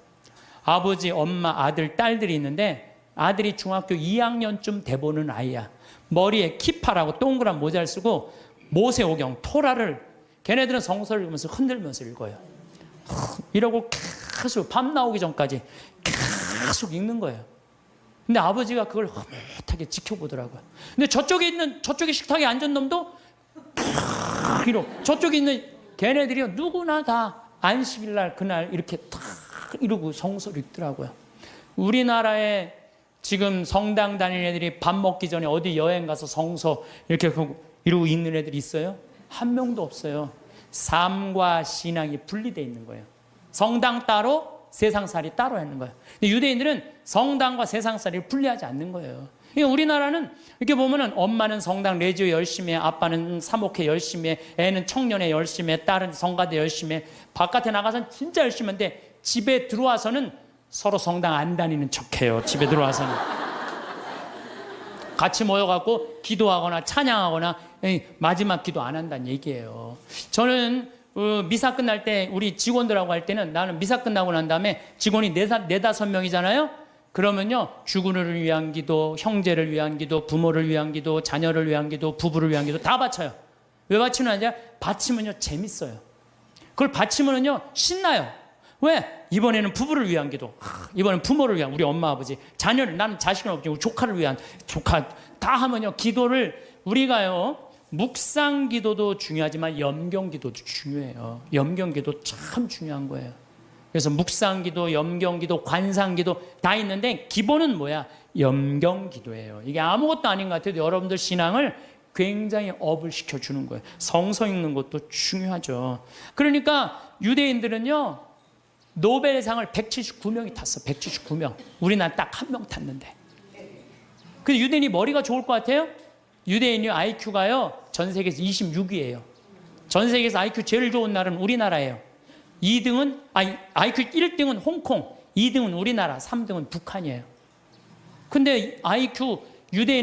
아버지, 엄마, 아들, 딸들이 있는데 아들이 중학교 2학년쯤 돼보는 아이야. 머리에 키파라고 동그란 모자를 쓰고 모세오경, 토라를 걔네들은 성서를 읽으면서 흔들면서 읽어요. 이러고 계속 밤 나오기 전까지 계속 읽는 거예요. 근데 아버지가 그걸 흐뭇하게 지켜보더라고요. 근데 저쪽에 식탁에 앉은 놈도 이러고 저쪽에 있는 걔네들이요 누구나 다 안식일날 그날 이렇게 탁 이러고 성서를 읽더라고요. 우리나라에 지금 성당 다니는 애들이 밥 먹기 전에 어디 여행 가서 성서 이렇게 이러고 읽는 애들이 있어요? 한 명도 없어요. 삶과 신앙이 분리되어 있는 거예요. 성당 따로 세상살이 따로 하는 거예요. 근데 유대인들은 성당과 세상살이를 분리하지 않는 거예요. 그러니까 우리나라는 이렇게 보면은 엄마는 성당 레지오 열심히 해, 아빠는 사목회 열심히 해, 애는 청년회 열심히 해, 딸은 성가대 열심히 해. 바깥에 나가서는 진짜 열심히 하는데 집에 들어와서는 서로 성당 안 다니는 척해요. 집에 들어와서는 같이 모여갖고 기도하거나 찬양하거나 마지막 기도 안 한다는 얘기예요. 저는 미사 끝날 때 우리 직원들하고 할 때는 나는 미사 끝나고 난 다음에 직원이 네다섯 명이잖아요. 그러면요 주군을 위한 기도, 형제를 위한 기도, 부모를 위한 기도, 자녀를 위한 기도, 부부를 위한 기도 다 바쳐요. 왜 바치는 아니야? 바치면요 재밌어요. 그걸 바치면요 신나요. 왜? 이번에는 부부를 위한 기도, 이번엔 부모를 위한 우리 엄마 아버지, 자녀를, 나는 자식은 없지만 조카를 위한 조카 다 하면요 기도를 우리가요 묵상 기도도 중요하지만 염경 기도도 중요해요. 염경 기도 참 중요한 거예요. 그래서 묵상 기도, 염경 기도, 관상 기도 다 있는데 기본은 뭐야? 염경 기도예요. 이게 아무것도 아닌 것 같아도 여러분들 신앙을 굉장히 업을 시켜주는 거예요. 성서 읽는 것도 중요하죠. 그러니까 유대인들은요 노벨상을 179명이 탔어. 179명. 우리나라 딱 한 명 탔는데. 근데 유대인이 머리가 좋을 것 같아요? 유대인이 IQ가요 전 세계에서 26위예요. 전 세계에서 IQ 제일 좋은 나라는 우리나라예요. 2등은 IQ 1등은 홍콩, 2등은 우리나라, 3등은 북한이에요. 근데 IQ 유대인